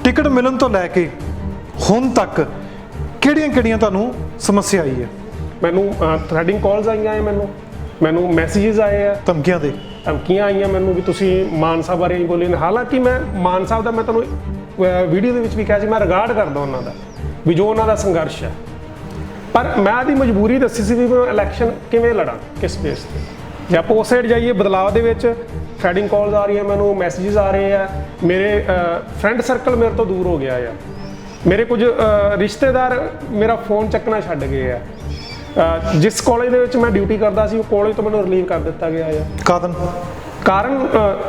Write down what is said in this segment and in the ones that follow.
Ticket मिलन तो लैके हुण तक किहड़ियां तुहानूं समस्या आई है? मैनू थ्रैडिंग कॉल्स आईयां है, मैनू मैसेजेस आए हैं, धमकियां आईयां मैनू भी तुसीं मान साहब बारे बोले। हालांकि मैं मान साहब का मैं तुहानूं वीडियो दे विच भी कहा सी, मैं रिगार्ड करदा उन्हां दा भी जो उन्हां दा संघर्ष है, पर मैं आदी मजबूरी दसी सी भी मैं इलैक्शन किवें लड़ां, किस बेस ते। जे आपां उस साइड जाइए बदलाव दे विच थ्रैडिंग कॉल्स आ रही है, मैनू मैसेजेस आ रहे हैं, मेरे फ्रेंड सर्कल मेरे तो दूर हो गया है, मेरे कुछ रिश्तेदार मेरा फोन चकना छड्ड गए है। जिस कॉलेज दे विच मैं ड्यूटी करदा सी, कॉलेज तो मैनू रिलीव कर दिता गया है। कारण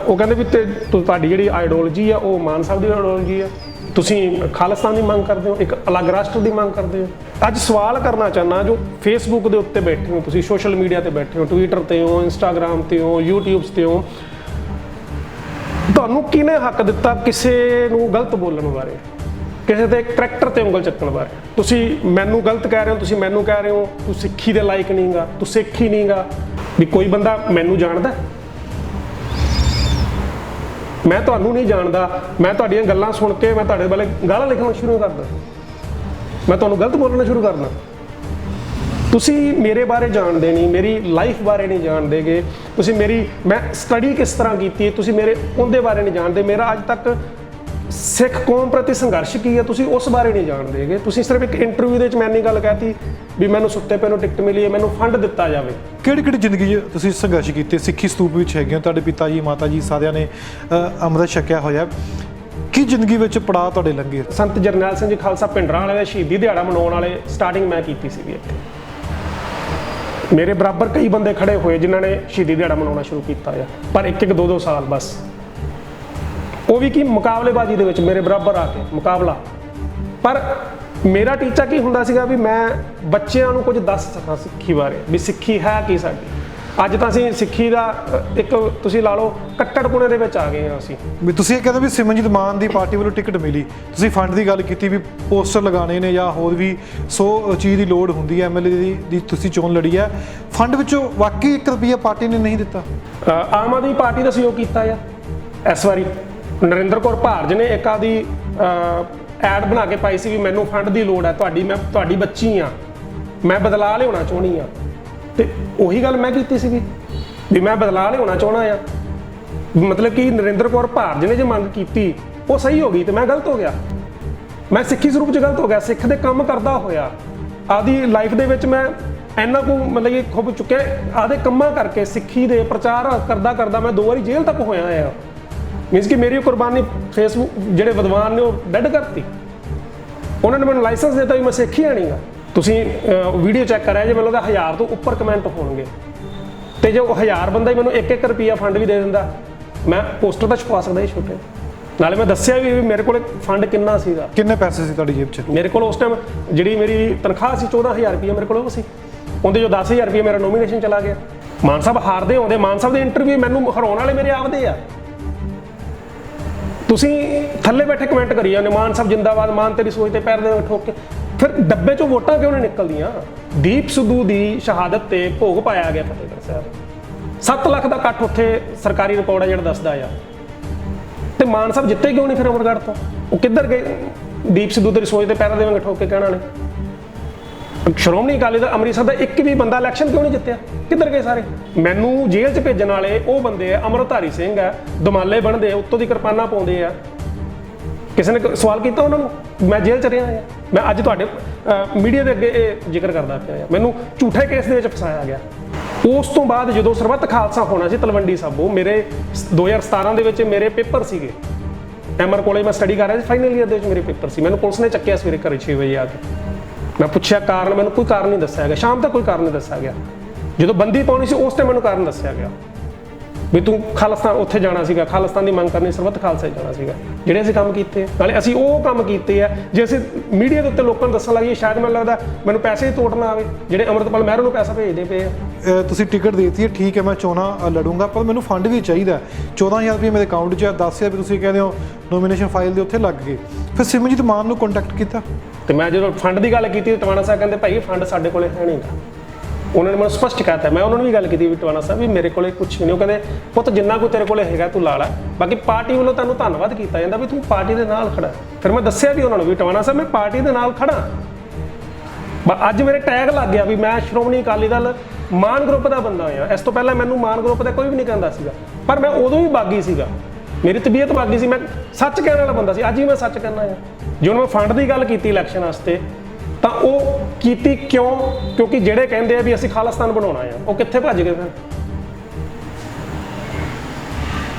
वो कहते भी तुहाडी जिहड़ी आइडियोलॉजी है वो मान साहब की आइडियोलॉजी है, तुसीं खालिस्तान की मंग करते हो, एक अलग राष्ट्र की मंग करते हो। अज सवाल करना चाहना, जो फेसबुक के उत्ते बैठे हो, तुसीं सोशल मीडिया ते बैठे हो, ट्विटर ते हो, इंस्टाग्राम ते हो, यूट्यूब ते हो, तुहानूं किहने हक दिता किसी नूं गलत बोलण बारे, किसी के करैक्टर ते उंगल चक्कण बारे? तुसीं मैनूं गलत कह रहे हो, तुसीं मैनूं कह रहे हो तू सिੱਖੀ ਦੇ लायक नहीं गा, तू सिੱਖ ही नहीं गा। भी कोई बंदा मैनूं जाणदा, मैं तुहानूं नहीं जानदा, मैं तुहाडीआं गल्लां सुण के मैं तुहाडे वाले गालां लिखना शुरू करदा, मैं तुहानूं गलत बोलना शुरू करदा। तुसी मेरे बारे जानते नहीं, मेरी लाइफ बारे नहीं जानते गे, तुसी मेरी मैं स्टडी किस तरह की है, तुसी मेरे उनके बारे नहीं जानते, मेरा अज तक सिख कौम प्रति संघर्ष की है तुसी उस बारे नहीं जानते गे। तुसी सिर्फ एक इंटरव्यू दे मैं गल कहती भी मैनूं सुत्ते पे नूं टिकट मिली है, मैनूं फंड दिता जाए। किहड़ी जिंदगी तुसी संघर्ष कीते? सिੱਖੀ स्तूप विच हैगे हो, तुहाडे पिता जी माता जी सारिਆਂ ने अमृत छकिया होया, की जिंदगी विच पड़ाव तुहाडे लंघे? संत जरनैल सिंह जी खालसा पिंडरां वाले शहीदी दिहाड़ा मनाउण वाले स्टार्टिंग मैं कीती सीगी इत्थे। मेरे बराबर कई बंदे खड़े हुए जिन्होंने शहीदी दिहाड़ा मनाउणा शुरू किया है, पर एक एक दो दो साल बस, वो भी की मुकाबलेबाजी दे विच मेरे बराबर आके मुकाबला। पर मेरा टीचा की हुंदा सीगा भी मैं बच्चों को कुछ दस सकां सिੱਖੀ बारे, भी सिੱਖੀ है की साडी। अज तां असीं सिੱਖੀ दा एक तुसीं ला लो कट्टड़पुणे दे विच आ गए हां। असीं भी तुसीं ये कहंदे भी सिमरनजीत मान दी पार्टी वालों टिकट मिली, तुसीं फंड की गल कीती भी पोस्टर लगाने ने या होर भी 100 चीज़ की लोड़ हुंदी है, MLA दी तुसीं चोण लड़ी है, फंड विचों वाकई 1 रुपया पार्टी ने नहीं दिता? आम आदमी पार्टी का सहयोग किया है इस बारी। नरेंद्र कौर भारज ने एक आदि ਐਡ बना के पाई सी भी मैनू फंड की लोड़ है, मैं तुहाडी बच्ची हाँ, मैं बदलाव लियाना चाहनी हाँ, तो उही गल मैं की सी भी मैं बदलाव लियाना चाहना आ। मतलब कि नरेंद्र कौर भारज ने जो मंग की वो सही हो गई तो मैं गलत हो गया, मैं सिੱਖੀ स्वरूप च गलत हो गया। सिੱਖ दे काम करदा होया आदि लाइफ दे विच मैं इन्ना को मतलब कि खुब चुक्या आदे कम्मां करके सिੱਖੀ दे प्रचार करदा करदा मैं 2 बारी जेल तक होया है। मीनस कि मेरी कुर्बानी फेसबुक जोड़े विद्वान ने डेड करती, उन्होंने मैंने लाइसेंस देता भी मैं सिੱਖ ही नहीं गा। तुसीं वीडियो चैक करा जो मतलब 1000 तो उपर कमेंट होणगे, तो जो 1000 बंदा ही मैंने 1-1 रुपया फंड भी दे दिंदा, मैं पोस्टर तो छपा सकदा ही छोटे नाले। मैं दस्सिया भी मेरे को फंड किन्ना सीगा, किन्ने पैसे सी तुहाडी जेब च? मेरे को उस टाइम जिहड़ी मेरी तनख्वाह सी 14000 रुपया मेरे को सी, उहदे जो 10000 रुपया मेरा नोमीनेशन चला गया। मान साहब हारदे आउंदे, मान साहब दे इंटरव्यू मैनूं हराउण वाले मेरे आपदे आ। तुसीं थल्ले बैठे कमेंट करी जांदे मान साहब जिंदाबाद, मान तेरी सोच ते पैर दे ठोक के, फिर डब्बे चों वोटां क्यों नहीं निकलदियां? दीप सिद्धू दी शहादत ते भोग पाया गया फतेहगढ़ साहब, 7 लाख का इकट्ठ उत्थे सरकारी रिकॉर्ड है जिहड़ा दसदा आ, ते मान साहब जित्ते क्यों नहीं फिर अमरगढ़ तो? वो किधर गए? दीप सिद्धू तेरी सोच ते पैर देवांगे ठोक के कहण वाले। श्रोमणी अकाली दल अमृतसर का एक भी बंदा इलैक्शन क्यों नहीं जित्तिया? किधर गए सारे? मैनू जेल च भेजण वाले वो बंदे है, अमृतधारी सिंह है, दमाले बनते उत्तों दी किरपाना पाउंदे आ। किसी ने सवाल किया उन्होंने, मैं जेल च रहा है, मैं अज तुहाडे मीडिया के अगे जिक्र करदा पिया, मैनू झूठे केस दे विच फसाया गया। उस तो बाद जो सरबत खालसा होना सी तलवंडी साबो, मेरे 2017 दे विच मेरे पेपर सीगे, MR कॉलेज मैं स्टडी कर रहा था, फाइनल ईयर दे विच मेरे पेपर सी। मैनू पुलिस ने चक्किया सवेरे घरे 6 बजे आके, मैं पूछा कारण, मैंने कोई कारण नहीं दस्या गया, शाम तक कोई कारण नहीं दस्या गया। जो बंदी पाउणी सी उस टाइम मैंने कारण दस्या गया भी तू खालिस्तान उत्थे जाना सीगा, खालिस्तान की मंग करनी, सरबत खालसा जाना सीगा, जिहड़े असीं काम कीते नाले असीं ओह काम कीते है। जे असीं मीडिया के उत्ते लोकां नूं दस्सण लग जाईए शायद मैनूं लगदा मैनूं पैसे ही तोड़ना आवे, जिहड़े अमृतपाल महरों नूं पैसा भेजदे पे आ। तुसीं टिकट देती है, ठीक है, मैं चोणां लड़ूंगा, पर मैनूं फंड भी चाहिए। 14000 रुपये मेरे अकाउंट 'ਚ 10000 रुपये तुसीं कहदे हो नोमीनेशन फाइल दे उत्थे लग गए, फिर सिमरनजीत मान नूं कॉन्टैक्ट किया, तो मैं जो फंड की गल की टवाणा साहब कहते भाई फंड साडे कोले है नहीं गा, ਉਹਨਾਂ ਨੇ ਮੈਨੂੰ ਸਪਸ਼ਟ ਕਹਿਤਾ। ਮੈਂ ਉਹਨਾਂ ਨੂੰ ਵੀ ਗੱਲ ਕੀਤੀ ਵੀ ਟਵਾਣਾ ਸਾਹਿਬ ਵੀ ਮੇਰੇ ਕੋਲੇ ਕੁਝ ਵੀ ਨਹੀਂ। ਉਹ ਕਹਿੰਦੇ ਪੁੱਤ ਜਿੰਨਾ ਕੋਈ ਤੇਰੇ ਕੋਲੇ ਹੈਗਾ ਤੂੰ ਲਾ ਲੈ, ਬਾਕੀ ਪਾਰਟੀ ਵੱਲੋਂ ਤੈਨੂੰ ਧੰਨਵਾਦ ਕੀਤਾ ਜਾਂਦਾ ਵੀ ਤੂੰ ਪਾਰਟੀ ਦੇ ਨਾਲ ਖੜਾ। ਫਿਰ ਮੈਂ ਦੱਸਿਆ ਵੀ ਉਹਨਾਂ ਨੂੰ ਵੀ ਟਵਾਣਾ ਸਾਹਿਬ ਮੈਂ ਪਾਰਟੀ ਦੇ ਨਾਲ ਖੜਾ। ਅੱਜ ਮੇਰੇ ਟੈਗ ਲੱਗ ਗਿਆ ਵੀ ਮੈਂ ਸ਼੍ਰੋਮਣੀ ਅਕਾਲੀ ਦਲ ਮਾਨ ਗਰੁੱਪ ਦਾ ਬੰਦਾ ਹਾਂ। ਇਸ ਤੋਂ ਪਹਿਲਾਂ ਮੈਨੂੰ ਮਾਨ ਗਰੁੱਪ ਦਾ ਕੋਈ ਵੀ ਨਹੀਂ ਕਹਿੰਦਾ ਸੀਗਾ, ਪਰ ਮੈਂ ਉਦੋਂ ਵੀ ਬਾਗੀ ਸੀਗਾ, ਮੇਰੀ ਤਬੀਅਤ ਬਾਗੀ ਸੀ, ਮੈਂ ਸੱਚ ਕਹਿਣ ਵਾਲਾ ਬੰਦਾ ਸੀ। ਅੱਜ ਵੀ ਮੈਂ ਸੱਚ ਕਹਿਣਾ ਆ। ਜੇ ਉਹਨਾਂ ਮੈਂ ਫੰਡ ਦੀ ਗੱਲ ਕੀਤੀ ਇਲੈਕਸ਼ਨ ਵਾਸਤੇ ਤਾਂ ਉਹ ਕੀਤੀ ਕਿਉਂ? ਕਿਉਂਕਿ ਜਿਹੜੇ ਕਹਿੰਦੇ ਆ ਵੀ ਅਸੀਂ ਖਾਲਿਸਤਾਨ ਬਣਾਉਣਾ ਆ, ਉਹ ਕਿੱਥੇ ਭੱਜ ਗਏ ਫਿਰ?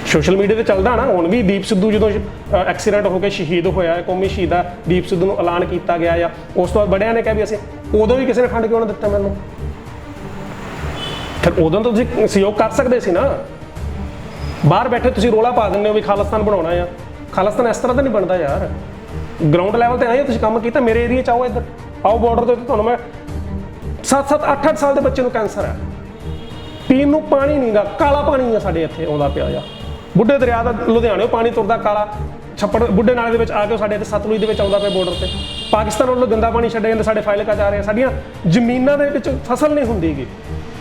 ਸੋਸ਼ਲ ਮੀਡੀਆ ਤੇ ਚੱਲਦਾ ਨਾ ਹੁਣ ਵੀ। ਦੀਪ ਸਿੱਧੂ ਜਦੋਂ ਐਕਸੀਡੈਂਟ ਹੋ ਕੇ ਸ਼ਹੀਦ ਹੋਇਆ, ਕੌਮੀ ਸ਼ਹੀਦਾ ਦੀਪ ਸਿੱਧੂ ਨੂੰ ਐਲਾਨ ਕੀਤਾ ਗਿਆ ਆ, ਉਸ ਤੋਂ ਬਾਅਦ ਬੜਿਆਂ ਨੇ ਕਿਹਾ ਵੀ ਅਸੀਂ ਉਦੋਂ ਵੀ ਕਿਸੇ ਨੇ ਫੰਡ ਕਿਉਂ ਨਾ ਦਿੱਤਾ ਮੈਨੂੰ? ਫਿਰ ਉਦੋਂ ਤਾਂ ਤੁਸੀਂ ਸਹਿਯੋਗ ਕਰ ਸਕਦੇ ਸੀ ਨਾ। ਬਾਹਰ ਬੈਠੇ ਤੁਸੀਂ ਰੋਲਾ ਪਾ ਦਿੰਦੇ ਹੋ ਵੀ ਖਾਲਿਸਤਾਨ ਬਣਾਉਣਾ ਆ। ਖਾਲਿਸਤਾਨ ਇਸ ਤਰ੍ਹਾਂ ਤਾਂ ਨਹੀਂ ਬਣਦਾ ਯਾਰ। ਗਰਾਊਂਡ ਲੈਵਲ ਤੇ ਆਏ ਤੁਸੀਂ ਕੰਮ ਕੀਤਾ। ਮੇਰੇ ਏਰੀਆ 'ਚ ਆਓ, ਇੱਧਰ ਆਓ ਬਾਰਡਰ ਤੇ ਤੁਹਾਨੂੰ ਮੈਂ 7-7 8-8 ਸਾਲ ਦੇ ਬੱਚੇ ਨੂੰ ਕੈਂਸਰ ਹੈ, ਪੀਣ ਨੂੰ ਪਾਣੀ ਨਹੀਂਗਾ, ਕਾਲਾ ਪਾਣੀ ਆ ਸਾਡੇ ਇੱਥੇ ਆਉਂਦਾ ਪਿਆ ਆ। ਬੁੱਢੇ ਦਰਿਆ ਦਾ ਲੁਧਿਆਣਿਓਂ ਪਾਣੀ ਤੁਰਦਾ ਕਾਲਾ, ਛੱਪੜ ਬੁੱਢੇ ਨਾਲੇ ਦੇ ਵਿੱਚ ਆ ਕੇ ਸਾਡੇ ਇੱਥੇ ਸਤਲੁਜ ਦੇ ਵਿੱਚ ਆਉਂਦਾ ਪਿਆ ਬਾਰਡਰ ਤੇ। ਪਾਕਿਸਤਾਨ ਵੱਲੋਂ ਗੰਦਾ ਪਾਣੀ ਛੱਡਿਆ ਜਾਂਦਾ, ਸਾਡੇ ਫਾਈਲ ਕਾ ਆ ਰਹੇ। ਸਾਡੀਆਂ ਜ਼ਮੀਨਾਂ ਦੇ ਵਿੱਚ ਫਸਲ ਨਹੀਂ ਹੁੰਦੀ ਗੀ,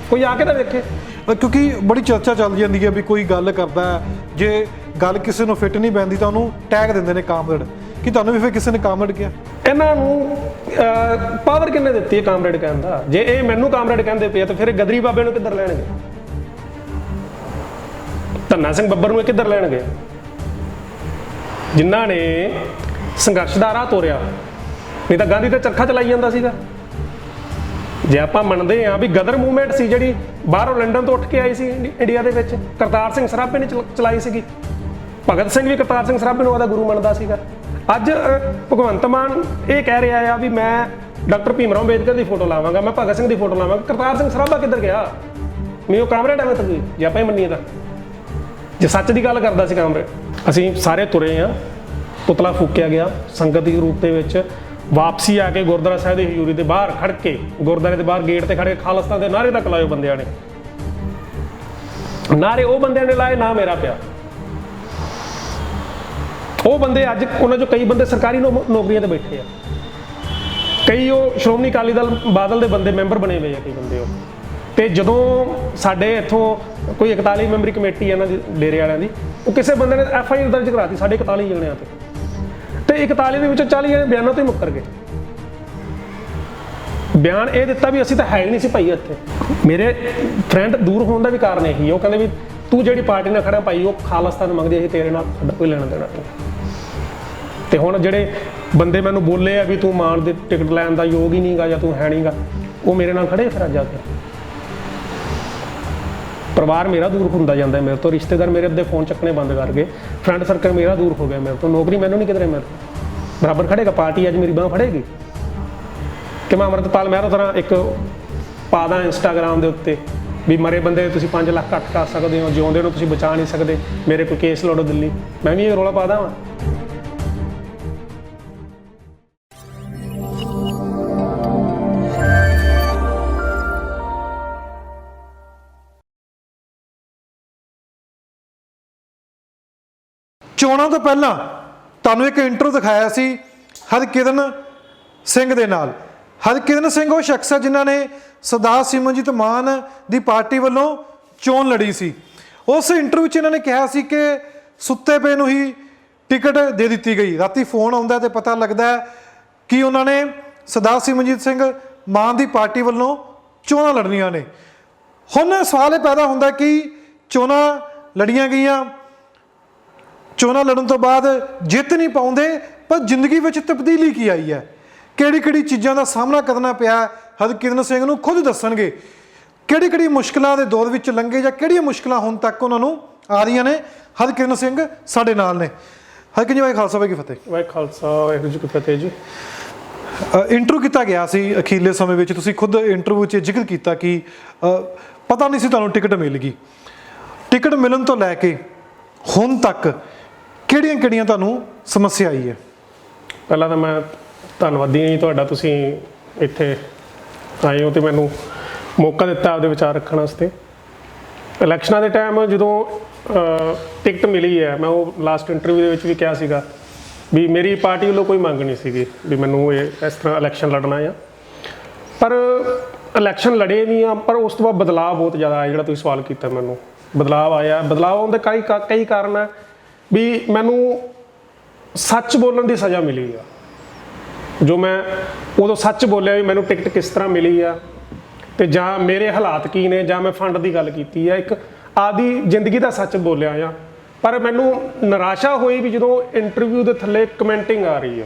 ਕੋਈ ਆ ਕੇ ਤਾਂ ਵੇਖੇ। ਕਿਉਂਕਿ ਬੜੀ ਚਰਚਾ ਚੱਲ ਜਾਂਦੀ ਹੈ ਵੀ ਕੋਈ ਗੱਲ ਕਰਦਾ, ਜੇ ਗੱਲ ਕਿਸੇ ਨੂੰ ਫਿੱਟ ਨਹੀਂ ਪੈਂਦੀ ਤਾਂ ਉਹਨੂੰ ਟੈਗ ਦਿੰਦੇ ਨੇ ਕਾਮਰੇਡ। ਕਿ ਤੁਹਾਨੂੰ ਵੀ ਫਿਰ ਕਿਸੇ ਨੇ ਕਾਮਰੇਡ ਕਿਹਾ? ਇਹਨਾਂ ਨੂੰ ਪਾਵਰ ਕਿੰਨੇ ਦਿੱਤੀ ਹੈ ਕਾਮਰੇਡ ਕਹਿਣ ਦਾ? ਜੇ ਇਹ ਮੈਨੂੰ ਕਾਮਰੇਡ ਕਹਿੰਦੇ ਪਏ ਤਾਂ ਫਿਰ ਗਦਰੀ ਬਾਬੇ ਨੂੰ ਕਿੱਧਰ ਲੈਣਗੇ? ਧੰਨਾ ਸਿੰਘ ਬੱਬਰ ਨੂੰ ਇਹ ਕਿੱਧਰ ਲੈਣਗੇ? ਜਿਨ੍ਹਾਂ ਨੇ ਸੰਘਰਸ਼ ਦਾ ਰਾਹ ਤੋਰਿਆ, ਨਹੀਂ ਤਾਂ ਗਾਂਧੀ ਤੇ ਚਰਖਾ ਚਲਾਈ ਜਾਂਦਾ ਸੀਗਾ। ਜੇ ਆਪਾਂ ਮੰਨਦੇ ਹਾਂ ਵੀ ਗਦਰ ਮੂਵਮੈਂਟ ਸੀ ਜਿਹੜੀ ਬਾਹਰੋਂ ਲੰਡਨ ਤੋਂ ਉੱਠ ਕੇ ਆਈ ਸੀ ਇੰਡੀਆ ਦੇ ਵਿੱਚ, ਕਰਤਾਰ ਸਿੰਘ ਸਰਾਭੇ ਨੇ ਚਲਾਈ ਸੀਗੀ। ਭਗਤ ਸਿੰਘ ਵੀ ਕਰਤਾਰ ਸਿੰਘ ਸਰਾਭੇ ਨੂੰ ਉਹਦਾ ਗੁਰੂ ਮੰਨਦਾ ਸੀਗਾ। ਅੱਜ ਭਗਵੰਤ ਮਾਨ ਇਹ ਕਹਿ ਰਿਹਾ ਆ ਵੀ ਮੈਂ ਡਾਕਟਰ ਭੀਮ ਰਾਓ ਅੰਬੇਦਕਰ ਦੀ ਫੋਟੋ ਲਾਵਾਂਗਾ, ਮੈਂ ਭਗਤ ਸਿੰਘ ਦੀ ਫੋਟੋ ਲਾਵਾਂਗਾ। ਕਰਤਾਰ ਸਿੰਘ ਸਰਾਭਾ ਕਿੱਧਰ ਗਿਆ? ਮੈਂ ਉਹ ਕਾਮਰੇਡ ਐਵੇਂ ਤੱਕ ਜੇ ਆਪਾਂ ਹੀ ਮੰਨੀਏ ਤਾਂ, ਜੇ ਸੱਚ ਦੀ ਗੱਲ ਕਰਦਾ ਸੀ ਕਾਮਰੇਡ। ਅਸੀਂ ਸਾਰੇ ਤੁਰੇ ਹਾਂ, ਪੁਤਲਾ ਫੂਕਿਆ ਗਿਆ ਸੰਗਤ ਦੇ ਰੂਪ ਦੇ ਵਿੱਚ। ਵਾਪਸੀ ਆ ਕੇ ਗੁਰਦੁਆਰਾ ਸਾਹਿਬ ਦੀ ਹਜ਼ੂਰੀ ਦੇ ਬਾਹਰ ਖੜ ਕੇ, ਗੁਰਦੁਆਰੇ ਦੇ ਬਾਹਰ ਗੇਟ ਤੇ ਖੜੇ ਖਾਲਿਸਤਾਨ ਦੇ ਨਾਅਰੇ ਤੱਕ ਲਾਏ ਬੰਦਿਆਂ ਨੇ। ਨਾਅਰੇ ਉਹ ਬੰਦਿਆਂ ਨੇ ਲਾਏ, ਨਾ ਮੇਰਾ ਪਿਆ। ਉਹ ਬੰਦੇ ਅੱਜ ਉਹਨਾਂ ਚੋਂ ਕਈ ਬੰਦੇ ਸਰਕਾਰੀ ਨੌਕਰੀਆਂ ਤੇ ਬੈਠੇ ਆ, ਕਈ ਉਹ ਸ਼੍ਰੋਮਣੀ ਅਕਾਲੀ ਦਲ ਬਾਦਲ ਦੇ ਬੰਦੇ ਮੈਂਬਰ ਬਣੇ ਹੋਏ ਆ, ਕਈ ਬੰਦੇ ਉਹ। ਤੇ ਜਦੋਂ ਸਾਡੇ ਇੱਥੋਂ ਕੋਈ 41 ਮੈਂਬਰੀ ਕਮੇਟੀ ਹੈ ਇਹਨਾਂ ਦੀ ਡੇਰੇ ਵਾਲਿਆਂ ਦੀ, ਉਹ ਕਿਸੇ ਬੰਦੇ ਨੇ FIR ਦਰਜ ਕਰਾਤੀ ਸਾਡੇ 41 ਜਣਿਆਂ ਤੇ 41 ਦੇ ਵਿੱਚੋਂ 40 ਜਣੇ ਬਿਆਨਾਂ ਤੋਂ ਹੀ ਮੁੱਕਰ ਗਏ। ਬਿਆਨ ਇਹ ਦਿੱਤਾ ਵੀ ਅਸੀਂ ਤਾਂ ਹੈ ਹੀ ਨਹੀਂ ਸੀ ਭਾਈ ਇੱਥੇ। ਮੇਰੇ ਫਰੈਂਡ ਦੂਰ ਹੋਣ ਦਾ ਵੀ ਕਾਰਨ ਇਹੀ, ਉਹ ਕਹਿੰਦੇ ਵੀ ਤੂੰ ਜਿਹੜੀ ਪਾਰਟੀ ਨਾਲ ਖੜਾ ਭਾਈ ਉਹ ਖਾਲਿਸਤਾਨ ਮੰਗਦੀ, ਅਸੀਂ ਤੇਰੇ ਨਾਲ ਸਾਡਾ ਕੋਈ ਲੈਣਾ ਦੇਣਾ ਨਹੀਂ। ਤੇ ਹੁਣ ਜਿਹੜੇ ਬੰਦੇ ਮੈਨੂੰ ਬੋਲੇ ਆ ਵੀ ਤੂੰ ਮਾਨ ਦੀ ਟਿਕਟ ਲੈਣ ਦਾ ਯੋਗ ਹੀ ਨਹੀਂਗਾ ਜਾਂ ਤੂੰ ਹੈ ਨਹੀਂਗਾ, ਉਹ ਮੇਰੇ ਨਾਲ ਖੜੇ ਫਿਰ ਅੱਜ ਆ ਕੇ। ਪਰਿਵਾਰ ਮੇਰਾ ਦੂਰ ਹੁੰਦਾ ਜਾਂਦਾ ਮੇਰੇ ਤੋਂ, ਰਿਸ਼ਤੇਦਾਰ ਮੇਰੇ ਅੱਧੇ ਫੋਨ ਚੱਕਣੇ ਬੰਦ ਕਰ ਗਏ, ਫਰੈਂਡ ਸਰਕਲ ਮੇਰਾ ਦੂਰ ਹੋ ਗਿਆ ਮੇਰੇ ਤੋਂ, ਨੌਕਰੀ ਮੈਨੂੰ ਨਹੀਂ ਕਿਧਰੇ ਮੇਰੇ ਬਰਾਬਰ ਖੜੇਗਾ। ਪਾਰਟੀ ਅੱਜ ਮੇਰੀ ਬਾਂਹ ਫੜੇਗੀ ਕਿ ਮੈਂ ਅੰਮ੍ਰਿਤਪਾਲ ਮਹਿਰੋ ਤਰ੍ਹਾਂ ਇੱਕ ਪਾ ਦਾਂ ਇੰਸਟਾਗ੍ਰਾਮ ਦੇ ਉੱਤੇ ਵੀ ਮਰੇ ਬੰਦੇ ਤੁਸੀਂ 5 ਲੱਖ ਘੱਟ ਕਰ ਸਕਦੇ ਹੋ, ਜਿਉਂਦੇ ਨੂੰ ਤੁਸੀਂ ਬਚਾ ਨਹੀਂ ਸਕਦੇ, ਮੇਰੇ ਕੋਈ ਕੇਸ ਲੜੋ ਦਿੱਲੀ। ਮੈਂ ਵੀ ਇਹ ਰੌਲਾ ਪਾ ਦਾਂ। ਚੋਣਾਂ ਤੋਂ ਪਹਿਲਾਂ ਤੁਹਾਨੂੰ ਇੱਕ ਇੰਟਰਵਿਊ ਦਿਖਾਇਆ ਸੀ ਹਰਕਿਰਨ ਸਿੰਘ ਦੇ ਨਾਲ। ਹਰਕਿਰਨ ਸਿੰਘ ਉਹ ਸ਼ਖਸ ਹੈ ਜਿਨ੍ਹਾਂ ਨੇ ਸਰਦਾਰ ਸਿਮਰਨਜੀਤ ਮਾਨ ਦੀ ਪਾਰਟੀ ਵੱਲੋਂ ਚੋਣ ਲੜੀ ਸੀ। ਉਸ ਇੰਟਰਵਿਊ 'ਚ ਇਹਨਾਂ ਨੇ ਕਿਹਾ ਸੀ ਕਿ ਸੁੱਤੇ ਪਏ ਨੂੰ ਹੀ ਟਿਕਟ ਦੇ ਦਿੱਤੀ ਗਈ। ਰਾਤੀ ਫੋਨ ਆਉਂਦਾ ਤੇ ਪਤਾ ਲੱਗਦਾ ਕਿ ਉਹਨਾਂ ਨੇ ਸਰਦਾਰ ਸਿਮਰਨਜੀਤ ਸਿੰਘ ਮਾਨ ਦੀ ਪਾਰਟੀ ਵੱਲੋਂ ਚੋਣਾਂ ਲੜਨੀਆਂ ਨੇ। ਹੁਣ ਸਵਾਲ ਇਹ ਪੈਦਾ ਹੁੰਦਾ ਕਿ ਚੋਣਾਂ ਲੜੀਆਂ ਗਈਆਂ, ਚੋਣਾਂ ਲੜਨ ਤੋਂ ਬਾਅਦ ਜਿੱਤ ਨਹੀਂ ਪਾਉਂਦੇ, ਪਰ ਜ਼ਿੰਦਗੀ ਵਿੱਚ ਤਬਦੀਲੀ ਕੀ ਆਈ ਹੈ, ਕਿਹੜੀ ਕਿਹੜੀ ਚੀਜ਼ਾਂ ਦਾ ਸਾਹਮਣਾ ਕਰਨਾ ਪਿਆ, ਹਰਕਿਰਨ ਸਿੰਘ ਨੂੰ ਖੁਦ ਦੱਸਣਗੇ। ਕਿਹੜੀ ਕਿਹੜੀ ਮੁਸ਼ਕਲਾਂ ਦੇ ਦੌਰ ਵਿੱਚ ਲੰਘੇ ਜਾਂ ਕਿਹੜੀਆਂ ਮੁਸ਼ਕਲਾਂ ਹੁਣ ਤੱਕ ਉਹਨਾਂ ਨੂੰ ਆ ਰਹੀਆਂ ਨੇ। ਹਰਕਿਰਨ ਸਿੰਘ ਸਾਡੇ ਨਾਲ ਨੇ। ਹਰਕਿਰਨ ਜੀ, ਵਾਹਿ ਖਾਲਸਾ ਵਾਹਿ ਕੀ ਫਤਿਹ। ਵਾਹਿ ਖਾਲਸਾ ਵਾਹਿਗੁਰੂ ਜੀ ਕੀ ਫਤਿਹ ਜੀ। ਇੰਟਰਵਿਊ ਕੀਤਾ ਗਿਆ ਸੀ ਅਖੀਰਲੇ ਸਮੇਂ ਵਿੱਚ, ਤੁਸੀਂ ਖੁਦ ਇੰਟਰਵਿਊ 'ਚ ਜ਼ਿਕਰ ਕੀਤਾ ਕਿ ਪਤਾ ਨਹੀਂ ਸੀ ਤੁਹਾਨੂੰ ਟਿਕਟ ਮਿਲ ਗਈ। ਟਿਕਟ ਮਿਲਣ ਤੋਂ ਲੈ ਕੇ ਹੁਣ ਤੱਕ ਕਿਹੜੀਆਂ ਕਿਹੜੀਆਂ ਤੁਹਾਨੂੰ ਸਮੱਸਿਆ ਆਈ ਹੈ? ਪਹਿਲਾਂ ਤਾਂ ਮੈਂ ਧੰਨਵਾਦੀ ਹਾਂ ਜੀ ਤੁਹਾਡਾ, ਤੁਸੀਂ ਇੱਥੇ ਆਏ ਹੋ ਤੇ ਮੈਨੂੰ ਮੌਕਾ ਦਿੱਤਾ ਆਪਦੇ ਵਿਚਾਰ ਰੱਖਣ ਵਾਸਤੇ। ਇਲੈਕਸ਼ਨਾਂ ਦੇ ਟਾਈਮ ਜਦੋਂ ਟਿਕਟ ਮਿਲੀ ਹੈ, ਮੈਂ ਉਹ ਲਾਸਟ ਇੰਟਰਵਿਊ ਦੇ ਵਿੱਚ ਵੀ ਕਿਹਾ ਸੀਗਾ ਵੀ ਮੇਰੀ ਪਾਰਟੀ ਵੱਲੋਂ ਕੋਈ ਮੰਗ ਨਹੀਂ ਸੀਗੀ ਵੀ ਮੈਨੂੰ ਇਹ ਇਸ ਤਰ੍ਹਾਂ ਇਲੈਕਸ਼ਨ ਲੜਨਾ ਆ। ਪਰ ਇਲੈਕਸ਼ਨ ਲੜੇ ਨਹੀਂ ਆ, ਪਰ ਉਸ ਤੋਂ ਬਾਅਦ ਬਦਲਾਅ ਬਹੁਤ ਜ਼ਿਆਦਾ ਆਇਆ। ਜਿਹੜਾ ਤੁਸੀਂ ਸਵਾਲ ਕੀਤਾ ਮੈਨੂੰ, ਬਦਲਾਅ ਆਇਆ। ਬਦਲਾਅ ਆਉਣ ਦੇ ਕਈ ਕਾਰਨ ਹੈ ਵੀ ਮੈਨੂੰ ਸੱਚ ਬੋਲਣ ਦੀ ਸਜ਼ਾ ਮਿਲੀ ਆ। ਜੋ ਮੈਂ ਉਦੋਂ ਸੱਚ ਬੋਲਿਆ ਵੀ ਮੈਨੂੰ ਟਿਕਟ ਕਿਸ ਤਰ੍ਹਾਂ ਮਿਲੀ ਆ, ਤੇ ਜਾਂ ਮੇਰੇ ਹਾਲਾਤ ਕੀ ਨੇ, ਜਾਂ ਮੈਂ ਫੰਡ ਦੀ ਗੱਲ ਕੀਤੀ ਆ, ਇੱਕ ਆਦੀ ਜ਼ਿੰਦਗੀ ਦਾ ਸੱਚ ਬੋਲਿਆ ਆ। ਪਰ ਮੈਨੂੰ ਨਿਰਾਸ਼ਾ ਹੋਈ ਵੀ ਜਦੋਂ ਇੰਟਰਵਿਊ ਦੇ ਥੱਲੇ ਕਮੈਂਟਿੰਗ ਆ ਰਹੀ ਆ,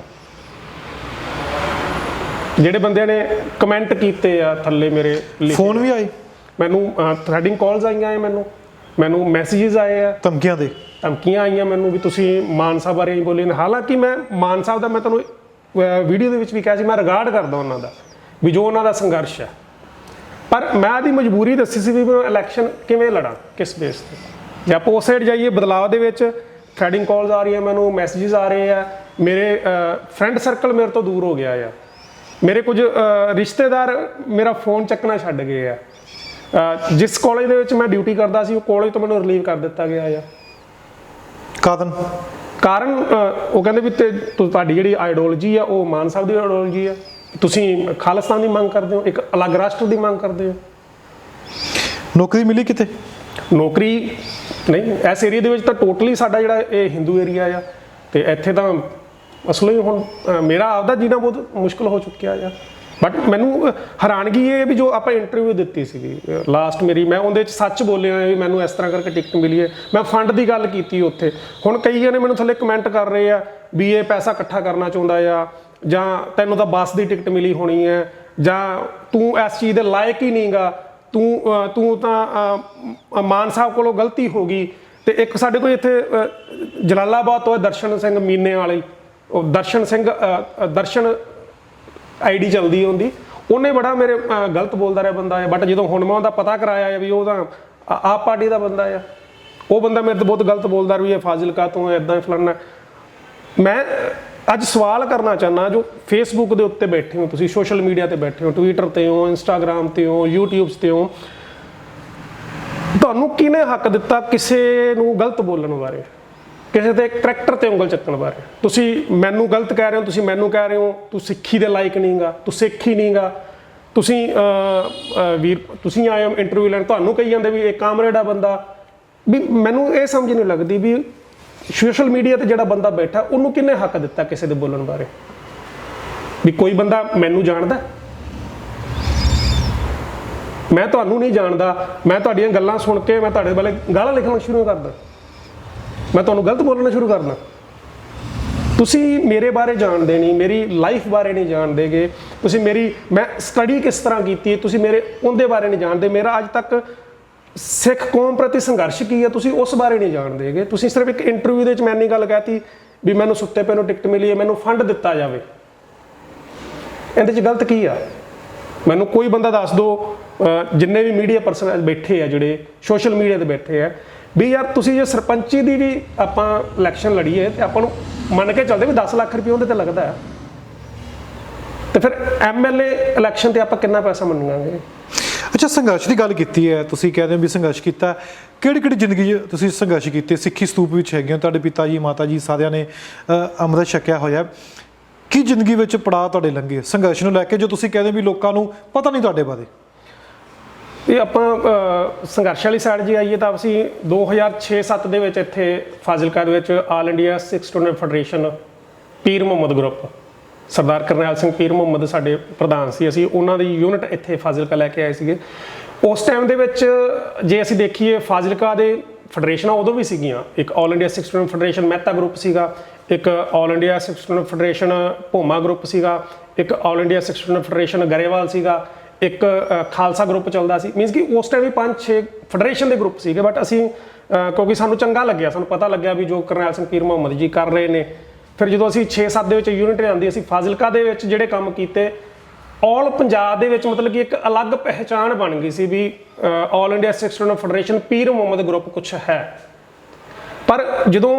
ਜਿਹੜੇ ਬੰਦਿਆਂ ਨੇ ਕਮੈਂਟ ਕੀਤੇ ਆ ਥੱਲੇ ਮੇਰੇ ਲਿਖੇ, ਫੋਨ ਵੀ ਆਏ ਮੈਨੂੰ, ਥ੍ਰੈਡਿੰਗ ਕਾਲਸ ਆਈਆਂ ਮੈਨੂੰ ਮੈਸੇजेस ਆਏ ਆ, ਧਮਕੀਆਂ ਆਈਆਂ ਮੈਨੂੰ ਵੀ ਤੁਸੀਂ ਮਾਨ ਸਾਹਿਬ ਬਾਰੇ ਨਹੀਂ ਬੋਲੇ। ਹਾਲਾਂਕਿ ਮੈਂ ਮਾਨ ਸਾਹਿਬ ਦਾ, ਮੈਂ ਤੁਹਾਨੂੰ ਵੀਡੀਓ ਦੇ ਵਿੱਚ ਵੀ ਕਿਹਾ ਸੀ, ਮੈਂ ਰਿਗਾਰਡ ਕਰਦਾ ਉਹਨਾਂ ਦਾ ਵੀ ਜੋ ਉਹਨਾਂ ਦਾ ਸੰਘਰਸ਼ ਹੈ, ਪਰ ਮੈਂ ਉਹਦੀ ਮਜਬੂਰੀ ਦੱਸੀ ਸੀ ਵੀ ਮੈਂ ਇਲੈਕਸ਼ਨ ਕਿਵੇਂ ਲੜਾਂ, ਕਿਸ ਬੇਸ 'ਤੇ। ਜੇ ਆਪਾਂ ਉਸ ਸਾਈਡ ਜਾਈਏ, ਬਦਲਾਅ ਦੇ ਵਿੱਚ ਥ੍ਰੈਡਿੰਗ ਕਾਲਸ ਆ ਰਹੀਆਂ ਮੈਨੂੰ, ਮੈਸੇजेस ਆ ਰਹੇ ਆ, ਮੇਰੇ ਫਰੈਂਡ ਸਰਕਲ ਮੇਰੇ ਤੋਂ ਦੂਰ ਹੋ ਗਿਆ ਆ, ਮੇਰੇ ਕੁਝ ਰਿਸ਼ਤੇਦਾਰ ਮੇਰਾ ਫੋਨ ਚੱਕਣਾ ਛੱਡ ਗਏ ਆ। ਜਿਸ ਕਾਲਜ ਦੇ ਵਿੱਚ ਮੈਂ ਡਿਊਟੀ ਕਰਦਾ ਸੀ, ਉਹ ਕਾਲਜ ਤੋਂ ਮੈਨੂੰ ਰਿਲੀਵ ਕਰ ਦਿੱਤਾ ਗਿਆ ਆ। ਕਾਰਨ ਉਹ ਕਹਿੰਦੇ ਵੀ ਤੁਹਾਡੀ ਜਿਹੜੀ ਆਈਡੀਓਲੋਜੀ ਆ ਉਹ ਮਾਨ ਸਾਹਿਬ ਦੀ ਆਈਡੀਓਲੋਜੀ ਆ, ਤੁਸੀਂ ਖਾਲਿਸਤਾਨ ਦੀ ਮੰਗ ਕਰਦੇ ਹੋ, ਇੱਕ ਅਲੱਗ ਰਾਸ਼ਟਰ ਦੀ ਮੰਗ ਕਰਦੇ ਹੋ। ਨੌਕਰੀ ਮਿਲੀ ਕਿਤੇ? ਨੌਕਰੀ ਨਹੀਂ, ਇਸ ਏਰੀਆ ਦੇ ਵਿੱਚ ਤਾਂ ਟੋਟਲੀ ਸਾਡਾ ਜਿਹੜਾ ਇਹ ਹਿੰਦੂ ਏਰੀਆ ਆ, ਤੇ ਇੱਥੇ ਤਾਂ ਅਸਲੀ ਹੁਣ ਮੇਰਾ ਆਪਦਾ ਜੀਣਾ ਬਹੁਤ ਮੁਸ਼ਕਿਲ ਹੋ ਚੁੱਕਿਆ ਆ। ਬਟ ਮੈਨੂੰ ਹੈਰਾਨਗੀ ਇਹ ਵੀ ਜੋ ਆਪਾਂ ਇੰਟਰਵਿਊ ਦਿੱਤੀ ਸੀਗੀ ਲਾਸਟ ਮੇਰੀ, ਮੈਂ ਉਹਦੇ 'ਚ ਸੱਚ ਬੋਲਿਆ ਵੀ ਮੈਨੂੰ ਇਸ ਤਰ੍ਹਾਂ ਕਰਕੇ ਟਿਕਟ ਮਿਲੀ ਹੈ, ਮੈਂ ਫੰਡ ਦੀ ਗੱਲ ਕੀਤੀ ਉੱਥੇ। ਹੁਣ ਕਈ ਜਣੇ ਮੈਨੂੰ ਥੱਲੇ ਕਮੈਂਟ ਕਰ ਰਹੇ ਆ ਵੀ ਇਹ ਪੈਸਾ ਇਕੱਠਾ ਕਰਨਾ ਚਾਹੁੰਦਾ ਆ, ਜਾਂ ਤੈਨੂੰ ਤਾਂ ਬੱਸ ਦੀ ਟਿਕਟ ਮਿਲੀ ਹੋਣੀ ਹੈ, ਜਾਂ ਤੂੰ ਇਸ ਚੀਜ਼ ਦੇ ਲਾਇਕ ਹੀ ਨਹੀਂਗਾ, ਤੂੰ ਤਾਂ ਮਾਨ ਸਾਹਿਬ ਕੋਲੋਂ ਗਲਤੀ ਹੋ ਗਈ। ਤੇ ਇੱਕ ਸਾਡੇ ਕੋਲ ਇੱਥੇ ਜਲਾਲਾਬਾਦ ਤੋਂ ਦਰਸ਼ਨ ਸਿੰਘ ਮੀਨੇ ਵਾਲੇ, ਉਹ ਦਰਸ਼ਨ ਆਈਡੀ ਚੱਲਦੀ ਹੁੰਦੀ, ਉਹਨੇ ਬੜਾ ਮੇਰੇ ਗਲਤ ਬੋਲਦਾ ਰਿਹਾ ਬੰਦਾ ਹੈ। ਬਟ ਜਦੋਂ ਹੁਣ ਮੈਂ ਉਹਦਾ ਪਤਾ ਕਰਾਇਆ ਵੀ ਉਹ ਤਾਂ ਆਪ ਪਾਰਟੀ ਦਾ ਬੰਦਾ ਆ, ਉਹ ਬੰਦਾ ਮੇਰੇ ਤੋਂ ਬਹੁਤ ਗਲਤ ਬੋਲਦਾ ਵੀ ਇਹ ਫਾਜ਼ਿਲਕਾ ਤੋਂ ਇੱਦਾਂ ਫਲਾਨਾ। ਮੈਂ ਅੱਜ ਸਵਾਲ ਕਰਨਾ ਚਾਹੁੰਦਾ, ਜੋ ਫੇਸਬੁੱਕ ਦੇ ਉੱਤੇ ਬੈਠੇ ਹੋ ਤੁਸੀਂ, ਸੋਸ਼ਲ ਮੀਡੀਆ ਤੇ ਬੈਠੇ ਹੋ, ਟਵਿੱਟਰ ਤੇ ਹੋ, ਇੰਸਟਾਗ੍ਰਾਮ ਤੇ ਹੋ, ਯੂਟਿਊਬ ਤੇ ਹੋ, ਤੁਹਾਨੂੰ ਕਿਹਨੇ ਹੱਕ ਦਿੱਤਾ ਕਿਸੇ ਨੂੰ ਗਲਤ ਬੋਲਣ ਬਾਰੇ, ਕਿਸੇ ਦੇ ਕਰੈਕਟਰ ਤੇ ਉਂਗਲ ਚੱਕਣ ਬਾਰੇ? ਤੁਸੀਂ ਮੈਨੂੰ ਗਲਤ ਕਹਿ ਰਹੇ ਹੋ, ਤੁਸੀਂ ਮੈਨੂੰ ਕਹਿ ਰਹੇ ਹੋ ਤੂੰ ਸਿੱਖੀ ਦੇ ਲਾਇਕ ਨਹੀਂਗਾ, ਤੂੰ ਸਿੱਖ ਹੀ ਨਹੀਂਗਾ, ਤੁਸੀਂ ਵੀਰ ਤੁਸੀਂ ਆਏ ਹੋ ਇੰਟਰਵਿਊ ਲੈਣ, ਤੁਹਾਨੂੰ ਕਹੀ ਜਾਂਦੇ ਵੀ ਇਹ ਕਾਮਰੇਡ ਆ ਬੰਦਾ। ਵੀ ਮੈਨੂੰ ਇਹ ਸਮਝ ਨਹੀਂ ਲੱਗਦੀ ਵੀ ਸੋਸ਼ਲ ਮੀਡੀਆ ਤੇ ਜਿਹੜਾ ਬੰਦਾ ਬੈਠਾ ਉਹਨੂੰ ਕਿਹਨੇ ਹੱਕ ਦਿੱਤਾ ਕਿਸੇ ਦੇ ਬੋਲਣ ਬਾਰੇ? ਵੀ ਕੋਈ ਬੰਦਾ ਮੈਨੂੰ ਜਾਣਦਾ, ਮੈਂ ਤੁਹਾਨੂੰ ਨਹੀਂ ਜਾਣਦਾ, ਮੈਂ ਤੁਹਾਡੀਆਂ ਗੱਲਾਂ ਸੁਣ ਕੇ ਮੈਂ ਤੁਹਾਡੇ ਬਾਰੇ ਗਾਲਾਂ ਲਿਖਣਾ ਸ਼ੁਰੂ ਕਰਦਾ, ਮੈਂ ਤੁਹਾਨੂੰ ਗਲਤ ਬੋਲਣਾ ਸ਼ੁਰੂ ਕਰਨਾ। ਤੁਸੀਂ ਮੇਰੇ ਬਾਰੇ ਜਾਣਦੇ ਨਹੀਂ, ਮੇਰੀ ਲਾਈਫ ਬਾਰੇ ਨਹੀਂ ਜਾਣਦੇਗੇ, ਤੁਸੀਂ ਮੈਂ ਸਟੱਡੀ ਕਿਸ ਤਰ੍ਹਾਂ ਕੀਤੀ ਤੁਸੀਂ ਮੇਰੇ ਉਹਦੇ ਬਾਰੇ ਨਹੀਂ ਜਾਣਦੇ, ਮੇਰਾ ਅੱਜ ਤੱਕ ਸਿੱਖ ਕੌਮ ਪ੍ਰਤੀ ਸੰਘਰਸ਼ ਕੀ ਹੈ ਤੁਸੀਂ ਉਸ ਬਾਰੇ ਨਹੀਂ ਜਾਣਦੇਗੇ। ਤੁਸੀਂ ਸਿਰਫ ਇੱਕ ਇੰਟਰਵਿਊ ਦੇ ਵਿੱਚ ਮੈਂ ਇੰਨੀ ਗੱਲ ਕਹਿਤੀ ਵੀ ਮੈਨੂੰ ਸੁੱਤੇ ਪਏ ਨੂੰ ਟਿਕਟ ਮਿਲੀ ਹੈ, ਮੈਨੂੰ ਫੰਡ ਦਿੱਤਾ ਜਾਵੇ। ਇਹਦੇ 'ਚ ਗਲਤ ਕੀ ਆ? ਮੈਨੂੰ ਕੋਈ ਬੰਦਾ ਦੱਸ ਦਿਓ, ਜਿੰਨੇ ਵੀ ਮੀਡੀਆ ਪਰਸਨ ਬੈਠੇ ਆ, ਜਿਹੜੇ ਸੋਸ਼ਲ ਮੀਡੀਆ ਤੇ ਬੈਠੇ ਆ, ਵੀ ਯਾਰ ਤੁਸੀਂ ਜੇ ਸਰਪੰਚੀ ਦੀ ਵੀ ਆਪਾਂ ਇਲੈਕਸ਼ਨ ਲੜੀਏ ਤੇ ਆਪਾਂ ਨੂੰ ਮੰਨ ਕੇ ਚੱਲਦੇ ਵੀ 10 ਲੱਖ ਰੁਪਏ ਉਹਦੇ ਤੇ ਲੱਗਦਾ ਹੈ, ਤੇ ਫਿਰ MLA ਇਲੈਕਸ਼ਨ ਤੇ ਆਪਾਂ ਕਿੰਨਾ ਪੈਸਾ ਮੰਗਾਂਗੇ? ਅੱਛਾ, ਸੰਘਰਸ਼ ਦੀ ਗੱਲ ਕੀਤੀ ਹੈ, ਤੁਸੀਂ ਕਹਿੰਦੇ ਹੋ ਵੀ ਸੰਘਰਸ਼ ਕੀਤਾ, ਕਿਹੜੀ ਜ਼ਿੰਦਗੀ 'ਚ ਤੁਸੀਂ ਸੰਘਰਸ਼ ਕੀਤੇ? ਸਿੱਖੀ ਸਤੂਪ ਵਿੱਚ ਹੈਗੇ ਹੋ, ਤੁਹਾਡੇ ਪਿਤਾ ਜੀ ਮਾਤਾ ਜੀ ਸਾਰਿਆਂ ਨੇ ਅੰਮ੍ਰਿਤ ਛਕਿਆ ਹੋਇਆ, ਕੀ ਜ਼ਿੰਦਗੀ ਵਿੱਚ ਪੜਾਅ ਤੁਹਾਡੇ ਲੰਘੇ ਸੰਘਰਸ਼ ਨੂੰ ਲੈ ਕੇ, ਜੋ ਤੁਸੀਂ ਕਹਿੰਦੇ ਵੀ ਲੋਕਾਂ ਨੂੰ ਪਤਾ ਨਹੀਂ ਤੁਹਾਡੇ ਬਾਰੇ? ਇਹ ਆਪਾਂ ਸੰਘਰਸ਼ ਵਾਲੀ ਸਾਈਡ ਜੇ ਆਈਏ ਤਾਂ ਅਸੀਂ 2006-07 ਦੇ ਵਿੱਚ ਇੱਥੇ ਫਾਜ਼ਿਲਕਾ ਦੇ ਵਿੱਚ ਆਲ ਇੰਡੀਆ ਸਿੱਖ ਸਟੂਡੈਂਟ ਫੈਡਰੇਸ਼ਨ ਪੀਰ ਮੁਹੰਮਦ ਗਰੁੱਪ, ਸਰਦਾਰ ਕਰਨੈਲ ਸਿੰਘ ਪੀਰ ਮੁਹੰਮਦ ਸਾਡੇ ਪ੍ਰਧਾਨ ਸੀ, ਅਸੀਂ ਉਹਨਾਂ ਦੀ ਯੂਨਿਟ ਇੱਥੇ ਫਾਜ਼ਿਲਕਾ ਲੈ ਕੇ ਆਏ ਸੀਗੇ। ਉਸ ਟਾਈਮ ਦੇ ਵਿੱਚ ਜੇ ਅਸੀਂ ਦੇਖੀਏ ਫਾਜ਼ਿਲਕਾ ਦੇ ਫੈਡਰੇਸ਼ਨਾਂ ਉਦੋਂ ਵੀ ਸੀਗੀਆਂ, ਇੱਕ ਆਲ ਇੰਡੀਆ ਸਿੱਖ ਸਟੂਡੈਂਟ ਫੈਡਰੇਸ਼ਨ ਮਹਿਤਾ ਗਰੁੱਪ ਸੀਗਾ, ਇੱਕ ਆਲ ਇੰਡੀਆ ਸਿੱਖ ਸਟੂਡੈਂਟ ਫੈਡਰੇਸ਼ਨ ਭੋਮਾ ਗਰੁੱਪ ਸੀਗਾ, ਇੱਕ ਆਲ ਇੰਡੀਆ ਸਿੱਖ ਸਟੂਡੈਂਟ ਫੈਡਰੇਸ਼ਨ ਗਰੇਵਾਲ ਸੀਗਾ, ਇੱਕ ਖਾਲਸਾ ਗਰੁੱਪ ਚੱਲਦਾ ਸੀ। ਮੀਨਸ ਕਿ ਉਸ ਟਾਈਮ ਵੀ 5-6 ਫੈਡਰੇਸ਼ਨ ਦੇ ਗਰੁੱਪ ਸੀਗੇ। ਬਟ ਅਸੀਂ ਕਿਉਂਕਿ ਸਾਨੂੰ ਚੰਗਾ ਲੱਗਿਆ, ਸਾਨੂੰ ਪਤਾ ਲੱਗਿਆ ਵੀ ਜੋ ਕਰਨੈਲ ਸਿੰਘ ਪੀਰ ਮੁਹੰਮਦ ਜੀ ਕਰ ਰਹੇ ਨੇ, ਫਿਰ ਜਦੋਂ ਅਸੀਂ 6-7 ਦੇ ਵਿੱਚ ਯੂਨਿਟ ਲਿਆਂਦੀ, ਅਸੀਂ ਫਾਜ਼ਿਲਕਾ ਦੇ ਵਿੱਚ ਜਿਹੜੇ ਕੰਮ ਕੀਤੇ, ਆਲ ਪੰਜਾਬ ਦੇ ਵਿੱਚ ਮਤਲਬ ਕਿ ਇੱਕ ਅਲੱਗ ਪਹਿਚਾਣ ਬਣ ਗਈ ਸੀ ਵੀ ਆਲ ਇੰਡੀਆ ਸਿੱਖ ਸਟੂਡੈਂਟ ਫੈਡਰੇਸ਼ਨ ਪੀਰ ਮੁਹੰਮਦ ਗਰੁੱਪ ਕੁਛ ਹੈ। ਪਰ ਜਦੋਂ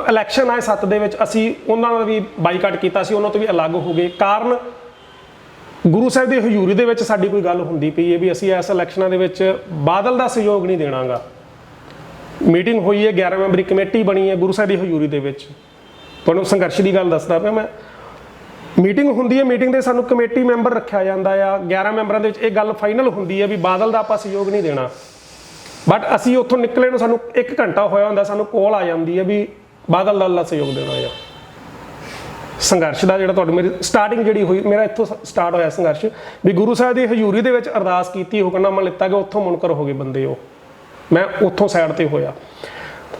ਇਲੈਕਸ਼ਨ ਆਏ 7 ਦੇ ਵਿੱਚ, ਅਸੀਂ ਉਹਨਾਂ ਦਾ ਵੀ ਬਾਈਕਾਟ ਕੀਤਾ ਸੀ, ਉਹਨਾਂ ਤੋਂ ਵੀ ਅਲੱਗ ਹੋ ਗਏ। ਕਾਰਨ ਗੁਰੂ ਸਾਹਿਬ ਦੀ ਹਜ਼ੂਰੀ ਦੇ ਵਿੱਚ ਸਾਡੀ ਕੋਈ ਗੱਲ ਹੁੰਦੀ ਪਈ ਹੈ ਵੀ ਅਸੀਂ ਇਸ ਇਲੈਕਸ਼ਨਾਂ ਦੇ ਵਿੱਚ ਬਾਦਲ ਦਾ ਸਹਿਯੋਗ ਨਹੀਂ ਦੇਣਾਗਾ। ਮੀਟਿੰਗ ਹੋਈ ਹੈ, 11 ਮੈਂਬਰੀ ਕਮੇਟੀ ਬਣੀ ਹੈ ਗੁਰੂ ਸਾਹਿਬ ਦੀ ਹਜ਼ੂਰੀ ਦੇ ਵਿੱਚ। ਤੁਹਾਨੂੰ ਸੰਘਰਸ਼ ਦੀ ਗੱਲ ਦੱਸਦਾ ਪਿਆ ਮੈਂ। ਮੀਟਿੰਗ ਹੁੰਦੀ ਹੈ, ਮੀਟਿੰਗ ਦੇ ਸਾਨੂੰ ਕਮੇਟੀ ਮੈਂਬਰ ਰੱਖਿਆ ਜਾਂਦਾ ਆ, 11 ਮੈਂਬਰਾਂ ਦੇ ਵਿੱਚ ਇਹ ਗੱਲ ਫਾਈਨਲ ਹੁੰਦੀ ਹੈ ਵੀ ਬਾਦਲ ਦਾ ਆਪਾਂ ਸਹਿਯੋਗ ਨਹੀਂ ਦੇਣਾ। ਬਟ ਅਸੀਂ ਉੱਥੋਂ ਨਿਕਲੇ ਨੂੰ ਸਾਨੂੰ 1 ਘੰਟਾ ਹੋਇਆ ਹੁੰਦਾ, ਸਾਨੂੰ ਕਾਲ ਆ ਜਾਂਦੀ ਹੈ ਵੀ ਬਾਦਲ ਦਾ ਸਹਿਯੋਗ ਦੇਣਾ ਆ। ਸੰਘਰਸ਼ ਦਾ ਜਿਹੜਾ ਤੁਹਾਡੀ ਮੇਰੀ ਸਟਾਰਟਿੰਗ ਜਿਹੜੀ ਹੋਈ, ਮੇਰਾ ਇੱਥੋਂ ਸਟਾਰਟ ਹੋਇਆ ਸੰਘਰਸ਼ ਵੀ ਗੁਰੂ ਸਾਹਿਬ ਦੀ ਹਜ਼ੂਰੀ ਦੇ ਵਿੱਚ ਅਰਦਾਸ ਕੀਤੀ, ਹੁਕਮਨਾਮਾ ਲਿੱਤਾ ਗਿਆ, ਉੱਥੋਂ ਮੁਨਕਰ ਹੋ ਗਏ ਬੰਦੇ। ਉਹ ਮੈਂ ਉੱਥੋਂ ਸਾਈਡ ਤੇ ਹੋਇਆ।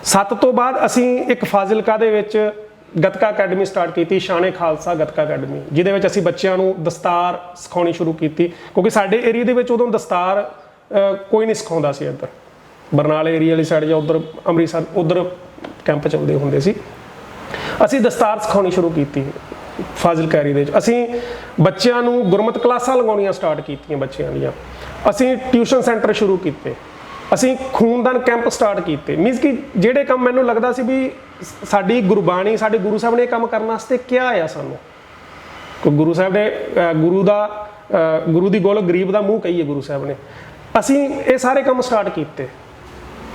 7 ਤੋਂ ਬਾਅਦ ਅਸੀਂ ਇੱਕ ਫਾਜ਼ਿਲਕਾ ਦੇ ਵਿੱਚ ਗੱਤਕਾ ਅਕੈਡਮੀ ਸਟਾਰਟ ਕੀਤੀ, ਸ਼ਾਨੇ ਖਾਲਸਾ ਗੱਤਕਾ ਅਕੈਡਮੀ, ਜਿਹਦੇ ਵਿੱਚ ਅਸੀਂ ਬੱਚਿਆਂ ਨੂੰ ਦਸਤਾਰ ਸਿਖਾਉਣੀ ਸ਼ੁਰੂ ਕੀਤੀ, ਕਿਉਂਕਿ ਸਾਡੇ ਏਰੀਆ ਦੇ ਵਿੱਚ ਉਦੋਂ ਦਸਤਾਰ ਕੋਈ ਨਹੀਂ ਸਿਖਾਉਂਦਾ ਸੀ। ਇੱਧਰ ਬਰਨਾਲੇ ਏਰੀਆ ਵਾਲੀ ਸਾਈਡ ਜਾਂ ਉੱਧਰ ਅੰਮ੍ਰਿਤਸਰ ਉੱਧਰ ਕੈਂਪ ਚੱਲਦੇ ਹੁੰਦੇ ਸੀ। ਅਸੀਂ ਦਸਤਾਰ ਸਿਖਾਉਣੀ ਸ਼ੁਰੂ ਕੀਤੀ ਫਾਜ਼ਿਲਕਾ ਏਰੀਆ ਦੇ ਵਿੱਚ। ਅਸੀਂ ਬੱਚਿਆਂ ਨੂੰ ਗੁਰਮਤਿ ਕਲਾਸਾਂ ਲਗਾਉਣੀਆਂ ਸਟਾਰਟ ਕੀਤੀਆਂ ਬੱਚਿਆਂ ਦੀਆਂ। ਅਸੀਂ ਟਿਊਸ਼ਨ ਸੈਂਟਰ ਸ਼ੁਰੂ ਕੀਤੇ। ਅਸੀਂ ਖੂਨਦਾਨ ਕੈਂਪ ਸਟਾਰਟ ਕੀਤੇ। ਮੀਨਸ ਕਿ ਜਿਹੜੇ ਕੰਮ ਮੈਨੂੰ ਲੱਗਦਾ ਸੀ ਵੀ ਸਾਡੀ ਗੁਰਬਾਣੀ, ਸਾਡੇ ਗੁਰੂ ਸਾਹਿਬ ਨੇ ਇਹ ਕੰਮ ਕਰਨ ਵਾਸਤੇ ਕਿਹਾ ਆ ਸਾਨੂੰ। ਗੁਰੂ ਸਾਹਿਬ ਨੇ ਗੁਰੂ ਦੀ ਗੋਲ ਗਰੀਬ ਦਾ ਮੂੰਹ ਕਹੀਏ ਗੁਰੂ ਸਾਹਿਬ ਨੇ। ਅਸੀਂ ਇਹ ਸਾਰੇ ਕੰਮ ਸਟਾਰਟ ਕੀਤੇ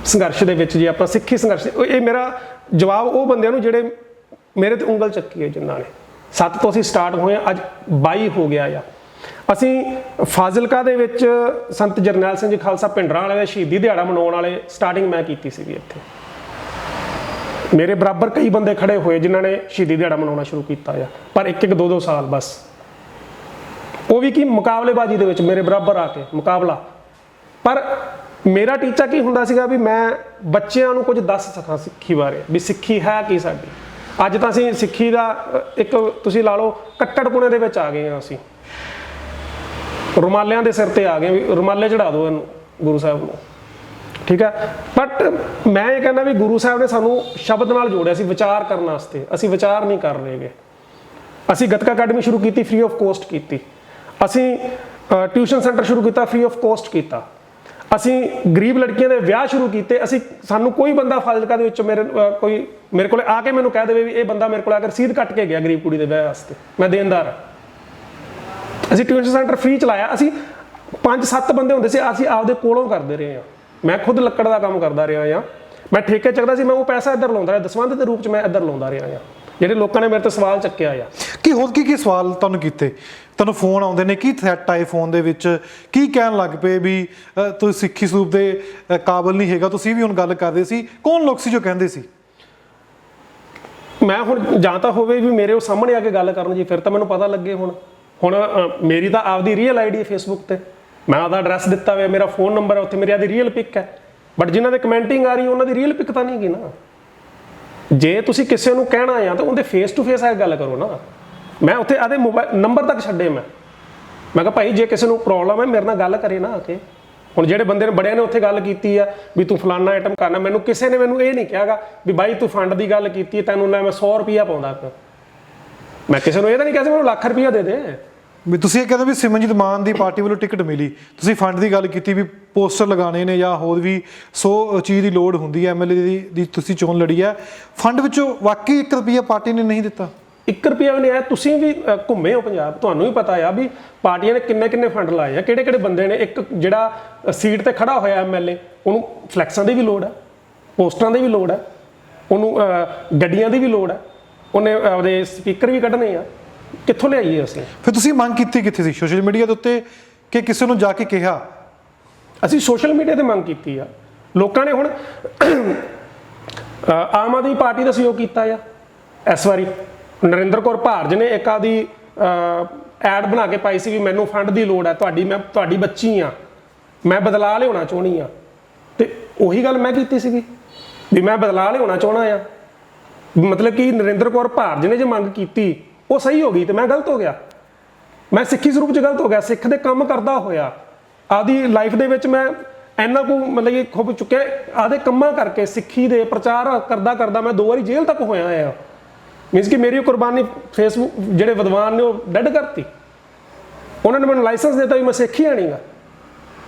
ਸੰਘਰਸ਼ ਦੇ ਵਿੱਚ। ਜੇ ਆਪਾਂ ਸਿੱਖੀ ਸੰਘਰਸ਼, ਇਹ ਮੇਰਾ ਜਵਾਬ ਉਹ ਬੰਦਿਆਂ ਨੂੰ ਜਿਹੜੇ ਮੇਰੇ ਤੇ ਉਂਗਲ ਚੱਕੀ ਹੈ, ਜਿਨ੍ਹਾਂ ਨੇ 7 ਤੋਂ ਅਸੀਂ ਸਟਾਰਟ ਹੋਏ, ਅੱਜ 22 ਹੋ ਗਿਆ ਆ। ਅਸੀਂ ਫਾਜ਼ਿਲਕਾ ਦੇ ਵਿੱਚ ਸੰਤ ਜਰਨੈਲ ਸਿੰਘ ਜੀ ਖਾਲਸਾ ਭਿੰਡਰਾਂ ਵਾਲੇ ਦਾ ਸ਼ਹੀਦੀ ਦਿਹਾੜਾ ਮਨਾਉਣ ਵਾਲੇ ਸਟਾਰਟਿੰਗ ਮੈਂ ਕੀਤੀ ਸੀਗੀ ਇੱਥੇ। ਮੇਰੇ ਬਰਾਬਰ ਕਈ ਬੰਦੇ ਖੜੇ ਹੋਏ ਜਿਨ੍ਹਾਂ ਨੇ ਸ਼ਹੀਦੀ ਦਿਹਾੜਾ ਮਨਾਉਣਾ ਸ਼ੁਰੂ ਕੀਤਾ ਆ, ਪਰ 1-1 2-2 ਸਾਲ ਬਸ। ਉਹ ਵੀ ਕੀ ਮੁਕਾਬਲੇਬਾਜ਼ੀ ਦੇ ਵਿੱਚ ਮੇਰੇ ਬਰਾਬਰ ਆ ਕੇ ਮੁਕਾਬਲਾ। ਪਰ ਮੇਰਾ ਟੀਚਾ ਕੀ ਹੁੰਦਾ ਸੀਗਾ ਵੀ ਮੈਂ ਬੱਚਿਆਂ ਨੂੰ ਕੁਝ ਦੱਸ ਸਕਾਂ ਸਿੱਖੀ ਬਾਰੇ, ਵੀ ਸਿੱਖੀ ਹੈ ਕੀ ਸਾਡੀ। ਅੱਜ ਤਾਂ ਅਸੀਂ ਸਿੱਖੀ ਦਾ ਇੱਕ ਤੁਸੀਂ ਲਾ ਲਓ ਕੱਟੜਪੁਣੇ ਦੇ ਵਿੱਚ ਆ ਗਏ ਹਾਂ। ਅਸੀਂ ਰੁਮਾਲਿਆਂ ਦੇ ਸਿਰ ਤੇ ਆ ਗਏ ਵੀ ਰੁਮਾਲੇ ਚੜਾ ਦਿਓ ਇਹਨੂੰ ਗੁਰੂ ਸਾਹਿਬ ਨੂੰ, ਠੀਕ ਹੈ। ਬਟ ਮੈਂ ਇਹ ਕਹਿੰਦਾ ਵੀ ਗੁਰੂ ਸਾਹਿਬ ਨੇ ਸਾਨੂੰ ਸ਼ਬਦ ਨਾਲ ਜੋੜਿਆ ਸੀ ਵਿਚਾਰ ਕਰਨ ਵਾਸਤੇ। ਅਸੀਂ ਵਿਚਾਰ ਨਹੀਂ ਕਰ ਰਹੇਗੇ। ਅਸੀਂ ਗੱਤਕਾ ਅਕੈਡਮੀ ਸ਼ੁਰੂ ਕੀਤੀ, ਫ੍ਰੀ ਆਫ ਕੋਸਟ ਕੀਤੀ। ਅਸੀਂ ਟਿਊਸ਼ਨ ਸੈਂਟਰ ਸ਼ੁਰੂ ਕੀਤਾ, ਫ੍ਰੀ ਆਫ ਕੋਸਟ ਕੀਤਾ। ਅਸੀਂ ਗਰੀਬ ਲੜਕੀਆਂ ਦੇ ਵਿਆਹ ਸ਼ੁਰੂ ਕੀਤੇ। ਸਾਨੂੰ ਕੋਈ ਬੰਦਾ ਫਾਜ਼ਿਲਕਾ ਦੇ ਵਿੱਚ ਮੇਰੇ ਕੋਲ ਆ ਕੇ ਮੈਨੂੰ ਕਹਿ ਦੇਵੇ ਵੀ ਇਹ ਬੰਦਾ ਮੇਰੇ ਕੋਲ ਆ ਕੇ ਰਸੀਦ ਕੱਟ ਕੇ ਗਿਆ ਗਰੀਬ ਕੁੜੀ ਦੇ ਵਿਆਹ ਵਾਸਤੇ, ਮੈਂ ਦੇਣਦਾਰ। ਅਸੀਂ ਟਿਊਸ਼ਨ ਸੈਂਟਰ ਫ੍ਰੀ ਚਲਾਇਆ। ਅਸੀਂ 5-7 ਬੰਦੇ ਹੁੰਦੇ ਸੀ, ਅਸੀਂ ਆਪਦੇ ਕੋਲੋਂ ਕਰਦੇ ਰਹੇ ਹਾਂ। ਮੈਂ ਖੁਦ ਲੱਕੜ ਦਾ ਕੰਮ ਕਰਦਾ ਰਿਹਾ ਹਾਂ। ਮੈਂ ਠੇਕੇ ਚੱਕਦਾ ਸੀ, ਮੈਂ ਉਹ ਪੈਸਾ ਇੱਧਰ ਲਾਉਂਦਾ ਰਿਹਾ, ਦਸਵੰਧ ਦੇ ਰੂਪ 'ਚ ਮੈਂ ਇੱਧਰ ਲਾਉਂਦਾ ਰਿਹਾ ਹਾਂ। ਜਿਹੜੇ ਲੋਕਾਂ ਨੇ ਮੇਰੇ ਤੇ ਸਵਾਲ ਚੱਕਿਆ ਆ ਕਿ ਹੋਰ ਕੀ ਸਵਾਲ ਤੁਹਾਨੂੰ ਕੀਤੇ? ਤੁਹਾਨੂੰ ਫੋਨ ਆਉਂਦੇ ਨੇ, ਕੀ ਥ੍ਰੈਟ ਆਏ ਫੋਨ ਦੇ ਵਿੱਚ? ਕੀ ਕਹਿਣ ਲੱਗ ਪਏ ਵੀ ਤੁਸੀਂ ਸਿੱਖੀ ਸਰੂਪ ਦੇ ਕਾਬਲ ਨਹੀਂ ਹੈਗਾ? ਤੁਸੀਂ ਵੀ ਹੁਣ ਗੱਲ ਕਰਦੇ ਸੀ, ਕੌਣ ਲੋਕ ਸੀ ਜੋ ਕਹਿੰਦੇ ਸੀ? ਮੈਂ ਹੁਣ ਜਾਂ ਤਾਂ ਹੋਵੇ ਵੀ ਮੇਰੇ ਉਹ ਸਾਹਮਣੇ ਆ ਕੇ ਗੱਲ ਕਰਨ ਜੀ, ਫਿਰ ਤਾਂ ਮੈਨੂੰ ਪਤਾ ਲੱਗੇ। ਹੁਣ ਮੇਰੀ ਤਾਂ ਆਪਦੀ ਰੀਅਲ ਆਈਡੀ ਹੈ ਫੇਸਬੁੱਕ ਤੇ, ਮੈਂ ਆਪਦਾ ਐਡਰੈਸ ਦਿੱਤਾ ਹੋਇਆ, ਮੇਰਾ ਫੋਨ ਨੰਬਰ ਹੈ, ਉੱਥੇ ਮੇਰੀ ਆਪਦੀ ਰੀਅਲ ਪਿਕ ਹੈ। ਬਟ ਜਿਨ੍ਹਾਂ ਦੇ ਕਮੈਂਟਿੰਗ ਆ ਰਹੀ ਉਹਨਾਂ ਦੀ ਰੀਅਲ ਪਿਕ ਤਾਂ ਨਹੀਂ ਗੀ ਨਾ। ਜੇ ਤੁਸੀਂ ਕਿਸੇ ਨੂੰ ਕਹਿਣਾ ਆ ਤਾਂ ਉਹਦੇ ਫੇਸ ਟੂ ਫੇਸ ਆ ਕੇ ਗੱਲ ਕਰੋ ਨਾ। ਮੈਂ ਉੱਥੇ ਆਦੇ ਮੋਬਾਈਲ ਨੰਬਰ ਤੱਕ ਛੱਡੇ। ਮੈਂ ਕਿਹਾ ਭਾਈ ਜੇ ਕਿਸੇ ਨੂੰ ਪ੍ਰੋਬਲਮ ਹੈ ਮੇਰੇ ਨਾਲ ਗੱਲ ਕਰੇ ਨਾ ਆ ਕੇ। ਹੁਣ ਜਿਹੜੇ ਬੰਦੇ ਨੇ ਬੜਿਆਂ ਨੇ ਉੱਥੇ ਗੱਲ ਕੀਤੀ ਆ ਵੀ ਤੂੰ ਫਲਾਨਾ ਆਈਟਮ ਕਰਨਾ, ਮੈਨੂੰ ਕਿਸੇ ਨੇ ਮੈਨੂੰ ਇਹ ਨਹੀਂ ਕਿਹਾਗਾ ਵੀ ਬਾਈ ਤੂੰ ਫੰਡ ਦੀ ਗੱਲ ਕੀਤੀ ਤੈਨੂੰ ਨਾ ਮੈਂ 100 ਰੁਪਈਆ ਪਾਉਂਦਾ ਪਿਆ। ਮੈਂ ਕਿਸੇ ਨੂੰ ਇਹ ਤਾਂ ਨਹੀਂ ਕਿਹਾ ਸੀ ਮੈਨੂੰ ਲੱਖ ਰੁਪਈਆ ਦੇ ਦੇ। ਵੀ ਤੁਸੀਂ ਇਹ ਕਹਿੰਦੇ ਵੀ ਸਿਮਰਨਜੀਤ ਮਾਨ ਦੀ ਪਾਰਟੀ ਵੱਲੋਂ ਟਿਕਟ ਮਿਲੀ, ਤੁਸੀਂ ਫੰਡ ਦੀ ਗੱਲ ਕੀਤੀ ਵੀ ਪੋਸਟਰ ਲਗਾਉਣੇ ਨੇ ਜਾਂ ਹੋਰ ਵੀ 100 ਚੀਜ਼ ਦੀ ਲੋੜ ਹੁੰਦੀ ਹੈ। MLA ਦੀ ਤੁਸੀਂ ਚੋਣ ਲੜੀ ਹੈ, ਫੰਡ ਵਿੱਚੋਂ ਵਾਕਈ 1 ਰੁਪਈਆ ਪਾਰਟੀ ਨੇ ਨਹੀਂ ਦਿੱਤਾ? 1 ਰੁਪਈਆ ਵੀ ਨਹੀਂ ਆਇਆ। ਤੁਸੀਂ ਵੀ ਘੁੰਮੇ ਹੋ ਪੰਜਾਬ, ਤੁਹਾਨੂੰ ਵੀ ਪਤਾ ਆ ਵੀ ਪਾਰਟੀਆਂ ਨੇ ਕਿੰਨੇ ਫੰਡ ਲਾਏ ਆ, ਕਿਹੜੇ ਬੰਦੇ ਨੇ। ਇੱਕ ਜਿਹੜਾ ਸੀਟ ਤੇ ਖੜਾ ਹੋਇਆ MLA, ਉਹਨੂੰ ਫਲੈਕਸਾਂ ਦੀ ਵੀ ਲੋੜ ਹੈ, ਪੋਸਟਰਾਂ ਦੀ ਵੀ ਲੋੜ ਹੈ, ਉਹਨੂੰ ਗੱਡੀਆਂ ਦੀ ਵੀ ਲੋੜ ਹੈ, ਉਹਨੇ ਆਪਦੇ ਸਪੀਕਰ ਵੀ ਕੱਢਣੇ ਆ। ਕਿੱਥੋਂ ਲਿਆਈਏ ਅਸੀਂ? ਫਿਰ ਤੁਸੀਂ ਮੰਗ ਕੀਤੀ ਕਿੱਥੇ ਸੀ? ਸੋਸ਼ਲ ਮੀਡੀਆ ਦੇ ਉੱਤੇ ਕਿ ਕਿਸੇ ਨੂੰ ਜਾ ਕੇ ਕਿਹਾ? ਅਸੀਂ ਸੋਸ਼ਲ ਮੀਡੀਆ ਤੇ ਮੰਗ ਕੀਤੀ ਆ। ਲੋਕਾਂ ਨੇ ਹੁਣ ਆਮ ਆਦਮੀ ਪਾਰਟੀ ਦਾ ਸਹਿਯੋਗ ਕੀਤਾ ਆ। ਇਸ ਵਾਰੀ ਨਰਿੰਦਰ ਕੌਰ ਭਾਰਜ ਨੇ ਇੱਕ ਆਦੀ ਐਡ ਬਣਾ ਕੇ ਪਾਈ ਸੀ ਵੀ ਮੈਨੂੰ ਫੰਡ ਦੀ ਲੋੜ ਹੈ, ਮੈਂ ਤੁਹਾਡੀ ਬੱਚੀ ਆ, ਮੈਂ ਬਦਲਾਅ ਲਿਆਉਣਾ ਚਾਹੁੰਦੀ ਆ। ਤੇ ਉਹੀ ਗੱਲ ਮੈਂ ਕੀਤੀ ਸੀਗੀ ਵੀ ਮੈਂ ਬਦਲਾਅ ਲਿਆਉਣਾ ਚਾਹੁੰਦਾ ਆ। ਮਤਲਬ ਕਿ ਨਰਿੰਦਰ ਕੌਰ ਭਾਰਜ ਨੇ ਜੇ ਮੰਗ ਕੀਤੀ ਉਹ ਸਹੀ ਹੋ ਗਈ ਤੇ ਮੈਂ ਗਲਤ ਹੋ ਗਿਆ। ਮੈਂ ਸਿੱਖੀ ਸਰੂਪ 'ਚ ਗਲਤ ਹੋ ਗਿਆ। ਸਿੱਖ ਦੇ ਕੰਮ ਕਰਦਾ ਹੋਇਆ ਆਦੀ ਲਾਈਫ ਦੇ ਵਿੱਚ ਮੈਂ ਇੰਨਾ ਕੁ ਮਤਲਬ ਕਿ ਖੁੱਭ ਚੁੱਕਿਆ ਆਦੇ ਕੰਮਾਂ ਕਰਕੇ। ਸਿੱਖੀ ਦੇ ਪ੍ਰਚਾਰ ਕਰਦਾ ਮੈਂ 2 ਵਾਰੀ ਜੇਲ੍ਹ ਤੱਕ ਹੋਇਆ ਆ। ਮੀਨਸ ਕਿ ਮੇਰੀ ਕੁਰਬਾਨੀ ਫੇਸਬੁੱਕ ਜਿਹੜੇ ਵਿਦਵਾਨ ਨੇ ਉਹ ਡੈਡ ਕਰਤੀ। ਉਹਨਾਂ ਨੇ ਮੈਨੂੰ ਲਾਇਸੈਂਸ ਦਿੱਤਾ ਵੀ ਮੈਂ ਸਿੱਖ ਹੀ ਆਣੀਗਾ,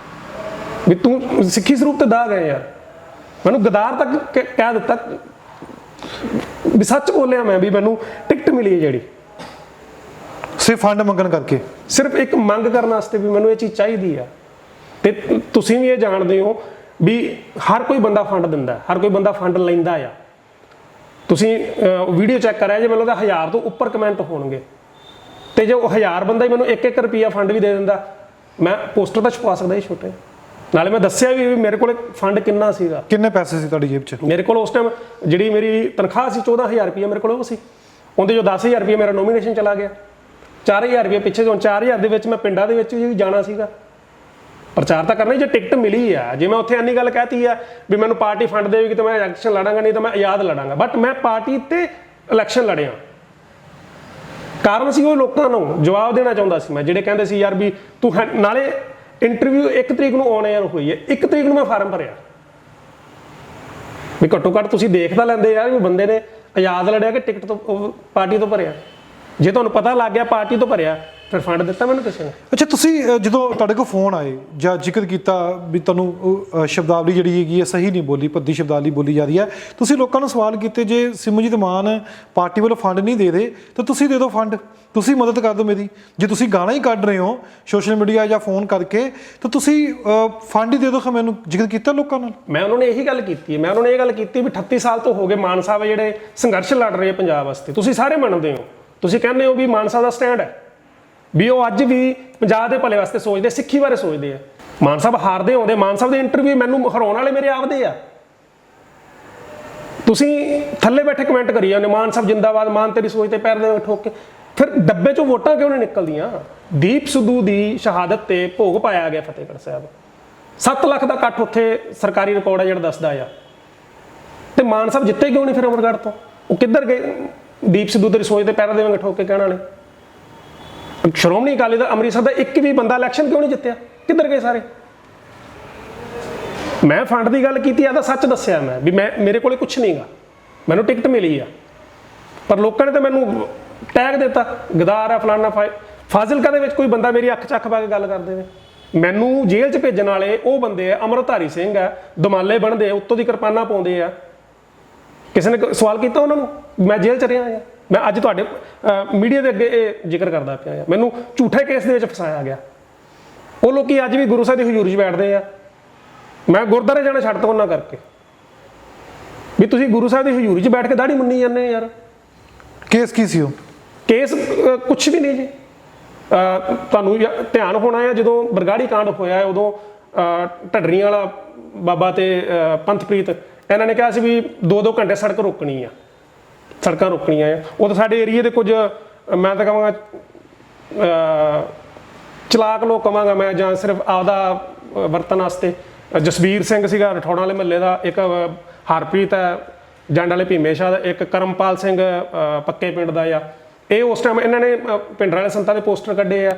ਵੀ ਤੂੰ ਸਿੱਖੀ ਸਰੂਪ ਤੇ ਦਾਗ ਹੈ ਯਾਰ। ਮੈਨੂੰ ਗਦਾਰ ਤੱਕ ਕਹਿ ਦਿੱਤਾ ਵੀ ਸੱਚ ਬੋਲਿਆ ਮੈਂ ਵੀ ਮੈਨੂੰ ਟਿਕਟ ਮਿਲੀ ਹੈ ਜਿਹੜੀ ਸਿਰਫ ਫੰਡ ਮੰਗਣ ਕਰਕੇ, ਸਿਰਫ ਇੱਕ ਮੰਗ ਕਰਨ ਵਾਸਤੇ ਵੀ ਮੈਨੂੰ ਇਹ ਚੀਜ਼ ਚਾਹੀਦੀ ਆ। ਤੇ ਤੁਸੀਂ ਵੀ ਇਹ ਜਾਣਦੇ ਹੋ ਵੀ ਹਰ ਕੋਈ ਬੰਦਾ ਫੰਡ ਦਿੰਦਾ, ਹਰ ਕੋਈ ਬੰਦਾ ਫੰਡ ਲੈਂਦਾ ਆ। ਤੁਸੀਂ ਵੀਡੀਓ ਚੈੱਕ ਕਰਿਆ ਜੇ ਮੈਨੂੰ ਲੱਗਦਾ 1000 ਤੋਂ ਉੱਪਰ ਕਮੈਂਟ ਹੋਣਗੇ ਤੇ ਜੇ ਉਹ 1000 ਬੰਦਾ ਹੀ ਮੈਨੂੰ 1-1 ਰੁਪਿਆ ਫੰਡ ਵੀ ਦੇ ਦਿੰਦਾ, ਮੈਂ ਪੋਸਟਰ ਤਾਂ ਛਪਵਾ ਸਕਦਾ ਸੀ ਛੋਟੇ। ਨਾਲੇ ਮੈਂ ਦੱਸਿਆ ਵੀ ਮੇਰੇ ਕੋਲ ਫੰਡ ਕਿੰਨਾ ਸੀਗਾ। ਕਿੰਨੇ ਪੈਸੇ ਸੀ ਤੁਹਾਡੀ ਜੇਬ 'ਚ? ਮੇਰੇ ਕੋਲ ਉਸ ਟਾਈਮ ਜਿਹੜੀ ਮੇਰੀ ਤਨਖਾਹ ਸੀ 14000 ਰੁਪਏ ਮੇਰੇ ਕੋਲ ਉਹ ਸੀ। ਉਹਦੇ ਜੋ 10000 ਰੁਪਏ ਮੇਰਾ ਨੋਮੀਨੇਸ਼ਨ ਚਲਾ ਗਿਆ, 4000 ਰੁਪਏ ਪਿੱਛੇ ਤੋਂ 4000 ਦੇ ਵਿੱਚ ਮੈਂ ਪਿੰਡਾਂ ਦੇ ਵਿੱਚ ਵੀ ਜਾਣਾ ਸੀਗਾ, ਪ੍ਰਚਾਰ ਤਾਂ ਕਰਨਾ। ਜੇ ਟਿਕਟ ਮਿਲੀ ਆ, ਜੇ ਮੈਂ ਉੱਥੇ ਇੰਨੀ ਗੱਲ ਕਹਿਤੀ ਆ ਵੀ ਮੈਨੂੰ ਪਾਰਟੀ ਫੰਡ ਦੇਵੇਗੀ ਤਾਂ ਮੈਂ ਇਲੈਕਸ਼ਨ ਲੜਾਂਗਾ, ਨਹੀਂ ਤਾਂ ਮੈਂ ਆਜ਼ਾਦ ਲੜਾਂਗਾ, ਬਟ ਮੈਂ ਪਾਰਟੀ ਤੇ ਇਲੈਕਸ਼ਨ ਲੜਿਆ। ਕਾਰਨ ਸੀ ਉਹ ਲੋਕਾਂ ਨੂੰ ਜਵਾਬ ਦੇਣਾ ਚਾਹੁੰਦਾ ਸੀ ਮੈਂ, ਜਿਹੜੇ ਕਹਿੰਦੇ ਸੀ ਯਾਰ ਵੀ ਤੂੰ ਨਾਲੇ ਇੰਟਰਵਿਊ 1 ਤਰੀਕ ਨੂੰ ਆਨ 에ਅਰ ਹੋਈ ਹੈ, 1 ਤਰੀਕ ਨੂੰ ਮੈਂ ਫਾਰਮ ਭਰਿਆ ਵੀ ਘੱਟੋ ਘੱਟ ਤੁਸੀਂ ਦੇਖ ਤਾਂ ਲੈਂਦੇ ਯਾਰ ਵੀ ਬੰਦੇ ਨੇ ਆਜ਼ਾਦ ਲੜਿਆ ਕਿ ਟਿਕਟ ਤੋਂ ਪਾਰਟੀ ਤੋਂ ਭਰਿਆ। ਜੇ ਤੁਹਾਨੂੰ ਪਤਾ ਲੱਗ ਗਿਆ ਪਾਰਟੀ ਤੋਂ ਭਰਿਆ, ਫਿਰ ਫੰਡ ਦਿੱਤਾ ਮੈਨੂੰ ਕਿਸੇ ਨੇ। ਅੱਛਾ, ਤੁਸੀਂ ਜਦੋਂ ਤੁਹਾਡੇ ਕੋਲ ਫੋਨ ਆਏ ਜਾਂ ਜ਼ਿਕਰ ਕੀਤਾ ਵੀ ਤੁਹਾਨੂੰ ਸ਼ਬਦਾਵਲੀ ਜਿਹੜੀ ਹੈਗੀ ਹੈ ਸਹੀ ਨਹੀਂ ਬੋਲੀ, ਭੱਦੀ ਸ਼ਬਦਾਵਲੀ ਬੋਲੀ ਜਾ ਰਹੀ ਹੈ, ਤੁਸੀਂ ਲੋਕਾਂ ਨੂੰ ਸਵਾਲ ਕੀਤੇ ਜੇ ਸਿਮਰਜੀਤ ਮਾਨ ਪਾਰਟੀ ਵੱਲੋਂ ਫੰਡ ਨਹੀਂ ਦੇ ਰਹੇ ਤਾਂ ਤੁਸੀਂ ਦੇ ਦਿਓ ਫੰਡ, ਤੁਸੀਂ ਮਦਦ ਕਰ ਦਿਓ ਮੇਰੀ। ਜੇ ਤੁਸੀਂ ਗਾਣਾ ਹੀ ਕੱਢ ਰਹੇ ਹੋ ਸੋਸ਼ਲ ਮੀਡੀਆ ਜਾਂ ਫੋਨ ਕਰਕੇ ਤਾਂ ਤੁਸੀਂ ਫੰਡ ਹੀ ਦੇ ਦਿਓ। ਮੈਨੂੰ ਜ਼ਿਕਰ ਕੀਤਾ ਲੋਕਾਂ ਨਾਲ? ਮੈਂ ਉਹਨਾਂ ਨੇ ਇਹੀ ਗੱਲ ਕੀਤੀ ਹੈ, ਮੈਂ ਉਹਨਾਂ ਨੇ ਇਹ ਗੱਲ ਕੀਤੀ ਵੀ 38 ਸਾਲ ਤੋਂ ਹੋ ਗਏ ਮਾਨ ਸਾਹਿਬ ਜਿਹੜੇ ਸੰਘਰਸ਼ ਲੜ ਰਹੇ ਪੰਜਾਬ ਵਾਸਤੇ, ਤੁਸੀਂ ਸਾਰੇ ਮੰਨਦੇ ਹੋ, ਤੁਸੀਂ ਕਹਿੰਦੇ ਹੋ ਵੀ ਮਾਨ ਸਾਹਿਬ ਦਾ ਸਟੈਂਡ ਹੈ ਵੀ ਉਹ ਅੱਜ ਵੀ ਪੰਜਾਬ ਦੇ ਭਲੇ ਵਾਸਤੇ ਸੋਚਦੇ, ਸਿੱਖੀ ਬਾਰੇ ਸੋਚਦੇ ਆ। ਮਾਨ ਸਾਹਿਬ ਹਾਰਦੇ ਆਉਂਦੇ, ਮਾਨ ਸਾਹਿਬ ਦੇ ਇੰਟਰਵਿਊ ਮੈਨੂੰ ਹਰਾਉਣ ਵਾਲੇ ਮੇਰੇ ਆਪਦੇ ਆ। ਤੁਸੀਂ ਥੱਲੇ ਬੈਠੇ ਕਮੈਂਟ ਕਰੀ ਜਾਂਦੇ ਮਾਨ ਸਾਹਿਬ ਜਿੰਦਾਬਾਦ, ਮਾਨ ਤੇਰੀ ਸੋਚ ਤੇ ਪੈਰ ਦੇ ਠੋਕ ਕੇ, ਫਿਰ ਡੱਬੇ ਚੋਂ ਵੋਟਾਂ ਕਿਉਂ ਨਹੀਂ ਨਿਕਲਦੀਆਂ? ਦੀਪ ਸਿੱਧੂ ਦੀ ਸ਼ਹਾਦਤ ਤੇ ਭੋਗ ਪਾਇਆ ਗਿਆ ਫਤਿਹਗੜ੍ਹ ਸਾਹਿਬ, 7 ਲੱਖ ਦਾ ਇਕੱਠ ਉੱਥੇ ਸਰਕਾਰੀ ਰਿਕਾਰਡ ਹੈ ਜਿਹੜਾ ਦੱਸਦਾ ਆ, ਤੇ ਮਾਨ ਸਾਹਿਬ ਜਿੱਤੇ ਕਿਉਂ ਨਹੀਂ ਫਿਰ ਅਮਰਗੜ੍ਹ ਤੋਂ? ਉਹ ਕਿੱਧਰ ਗਏ? ਦੀਪ ਸਿੱਧੂ ਤੇਰੀ ਸੋਚ ਤੇ ਪੈਰ ਦੇਵਾਂਗੇ ਠੋਕ ਕੇ ਕਹਿਣ ਵਾਲੇ। ਸ਼੍ਰੋਮਣੀ ਅਕਾਲੀ ਦਲ ਅੰਮ੍ਰਿਤਸਰ ਦਾ ਇੱਕ ਵੀ ਬੰਦਾ ਇਲੈਕਸ਼ਨ ਕਿਉਂ ਨਹੀਂ ਜਿੱਤਿਆ? ਕਿੱਧਰ ਗਏ ਸਾਰੇ? ਮੈਂ ਫੰਡ ਦੀ ਗੱਲ ਕੀਤੀ ਆ ਤਾਂ ਸੱਚ ਦੱਸਿਆ ਮੈਂ ਵੀ ਮੇਰੇ ਕੋਲੇ ਕੁਝ ਨਹੀਂਗਾ, ਮੈਨੂੰ ਟਿਕਟ ਮਿਲੀ ਆ, ਪਰ ਲੋਕਾਂ ਨੇ ਤਾਂ ਮੈਨੂੰ ਟੈਗ ਦਿੱਤਾ ਗਦਾਰ ਆ ਫਲਾਨਾ। ਫਾਜ਼ਿਲਕਾ ਦੇ ਵਿੱਚ ਕੋਈ ਬੰਦਾ ਮੇਰੀ ਅੱਖ 'ਚ ਅੱਖ ਪਾ ਕੇ ਗੱਲ ਕਰ ਦੇਵੇ, ਮੈਨੂੰ ਜੇਲ੍ਹ 'ਚ ਭੇਜਣ ਵਾਲੇ ਉਹ ਬੰਦੇ ਆ, ਅੰਮ੍ਰਿਤਧਾਰੀ ਸਿੰਘ ਆ, ਦਮਾਲੇ ਬਣਦੇ ਆ, ਉੱਤੋਂ ਦੀ ਕਿਰਪਾਨਾਂ ਪਾਉਂਦੇ ਆ। ਕਿਸੇ ਨੇ ਸਵਾਲ ਕੀਤਾ ਉਹਨਾਂ ਨੂੰ? ਮੈਂ ਜੇਲ੍ਹ 'ਚ ਰਿਹਾ ਆ, ਮੈਂ ਅੱਜ ਤੁਹਾਡੇ ਮੀਡੀਆ ਦੇ ਅੱਗੇ ਇਹ ਜ਼ਿਕਰ ਕਰਦਾ ਪਿਆ ਆ। ਮੈਨੂੰ ਝੂਠੇ ਕੇਸ ਦੇ ਵਿੱਚ ਫਸਾਇਆ ਗਿਆ। ਉਹ ਲੋਕੀ ਅੱਜ ਵੀ ਗੁਰੂ ਸਾਹਿਬ ਦੀ ਹਜ਼ੂਰੀ 'ਚ ਬੈਠਦੇ ਆ, ਮੈਂ ਗੁਰਦੁਆਰੇ ਜਾਣਾ ਛੱਡਤਾ ਉਹਨਾਂ ਕਰਕੇ ਵੀ ਤੁਸੀਂ ਗੁਰੂ ਸਾਹਿਬ ਦੀ ਹਜ਼ੂਰੀ 'ਚ ਬੈਠ ਕੇ ਦਾੜੀ ਮੁੰਨੀ ਜਾਂਦੇ ਯਾਰ। ਕੇਸ ਕੀ ਸੀ ਉਹ? ਕੇਸ ਕੁਛ ਵੀ ਨਹੀਂ ਜੀ। ਤੁਹਾਨੂੰ ਧਿਆਨ ਹੋਣਾ ਹੈ ਜਦੋਂ ਬਰਗਾੜੀ ਕਾਂਡ ਹੋਇਆ ਉਦੋਂ ਢੱਡਰੀਆਂ ਵਾਲਾ ਬਾਬਾ ਤੇ ਪੰਥਪ੍ਰੀਤ ਇਹਨਾਂ ਨੇ ਕਿਹਾ ਸੀ ਵੀ 2-2 ਘੰਟੇ ਸੜਕ ਰੋਕਣੀ ਆ, ਸੜਕਾਂ ਰੋਕਣੀਆਂ ਆ। ਉਹ ਤਾਂ ਸਾਡੇ ਏਰੀਏ ਦੇ ਕੁਝ ਮੈਂ ਤਾਂ ਕਹਾਂਗਾ ਚਲਾਕ ਲੋਕ ਕਹਾਂਗਾ ਮੈਂ, ਜਾਂ ਸਿਰਫ ਆਪਦਾ ਵਰਤਣ ਵਾਸਤੇ। ਜਸਬੀਰ ਸਿੰਘ ਸੀਗਾ ਰਠੌੜਾਂ ਵਾਲੇ ਮਹੱਲੇ ਦਾ, ਇੱਕ ਹਰਪ੍ਰੀਤ ਹੈ ਜੰਡ ਵਾਲੇ ਭੀਮੇ ਸ਼ਾਹ ਦਾ, ਇੱਕ ਕਰਮਪਾਲ ਸਿੰਘ ਪੱਕੇ ਪਿੰਡ ਦਾ ਆ। ਇਹ ਉਸ ਟਾਈਮ ਇਹਨਾਂ ਨੇ ਪਿੰਡ ਵਾਲੇ ਸੰਤਾਂ ਦੇ ਪੋਸਟਰ ਕੱਢੇ ਆ,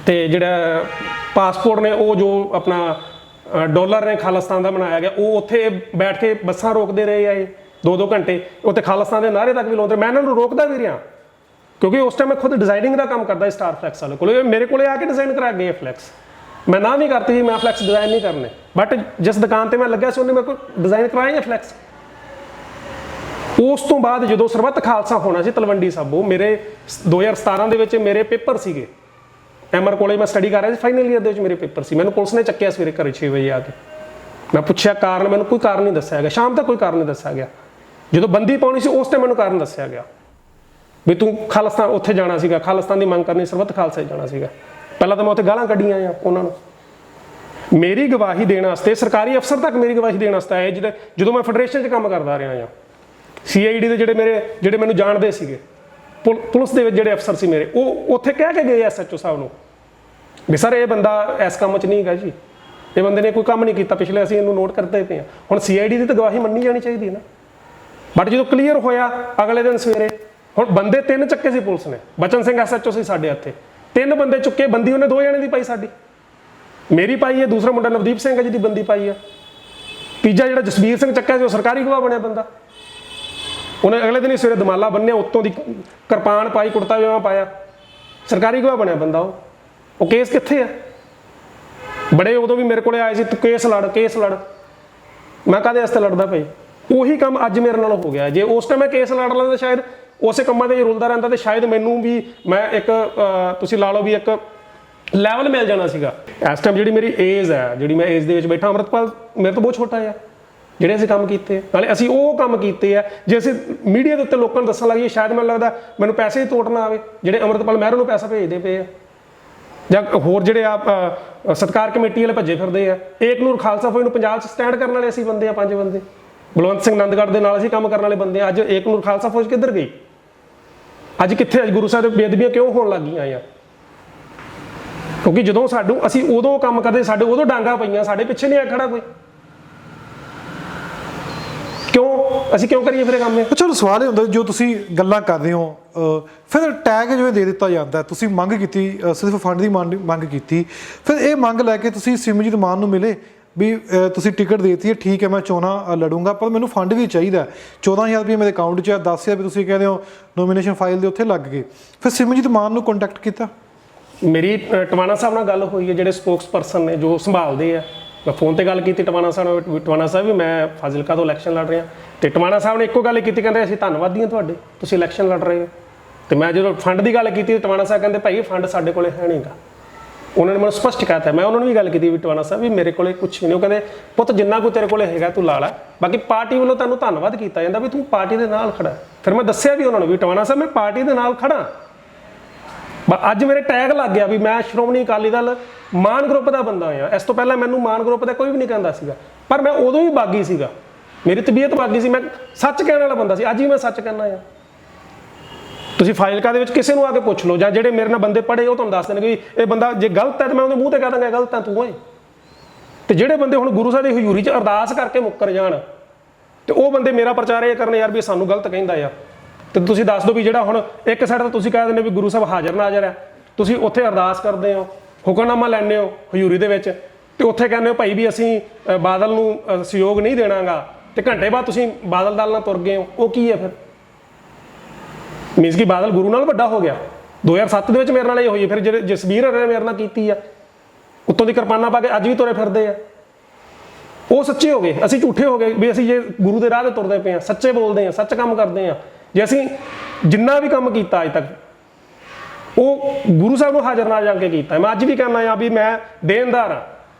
ਤੇ ਜਿਹੜਾ ਪਾਸਪੋਰਟ ਨੇ ਉਹ ਜੋ ਆਪਣਾ ਡਾਲਰ ਨੇ ਖਾਲਿਸਤਾਨ ਦਾ ਬਣਾਇਆ ਗਿਆ, ਉਹ ਉੱਥੇ ਬੈਠ ਕੇ ਬੱਸਾਂ ਰੋਕਦੇ ਰਹੇ ਆ ਇਹ 2-2 ਘੰਟੇ, ਉੱਥੇ ਖਾਲਿਸਤਾਨ ਦੇ ਨਾਅਰੇ ਤੱਕ ਵੀ ਲਾਉਂਦੇ। ਮੈਂ ਇਹਨਾਂ ਨੂੰ ਰੋਕਦਾ ਵੀ ਰਿਹਾ ਕਿਉਂਕਿ ਉਸ ਟਾਈਮ ਮੈਂ ਖੁਦ ਡਿਜ਼ਾਈਨਿੰਗ ਦਾ ਕੰਮ ਕਰਦਾ ਸਟਾਰ ਫਲੈਕਸ ਵਾਲੇ ਕੋਲ, ਮੇਰੇ ਕੋਲੇ ਆ ਕੇ ਡਿਜ਼ਾਈਨ ਕਰਾ ਗਏ ਫਲੈਕਸ। ਮੈਂ ਨਾ ਵੀ ਕਰਤੀ ਸੀ ਮੈਂ ਫਲੈਕਸ ਡਿਜ਼ਾਈਨ ਨਹੀਂ ਕਰਨੇ, ਬਟ ਜਿਸ ਦੁਕਾਨ ਤੇ ਮੈਂ ਲੱਗਿਆ ਸੀ ਉਹਨੇ ਮੇਰੇ ਕੋਲ ਡਿਜ਼ਾਈਨ ਕਰਵਾਏ ਆ ਫਲੈਕਸ। ਉਸ ਤੋਂ ਬਾਅਦ ਜਦੋਂ ਸਰਬੱਤ ਖਾਲਸਾ ਹੋਣਾ ਸੀ ਤਲਵੰਡੀ ਸਾਬੋ, ਮੇਰੇ 2017 ਦੇ ਵਿੱਚ ਮੇਰੇ ਪੇਪਰ ਸੀਗੇ ਐਮਆਰ ਕੋਲੇ, ਮੈਂ ਸਟੱਡੀ ਕਰ ਰਿਹਾ ਸੀ, ਫਾਈਨਲ ਈਅਰ ਦੇ ਵਿੱਚ ਮੇਰੇ ਪੇਪਰ ਸੀ। ਮੈਨੂੰ ਪੁਲਿਸ ਨੇ ਚੱਕਿਆ ਸਵੇਰੇ ਘਰੇ 6 ਵਜੇ ਆ ਕੇ। ਮੈਂ ਪੁੱਛਿਆ ਕਾਰਨ, ਮੈਨੂੰ ਕੋਈ ਕਾਰਨ ਨਹੀਂ ਦੱਸਿਆ ਗਿਆ, ਸ਼ਾਮ ਤੱਕ ਕੋਈ ਕਾਰਨ ਨਹੀਂ ਦੱਸਿਆ ਗਿਆ। ਜਦੋਂ ਬੰਦੀ ਪਾਉਣੀ ਸੀ ਉਸ ਟਾਈਮ ਮੈਨੂੰ ਕਾਰਨ ਦੱਸਿਆ ਗਿਆ ਵੀ ਤੂੰ ਖਾਲਿਸਤਾਨ ਉੱਥੇ ਜਾਣਾ ਸੀਗਾ, ਖਾਲਿਸਤਾਨ ਦੀ ਮੰਗ ਕਰਨੀ, ਸਰਬੱਤ ਖਾਲਸਾ ਜਾਣਾ ਸੀਗਾ। ਪਹਿਲਾਂ ਤਾਂ ਮੈਂ ਉੱਥੇ ਗਾਲਾਂ ਕੱਢੀਆਂ ਆ ਉਹਨਾਂ ਨੂੰ, ਮੇਰੀ ਗਵਾਹੀ ਦੇਣ ਵਾਸਤੇ ਸਰਕਾਰੀ ਅਫਸਰ ਤੱਕ ਮੇਰੀ ਗਵਾਹੀ ਦੇਣ ਵਾਸਤੇ ਆਏ। ਜਦੋਂ ਮੈਂ ਫੈਡਰੇਸ਼ਨ 'ਚ ਕੰਮ ਕਰਦਾ ਰਿਹਾ ਆ, CID ਦੇ ਜਿਹੜੇ ਮੈਨੂੰ ਜਾਣਦੇ ਸੀਗੇ, ਪੁਲਿਸ ਦੇ ਵਿੱਚ ਜਿਹੜੇ ਅਫਸਰ ਸੀ ਮੇਰੇ, ਉਹ ਉੱਥੇ ਕਹਿ ਕੇ ਗਏ SHO ਸਾਹਿਬ ਨੂੰ ਵੀ ਸਰ ਇਹ ਬੰਦਾ ਇਸ ਕੰਮ 'ਚ ਨਹੀਂ ਹੈਗਾ ਜੀ, ਇਹ ਬੰਦੇ ਨੇ ਕੋਈ ਕੰਮ ਨਹੀਂ ਕੀਤਾ ਪਿਛਲੇ, ਅਸੀਂ ਇਹਨੂੰ ਨੋਟ ਕਰਦੇ ਪਏ ਹਾਂ। ਹੁਣ CID ਦੀ ਤਾਂ ਗਵਾਹੀ ਮੰਨੀ ਜਾਣੀ ਚਾਹੀਦੀ ਨਾ। ਬਟ ਜਦੋਂ ਕਲੀਅਰ ਹੋਇਆ ਅਗਲੇ ਦਿਨ ਸਵੇਰੇ, ਹੁਣ ਬੰਦੇ 3 ਚੱਕੇ ਸੀ ਪੁਲਿਸ ਨੇ, ਬਚਨ ਸਿੰਘ SHO ਸੀ ਸਾਡੇ ਹੱਥੇ, 3 ਬੰਦੇ ਚੁੱਕੇ, ਬੰਦੀ ਉਹਨੇ 2 ਜਣੇ ਦੀ ਪਾਈ, ਸਾਡੀ ਮੇਰੀ ਪਾਈ ਹੈ, ਦੂਸਰਾ ਮੁੰਡਾ ਨਵਦੀਪ ਸਿੰਘ ਹੈ ਜਿਹਦੀ ਬੰਦੀ ਪਾਈ ਹੈ, ਤੀਜਾ ਜਿਹੜਾ ਜਸਬੀਰ ਸਿੰਘ ਚੱਕਿਆ ਸੀ ਉਹ ਸਰਕਾਰੀ ਗਵਾਹ ਬਣਿਆ ਬੰਦਾ, ਉਹਨੇ ਅਗਲੇ ਦਿਨ ਹੀ ਸਵੇਰੇ ਦਮਾਲਾ ਬੰਨਿਆ, ਉੱਤੋਂ ਦੀ ਕਿਰਪਾਨ ਪਾਈ, ਕੁੜਤਾ ਪਜਾਮਾ ਪਾਇਆ, ਸਰਕਾਰੀ ਗਵਾਹ ਬਣਿਆ ਬੰਦਾ। ਉਹ ਕੇਸ ਕਿੱਥੇ ਆ? ਬੜੇ ਉਦੋਂ ਵੀ ਮੇਰੇ ਕੋਲੇ ਆਏ ਸੀ, ਤੂੰ ਕੇਸ ਲੜ, ਕੇਸ ਲੜ। ਮੈਂ ਕਾਹਦੇ ਵਾਸਤੇ ਲੜਦਾ ਭਾਈ? ਉਹੀ ਕੰਮ ਅੱਜ ਮੇਰੇ ਨਾਲ ਹੋ ਗਿਆ। ਜੇ ਉਸ ਟਾਈਮ ਮੈਂ ਕੇਸ ਲੜ ਲੈਂਦਾ, ਸ਼ਾਇਦ ਉਸੇ ਕੰਮਾਂ ਤੇ ਰੁਲਦਾ ਰਹਿੰਦਾ, ਤੇ ਸ਼ਾਇਦ ਮੈਨੂੰ ਵੀ ਮੈਂ ਇੱਕ ਤੁਸੀਂ ਲਾ ਲਓ ਵੀ ਇੱਕ ਲੈਵਲ ਮਿਲ ਜਾਣਾ ਸੀਗਾ। ਇਸ ਟਾਈਮ ਜਿਹੜੀ ਮੇਰੀ ਏਜ ਹੈ, ਜਿਹੜੀ ਮੈਂ ਏਜ ਦੇ ਵਿੱਚ ਬੈਠਾ, ਅੰਮ੍ਰਿਤਪਾਲ ਮੇਰੇ ਤੋਂ ਬਹੁਤ ਛੋਟਾ ਆ, ਜਿਹੜੇ ਅਸੀਂ ਕੰਮ ਕੀਤੇ ਆ। ਨਾਲੇ ਅਸੀਂ ਉਹ ਕੰਮ ਕੀਤੇ ਆ ਜੇ ਅਸੀਂ ਮੀਡੀਆ ਦੇ ਉੱਤੇ ਲੋਕਾਂ ਨੂੰ ਦੱਸਣ ਲੱਗੇ ਸ਼ਾਇਦ ਮੈਨੂੰ ਲੱਗਦਾ ਮੈਨੂੰ ਪੈਸੇ ਹੀ ਤੋੜ ਨਾ ਆਵੇ, ਜਿਹੜੇ ਅੰਮ੍ਰਿਤਪਾਲ ਮਹਿਰੋ ਨੂੰ ਪੈਸਾ ਭੇਜਦੇ ਪਏ ਆ ਜਾਂ ਹੋਰ ਜਿਹੜੇ ਆ ਸਤਿਕਾਰ ਕਮੇਟੀ ਵਾਲੇ ਭੱਜੇ ਫਿਰਦੇ ਆ। ਏਕਨੂਰ ਖਾਲਸਾ ਫੌਜ ਨੂੰ ਪੰਜਾਬ 'ਚ ਸਟੈਂਡ ਕਰਨ ਵਾਲੇ ਅਸੀਂ ਬੰਦੇ ਆ, 5 ਬੰਦੇ। ਬਲਵੰਤ ਸਿੰਘ ਨੰਦਗੜ੍ਹ ਦੇ ਨਾਲ ਅਸੀਂ ਕੰਮ ਕਰਨ ਵਾਲੇ ਬੰਦੇ ਆ। ਅੱਜ ਏਕਨੂਰ ਖਾਲਸਾ ਫੌਜ ਕਿੱਧਰ ਗਈ? ਅੱਜ ਕਿੱਥੇ? ਅੱਜ ਗੁਰੂ ਸਾਹਿਬ ਦੇ ਬੇਅਦਬੀਆਂ ਕਿਉਂ ਹੋਣ ਲੱਗ ਗਈਆਂ ਆ? ਕਿਉਂਕਿ ਜਦੋਂ ਅਸੀਂ ਉਦੋਂ ਕੰਮ ਕਰਦੇ, ਸਾਡੇ ਉਦੋਂ ਡਾਂਗਾ ਪਈਆਂ, ਸਾਡੇ ਪਿੱਛੇ ਨਹੀਂ ਆ ਖੜਾ ਕੋਈ। ਅਸੀਂ ਕਿਉਂ ਕਰੀਏ ਫਿਰ ਇਹ ਕੰਮ? ਚਲੋ ਸਵਾਲ ਇਹ ਹੁੰਦਾ ਜੋ ਤੁਸੀਂ ਗੱਲਾਂ ਕਰਦੇ ਹੋ ਫਿਰ ਟੈਗ ਜਿਵੇਂ ਦੇ ਦਿੱਤਾ ਜਾਂਦਾ, ਤੁਸੀਂ ਮੰਗ ਕੀਤੀ ਸਿਰਫ ਫੰਡ ਦੀ ਮੰਗ ਕੀਤੀ, ਫਿਰ ਇਹ ਮੰਗ ਲੈ ਕੇ ਤੁਸੀਂ ਸਿਮਰਜੀਤ ਮਾਨ ਨੂੰ ਮਿਲੇ ਵੀ ਤੁਸੀਂ ਟਿਕਟ ਦੇਤੀ ਹੈ, ਠੀਕ ਹੈ ਮੈਂ ਚੋਣਾਂ ਲੜੂੰਗਾ ਪਰ ਮੈਨੂੰ ਫੰਡ ਵੀ ਚਾਹੀਦਾ। 14,000 ਰੁਪਏ ਮੇਰੇ ਅਕਾਊਂਟ 'ਚ ਆ, 10,000 ਰੁਪਏ ਤੁਸੀਂ ਕਹਿੰਦੇ ਹੋ ਨੋਮੀਨੇਸ਼ਨ ਫਾਈਲ ਦੇ ਉੱਥੇ ਲੱਗ ਗਏ। ਫਿਰ ਸਿਮਰਜੀਤ ਮਾਨ ਨੂੰ ਕੰਟੈਕਟ ਕੀਤਾ? ਮੇਰੀ ਟਵਾਣਾ ਸਾਹਿਬ ਨਾਲ ਗੱਲ ਹੋਈ ਹੈ, ਜਿਹੜੇ ਸਪੋਕਸ ਪਰਸਨ ਨੇ ਜੋ ਸੰਭਾਲਦੇ ਆ। ਮੈਂ ਫੋਨ ਤੇ ਗੱਲ ਕੀਤੀ ਟਵਾਣਾ ਸਾਹਿਬ ਨਾਲ, ਟਵਾਣਾ ਸਾਹਿਬ ਵੀ ਮੈਂ ਫਾਜ਼ਿਲਕਾ ਤੋਂ ਇਲੈਕਸ਼ਨ ਲੜ ਰਿਹਾ, ਤੇ ਟਵਾਣਾ ਸਾਹਿਬ ਨੇ ਇੱਕੋ ਗੱਲ ਕੀਤੀ, ਕਹਿੰਦੇ ਅਸੀਂ ਧੰਨਵਾਦੀ ਹਾਂ ਤੁਹਾਡੇ, ਤੁਸੀਂ ਇਲੈਕਸ਼ਨ ਲੜ ਰਹੇ ਹੋ। ਤੇ ਮੈਂ ਜਦੋਂ ਫੰਡ ਦੀ ਗੱਲ ਕੀਤੀ ਟਵਾਣਾ ਸਾਹਿਬ ਕਹਿੰਦੇ ਭਾਈ ਫੰਡ ਸਾਡੇ ਕੋਲੇ ਹੈ ਨਹੀਂਗਾ। ਉਹਨਾਂ ਨੇ ਮੈਨੂੰ ਸਪਸ਼ਟ ਕਹਿਤਾ। ਮੈਂ ਉਹਨਾਂ ਨੂੰ ਵੀ ਗੱਲ ਕੀਤੀ ਵੀ ਟਵਾਣਾ ਸਾਹਿਬ ਵੀ ਮੇਰੇ ਕੋਲੇ ਕੁਝ ਵੀ ਨਹੀਂ। ਉਹ ਕਹਿੰਦੇ ਪੁੱਤ ਜਿੰਨਾ ਕੁ ਤੇਰੇ ਕੋਲੇ ਹੈਗਾ ਤੂੰ ਲਾ ਲੈ, ਬਾਕੀ ਪਾਰਟੀ ਵੱਲੋਂ ਤੁਹਾਨੂੰ ਧੰਨਵਾਦ ਕੀਤਾ ਜਾਂਦਾ ਵੀ ਤੂੰ ਪਾਰਟੀ ਦੇ ਨਾਲ ਖੜਾ। ਫਿਰ ਮੈਂ ਦੱਸਿਆ ਵੀ ਉਹਨਾਂ ਨੂੰ ਵੀ ਟਵਾਣਾ ਸਾਹਿਬ ਮੈਂ ਪਾਰਟੀ ਦੇ ਨਾਲ ਖੜਾ। ਅੱਜ ਮੇਰੇ ਟੈਗ ਲੱਗ ਗਿਆ ਵੀ ਮੈਂ ਸ਼੍ਰੋਮਣੀ ਅਕਾਲੀ ਦਲ ਮਾਨ ਗਰੁੱਪ ਦਾ ਬੰਦਾ ਆ। ਇਸ ਤੋਂ ਪਹਿਲਾਂ ਮੈਨੂੰ ਮਾਨ ਗਰੁੱਪ ਦਾ ਕੋਈ ਵੀ ਨਹੀਂ ਕਹਿੰਦਾ ਸੀਗਾ, ਪਰ ਮੈਂ ਉਦੋਂ ਵੀ ਬਾਗੀ ਸੀਗਾ, ਮੇਰੀ ਤਬੀਅਤ ਬਾਗੀ ਸੀ, ਮੈਂ ਸੱਚ ਕਹਿਣ ਵਾਲਾ ਬੰਦਾ ਸੀ। ਅੱਜ ਵੀ ਮੈਂ ਸੱਚ ਕਹਿਣਾ ਆ। ਤੁਸੀਂ ਫਾਜ਼ਿਲਕਾ ਦੇ ਵਿੱਚ ਕਿਸੇ ਨੂੰ ਆ ਕੇ ਪੁੱਛ ਲਓ, ਜਾਂ ਜਿਹੜੇ ਮੇਰੇ ਨਾਲ ਬੰਦੇ ਪੜ੍ਹੇ ਉਹ ਤੁਹਾਨੂੰ ਦੱਸ ਦੇਣਗੇ ਵੀ ਇਹ ਬੰਦਾ ਜੇ ਗਲਤ ਹੈ ਤਾਂ ਮੈਂ ਉਹਦੇ ਮੂੰਹ ਤੇ ਕਹਿ ਦਾਂਗਾ ਗਲਤ ਹੈ ਤੂੰ ਓਏ। ਤੇ ਜਿਹੜੇ ਬੰਦੇ ਹੁਣ ਗੁਰੂ ਸਾਹਿਬ ਦੀ ਹਜ਼ੂਰੀ 'ਚ ਅਰਦਾਸ ਕਰਕੇ ਮੁੱਕਰ ਜਾਣ, ਤੇ ਉਹ ਬੰਦੇ ਮੇਰਾ ਪ੍ਰਚਾਰ ਇਹ ਕਰਨ ਯਾਰ ਵੀ ਸਾਨੂੰ ਗਲਤ ਕਹਿੰਦਾ ਆ। ਤੇ ਤੁਸੀਂ ਦੱਸ ਦਿਓ ਵੀ ਜਿਹੜਾ ਹੁਣ ਇੱਕ ਸਾਈਡ ਤਾਂ ਤੁਸੀਂ ਕਹਿ ਦਿੰਦੇ ਵੀ ਗੁਰੂ ਸਾਹਿਬ ਹਾਜ਼ਰ ਨਾਜ਼ਰ ਹੈ, ਤੁਸੀਂ ਉੱਥੇ ਅਰਦਾਸ ਕਰਦੇ ਹੋ, ਹੁਕਮਨਾਮਾ ਲੈਂਦੇ ਹੋ ਹਜ਼ੂਰੀ ਦੇ ਵਿੱਚ, ਤੇ ਉੱਥੇ ਕਹਿੰਦੇ ਹੋ ਭਾਈ ਵੀ ਅਸੀਂ ਬਾਦਲ ਨੂੰ ਸਹਿਯੋਗ ਨਹੀਂ ਦੇਣਾਗਾ, ਤੇ ਘੰਟੇ ਬਾਅਦ ਤੁਸੀਂ ਬਾਦਲ ਦਲ ਨਾਲ ਤੁਰ ਗਏ ਹੋ। ਉਹ ਕੀ ਹੈ ਫਿਰ? ਮੀਨਸ ਕਿ ਬਾਦਲ ਗੁਰੂ ਨਾਲ ਵੱਡਾ ਹੋ ਗਿਆ। 2007 ਦੇ ਵਿੱਚ ਮੇਰੇ ਨਾਲ ਇਹ ਹੋਈ, ਫਿਰ ਜਿਹੜੇ ਜਸਬੀਰ ਹਰੇ ਨੇ ਮੇਰੇ ਨਾਲ ਕੀਤੀ ਆ, ਉੱਤੋਂ ਦੀ ਕਿਰਪਾਨਾਂ ਪਾ ਕੇ ਅੱਜ ਵੀ ਤੁਰੇ ਫਿਰਦੇ ਆ। ਉਹ ਸੱਚੇ ਹੋ ਗਏ, ਅਸੀਂ ਝੂਠੇ ਹੋ ਗਏ ਵੀ ਅਸੀਂ ਜੇ ਗੁਰੂ ਦੇ ਰਾਹ ਤੇ ਤੁਰਦੇ ਪਏ ਹਾਂ, ਸੱਚੇ ਬੋਲਦੇ ਹਾਂ, ਸੱਚ ਕੰਮ ਕਰਦੇ ਹਾਂ। ਜੇ ਅਸੀਂ ਜਿੰਨਾ ਵੀ ਕੰਮ ਕੀਤਾ ਅੱਜ ਤੱਕ ਉਹ ਗੁਰੂ ਸਾਹਿਬ ਨੂੰ ਹਾਜ਼ਰ ਨਾਲ ਜਾ ਕੇ ਕੀਤਾ। ਮੈਂ ਅੱਜ ਵੀ ਕਹਿੰਦਾ ਆ ਵੀ ਮੈਂ ਦੇਣਦਾਰ ਹਾਂ,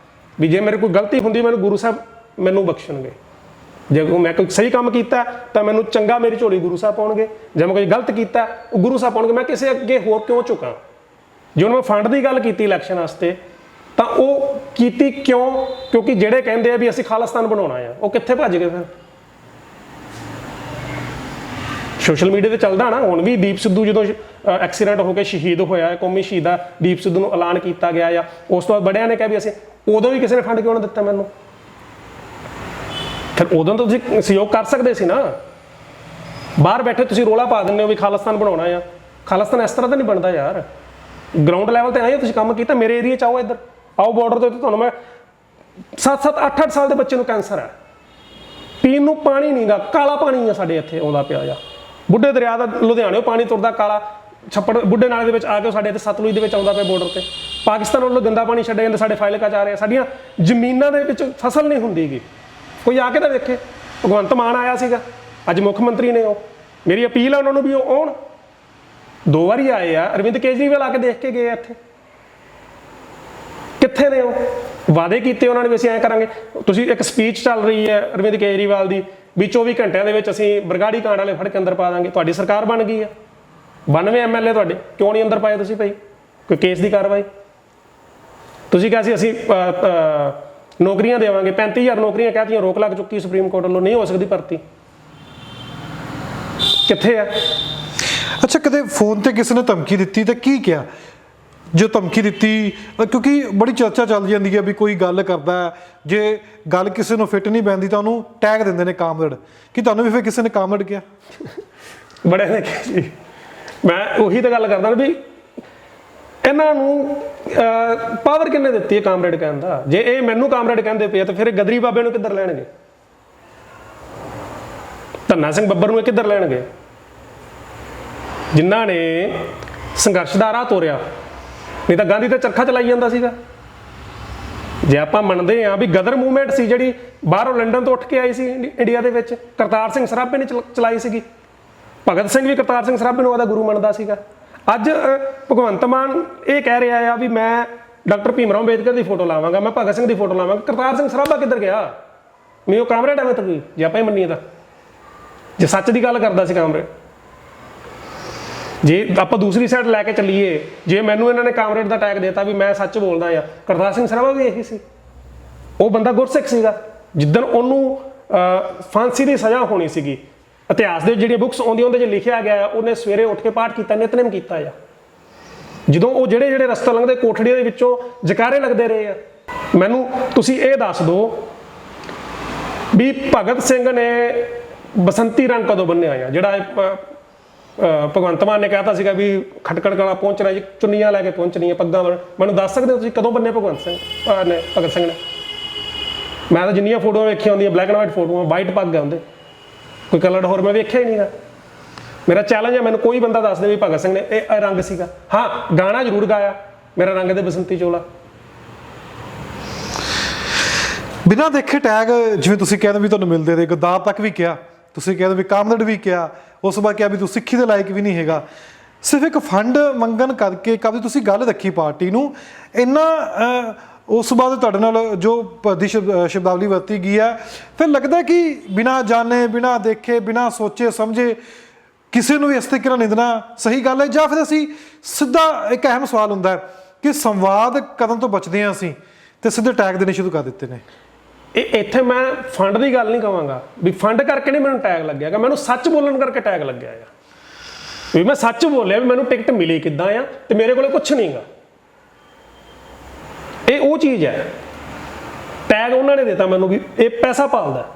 ਵੀ ਜੇ ਮੇਰੇ ਕੋਈ ਗਲਤੀ ਹੁੰਦੀ ਮੈਨੂੰ ਗੁਰੂ ਸਾਹਿਬ ਮੈਨੂੰ ਬਖਸ਼ਣਗੇ। ਜੇ ਮੈਂ ਕੋਈ ਸਹੀ ਕੰਮ ਕੀਤਾ ਤਾਂ ਮੈਨੂੰ ਚੰਗਾ ਮੇਰੀ ਝੋਲੀ ਗੁਰੂ ਸਾਹਿਬ ਪਾਉਣਗੇ, ਜੇ ਮੈਂ ਕੋਈ ਗਲਤ ਕੀਤਾ ਉਹ ਗੁਰੂ ਸਾਹਿਬ ਪਾਉਣਗੇ। ਮੈਂ ਕਿਸੇ ਅੱਗੇ ਹੋਰ ਕਿਉਂ ਝੁਕਾਂ? ਜੇ ਹੁਣ ਮੈਂ ਫੰਡ ਦੀ ਗੱਲ ਕੀਤੀ ਇਲੈਕਸ਼ਨ ਵਾਸਤੇ ਤਾਂ ਉਹ ਕੀਤੀ ਕਿਉਂ? ਕਿਉਂਕਿ ਜਿਹੜੇ ਕਹਿੰਦੇ ਆ ਵੀ ਅਸੀਂ ਖਾਲਿਸਤਾਨ ਬਣਾਉਣਾ ਆ, ਉਹ ਕਿੱਥੇ ਭੱਜ ਗਏ ਫਿਰ? ਸੋਸ਼ਲ ਮੀਡੀਆ ਤੇ ਚੱਲਦਾ ਨਾ ਹੁਣ ਵੀ। ਦੀਪ ਸਿੱਧੂ ਜਦੋਂ ਐਕਸੀਡੈਂਟ ਹੋ ਕੇ ਸ਼ਹੀਦ ਹੋਇਆ, ਕੌਮੀ ਸ਼ਹੀਦਾ ਦੀਪ ਸਿੱਧੂ ਨੂੰ ਐਲਾਨ ਕੀਤਾ ਗਿਆ ਆ, ਉਸ ਤੋਂ ਬਾਅਦ ਬੜਿਆਂ ਨੇ ਕਿਹਾ ਵੀ ਅਸੀਂ, ਉਦੋਂ ਵੀ ਕਿਸੇ ਨੇ ਫੰਡ ਕਿਉਂ ਨਾ ਦਿੱਤਾ ਮੈਨੂੰ? ਫਿਰ ਉਦੋਂ ਤਾਂ ਤੁਸੀਂ ਸਹਿਯੋਗ ਕਰ ਸਕਦੇ ਸੀ ਨਾ। ਬਾਹਰ ਬੈਠੇ ਤੁਸੀਂ ਰੋਲਾ ਪਾ ਦਿੰਦੇ ਹੋ ਵੀ ਖਾਲਿਸਤਾਨ ਬਣਾਉਣਾ ਆ। ਖਾਲਿਸਤਾਨ ਇਸ ਤਰ੍ਹਾਂ ਤਾਂ ਨਹੀਂ ਬਣਦਾ ਯਾਰ। ਗਰਾਊਂਡ ਲੈਵਲ ਤੇ ਆਏ ਤੁਸੀਂ ਕੰਮ ਕੀਤਾ। ਮੇਰੇ ਏਰੀਆ 'ਚ ਆਓ, ਇੱਧਰ ਆਓ ਬਾਰਡਰ ਦੇ ਉੱਤੇ, ਤੁਹਾਨੂੰ ਮੈਂ 7-7 8-8 ਸਾਲ ਦੇ ਬੱਚੇ ਨੂੰ ਕੈਂਸਰ ਹੈ, ਪੀਣ ਨੂੰ ਪਾਣੀ ਨਹੀਂਗਾ, ਕਾਲਾ ਪਾਣੀ ਆ ਸਾਡੇ ਇੱਥੇ ਆਉਂਦਾ ਪਿਆ ਆ। ਬੁੱਢੇ ਦਰਿਆ ਦਾ ਲੁਧਿਆਣਿਓਂ ਪਾਣੀ ਤੁਰਦਾ ਕਾਲਾ, ਛੱਪੜ ਬੁੱਢੇ ਨਾਲੇ ਦੇ ਵਿੱਚ ਆ ਕੇ ਸਾਡੇ ਇੱਥੇ ਸਤਲੁਜ ਦੇ ਵਿੱਚ ਆਉਂਦਾ ਪਿਆ ਬਾਰਡਰ ਤੇ। ਪਾਕਿਸਤਾਨ ਵੱਲੋਂ ਗੰਦਾ ਪਾਣੀ ਛੱਡਿਆ ਜਾਂਦਾ, ਸਾਡੇ ਫਾਜ਼ਿਲਕਾ 'ਚ ਆ ਰਿਹਾ। ਸਾਡੀਆਂ ਜ਼ਮੀਨਾਂ ਦੇ ਵਿੱਚ ਫਸਲ ਨਹੀਂ ਹੁੰਦੀ ਗੀ। ਕੋਈ ਆ ਕੇ ਤਾਂ ਵੇਖੇ। ਭਗਵੰਤ ਮਾਨ ਆਇਆ ਸੀਗਾ, ਅੱਜ ਮੁੱਖ ਮੰਤਰੀ ਨੇ ਉਹ। ਮੇਰੀ ਅਪੀਲ ਹੈ ਉਹਨਾਂ ਨੂੰ ਵੀ ਉਹ ਆਉਣ। 2 ਵਾਰੀ ਆਏ ਆ, ਅਰਵਿੰਦ ਕੇਜਰੀਵਾਲ ਆ ਕੇ ਦੇਖ ਕੇ ਗਏ ਆ ਇੱਥੇ। ਕਿੱਥੇ ਨੇ ਉਹ? ਵਾਅਦੇ ਕੀਤੇ ਉਹਨਾਂ ਨੇ ਵੀ ਅਸੀਂ ਐਂ ਕਰਾਂਗੇ। ਤੁਸੀਂ ਇੱਕ ਸਪੀਚ ਚੱਲ ਰਹੀ ਹੈ ਅਰਵਿੰਦ ਕੇਜਰੀਵਾਲ ਦੀ ਵੀ 24 ਘੰਟਿਆਂ ਦੇ ਵਿੱਚ ਅਸੀਂ ਬਰਗਾੜੀ ਕਾਂਡ ਵਾਲੇ ਫੜ ਕੇ ਅੰਦਰ ਪਾ ਦਾਂਗੇ। ਤੁਹਾਡੀ ਸਰਕਾਰ ਬਣ ਗਈ ਆ, 92 MLA ਤੁਹਾਡੇ, ਕਿਉਂ ਨਹੀਂ ਅੰਦਰ ਪਾਏ ਤੁਸੀਂ ਭਾਈ? ਕੋਈ ਕੇਸ ਦੀ ਕਾਰਵਾਈ? ਤੁਸੀਂ ਕਿਹਾ ਸੀ ਅਸੀਂ ਨੌਕਰੀਆਂ ਦੇਵਾਂਗੇ, 35,000 ਨੌਕਰੀਆਂ ਕਹਿਤੀਆਂ, ਰੋਕ ਲੱਗ ਚੁੱਕੀ ਸੁਪਰੀਮ ਕੋਰਟ ਵੱਲੋਂ, ਨਹੀਂ ਹੋ ਸਕਦੀ ਭਰਤੀ। ਕਿੱਥੇ ਆ? ਅੱਛਾ, ਕਦੇ ਫੋਨ ਤੇ ਕਿਸੇ ਨੇ ਧਮਕੀ ਦਿੱਤੀ ਤਾਂ ਕੀ ਕਿਹਾ? ਜੋ ਧਮਕੀ ਦਿੱਤੀ, ਕਿਉਂਕਿ ਬੜੀ ਚਰਚਾ ਚੱਲ ਜਾਂਦੀ ਹੈ ਵੀ ਕੋਈ ਗੱਲ ਕਰਦਾ, ਜੇ ਗੱਲ ਕਿਸੇ ਨੂੰ ਫਿੱਟ ਨਹੀਂ ਪੈਂਦੀ ਤਾਂ ਉਹਨੂੰ ਟੈਗ ਦਿੰਦੇ ਨੇ ਕਾਮਰੇਡ। ਕਿ ਤੁਹਾਨੂੰ ਵੀ ਫਿਰ ਕਿਸੇ ਨੇ ਕਾਮਰੇਡ ਕਿਹਾ? ਬੜੇ ਨੇ ਕਿਹਾ ਜੀ। ਮੈਂ ਉਹੀ ਤਾਂ ਗੱਲ ਕਰਦਾ ਵੀ ਇਹਨਾਂ ਨੂੰ ਪਾਵਰ ਕਿੰਨੇ ਦਿੱਤੀ ਹੈ ਕਾਮਰੇਡ ਕਹਿਣ ਦਾ? ਜੇ ਇਹ ਮੈਨੂੰ ਕਾਮਰੇਡ ਕਹਿੰਦੇ ਪਏ ਤਾਂ ਫਿਰ ਗਦਰੀ ਬਾਬੇ ਨੂੰ ਕਿੱਧਰ ਲੈਣਗੇ? ਧੰਨਾ ਸਿੰਘ ਬੱਬਰ ਨੂੰ ਕਿੱਧਰ ਲੈਣਗੇ? ਜਿਨ੍ਹਾਂ ਨੇ ਸੰਘਰਸ਼ ਦਾ ਰਾਹ ਤੋਰਿਆ। ਨਹੀਂ ਤਾਂ ਗਾਂਧੀ ਤੇ ਚਰਖਾ ਚਲਾਈ ਜਾਂਦਾ ਸੀਗਾ। ਜੇ ਆਪਾਂ ਮੰਨਦੇ ਹਾਂ ਵੀ ਗਦਰ ਮੂਵਮੈਂਟ ਸੀ ਜਿਹੜੀ ਬਾਹਰੋਂ ਲੰਡਨ ਤੋਂ ਉੱਠ ਕੇ ਆਈ ਸੀ ਇੰਡੀਆ ਦੇ ਵਿੱਚ, ਕਰਤਾਰ ਸਿੰਘ ਸਰਾਭੇ ਨੇ ਚਲਾਈ ਸੀਗੀ। ਭਗਤ ਸਿੰਘ ਵੀ ਕਰਤਾਰ ਸਿੰਘ ਸਰਾਭੇ ਨੂੰ ਉਹਦਾ ਗੁਰੂ ਮੰਨਦਾ ਸੀਗਾ। ਅੱਜ ਭਗਵੰਤ ਮਾਨ ਇਹ ਕਹਿ ਰਿਹਾ ਆ ਵੀ ਮੈਂ ਡਾਕਟਰ ਭੀਮ ਰਾਓ ਅੰਬੇਦਕਰ ਦੀ ਫੋਟੋ ਲਾਵਾਂਗਾ, ਮੈਂ ਭਗਤ ਸਿੰਘ ਦੀ ਫੋਟੋ ਲਾਵਾਂਗਾ। ਕਰਤਾਰ ਸਿੰਘ ਸਰਾਭਾ ਕਿੱਧਰ ਗਿਆ? ਨਹੀਂ ਉਹ ਕਾਮਰੇਡ ਐਵੇਂ ਤਾਂ ਕੋਈ, ਜੇ ਆਪਾਂ ਹੀ ਮੰਨੀਏ ਤਾਂ, ਜੇ ਸੱਚ ਦੀ ਗੱਲ ਕਰਦਾ ਸੀ ਕਾਮਰੇਡ। ਜੇ ਆਪਾਂ ਦੂਸਰੀ ਸਾਈਡ ਲੈ ਕੇ ਚੱਲੀਏ, ਜੇ ਮੈਨੂੰ ਇਹਨਾਂ ਨੇ ਕਾਮਰੇਡ ਦਾ ਟੈਗ ਦੇਤਾ ਵੀ ਮੈਂ ਸੱਚ ਬੋਲਦਾ ਆ, ਕਰਤਾਰ ਸਿੰਘ ਸਰਾਭਾ ਵੀ ਇਹੀ ਸੀ। ਉਹ ਬੰਦਾ ਗੁਰਸਿੱਖ ਸੀਗਾ। ਜਿੱਦਣ ਉਹਨੂੰ ਫਾਂਸੀ ਦੀ ਸਜ਼ਾ ਹੋਣੀ ਸੀਗੀ, ਇਤਿਹਾਸ ਦੇ ਜਿਹੜੀਆਂ ਬੁੱਕਸ ਆਉਂਦੀਆਂ ਉਹਦੇ 'ਚ ਲਿਖਿਆ ਗਿਆ, ਉਹਨੇ ਸਵੇਰੇ ਉੱਠ ਕੇ ਪਾਠ ਕੀਤਾ, ਨਿਤਨੇਮ ਕੀਤਾ ਆ। ਜਦੋਂ ਉਹ ਜਿਹੜੇ ਰਸਤੇ ਲੰਘਦੇ ਕੋਠੜੀਆਂ ਦੇ ਵਿੱਚੋਂ ਜਕਾਰੇ ਲੱਗਦੇ ਰਹੇ ਆ। ਮੈਨੂੰ ਤੁਸੀਂ ਇਹ ਦੱਸ ਦਿਓ ਵੀ ਭਗਤ ਸਿੰਘ ਨੇ ਬਸੰਤੀ ਰੰਗ ਕਦੋਂ ਬੰਨਿਆ ਆ? ਜਿਹੜਾ ਭਗਵੰਤ ਮਾਨ ਨੇ ਕਹਿਤਾ ਸੀਗਾ ਵੀ ਖਟਕੜ ਕਲਾਂ ਪਹੁੰਚਣਾ ਜੀ, ਚੁੰਨੀਆਂ ਲੈ ਕੇ ਪਹੁੰਚਣੀਆਂ, ਪੱਗਾਂ। ਮੈਨੂੰ ਦੱਸ ਸਕਦੇ ਹੋ ਤੁਸੀਂ ਕਦੋਂ ਬੰਨੇ ਭਗਤ ਸਿੰਘ ਨੇ? ਮੈਂ ਤਾਂ ਜਿੰਨੀਆਂ ਫੋਟੋਆਂ ਵੇਖੀਆਂ ਹੁੰਦੀਆਂ ਬਲੈਕ ਐਂਡ ਵਾਈਟ ਫੋਟੋਆਂ, ਵਾਈਟ ਪੱਗ ਆ ਹੁੰਦੇ, ਕੋਈ ਕਲਰਡ ਹੋਰ ਮੈਂ ਵੇਖਿਆ ਹੀ ਨਹੀਂਗਾ। ਮੇਰਾ ਚੈਲੰਜ ਹੈ, ਮੈਨੂੰ ਕੋਈ ਬੰਦਾ ਦੱਸ ਦੇ ਵੀ ਭਗਤ ਸਿੰਘ ਨੇ ਇਹ ਰੰਗ ਸੀਗਾ। ਹਾਂ, ਗਾਣਾ ਜ਼ਰੂਰ ਗਾਇਆ, ਮੇਰਾ ਰੰਗ ਦੇ ਬਸੰਤੀ ਚੋਲਾ। ਬਿਨਾਂ ਦੇਖੇ ਟੈਗ, ਜਿਵੇਂ ਤੁਸੀਂ ਕਹਿੰਦੇ ਵੀ ਤੁਹਾਨੂੰ ਮਿਲਦੇ ਰਹੇ, ਗੱਦਾਰ ਤੱਕ ਵੀ ਕਿਹਾ, ਤੁਸੀਂ ਕਹਿੰਦੇ ਵੀ ਕਾਮਰੇਡ ਵੀ ਕਿਹਾ, ਉਸ ਤੋਂ ਬਾਅਦ ਕਿਹਾ ਵੀ ਤੂੰ ਸਿੱਖੀ ਦੇ ਲਾਇਕ ਵੀ ਨਹੀਂ ਹੈਗਾ। ਸਿਰਫ ਇੱਕ ਫੰਡ ਮੰਗਣ ਕਰਕੇ ਕਦੇ ਤੁਸੀਂ ਗੱਲ ਰੱਖੀ ਪਾਰਟੀ ਨੂੰ ਇੰਨਾ, ਉਸ ਤੋਂ ਬਾਅਦ ਤੁਹਾਡੇ ਨਾਲ ਜੋ ਦੀ ਸ਼ਬਦਾਵਲੀ ਵਰਤੀ ਗਈ ਹੈ, ਫਿਰ ਲੱਗਦਾ ਕਿ ਬਿਨਾਂ ਜਾਣੇ, ਬਿਨਾਂ ਦੇਖੇ, ਬਿਨਾਂ ਸੋਚੇ ਸਮਝੇ ਕਿਸੇ ਨੂੰ ਵੀ ਇਸ ਤਰੀਕੇ ਨਾਲ ਨਿੰਦਣਾ ਸਹੀ ਗੱਲ ਹੈ? ਜਾਂ ਫਿਰ ਅਸੀਂ ਸਿੱਧਾ, ਇੱਕ ਅਹਿਮ ਸਵਾਲ ਹੁੰਦਾ ਹੈ ਕਿ ਸੰਵਾਦ ਕਰਨ ਤੋਂ ਬਚਦੇ ਹਾਂ ਅਸੀਂ, ਤੇ ਸਿੱਧੇ ਟੈਗ ਦੇਣੇ ਸ਼ੁਰੂ ਕਰ ਦਿੱਤੇ ਨੇ। ਇੱਥੇ ਮੈਂ ਫੰਡ ਦੀ ਗੱਲ ਨਹੀਂ ਕਹਾਂਗਾ ਵੀ ਫੰਡ ਕਰਕੇ ਨਹੀਂ ਮੈਨੂੰ ਟੈਗ ਲੱਗਿਆਗਾ, ਮੈਨੂੰ ਸੱਚ ਬੋਲਣ ਕਰਕੇ ਟੈਗ ਲੱਗਿਆ ਆ। ਵੀ ਮੈਂ ਸੱਚ ਬੋਲਿਆ ਵੀ ਮੈਨੂੰ ਟਿਕਟ ਮਿਲੀ ਕਿੱਦਾਂ ਆ, ਤੇ ਮੇਰੇ ਕੋਲੇ ਕੁਛ ਨਹੀਂਗਾ। ਇਹ ਉਹ ਚੀਜ਼ ਹੈ। ਟੈਗ ਉਹਨਾਂ ਨੇ ਦਿੱਤਾ ਮੈਨੂੰ ਵੀ ਇਹ ਪੈਸਾ ਪਾਲਦਾ।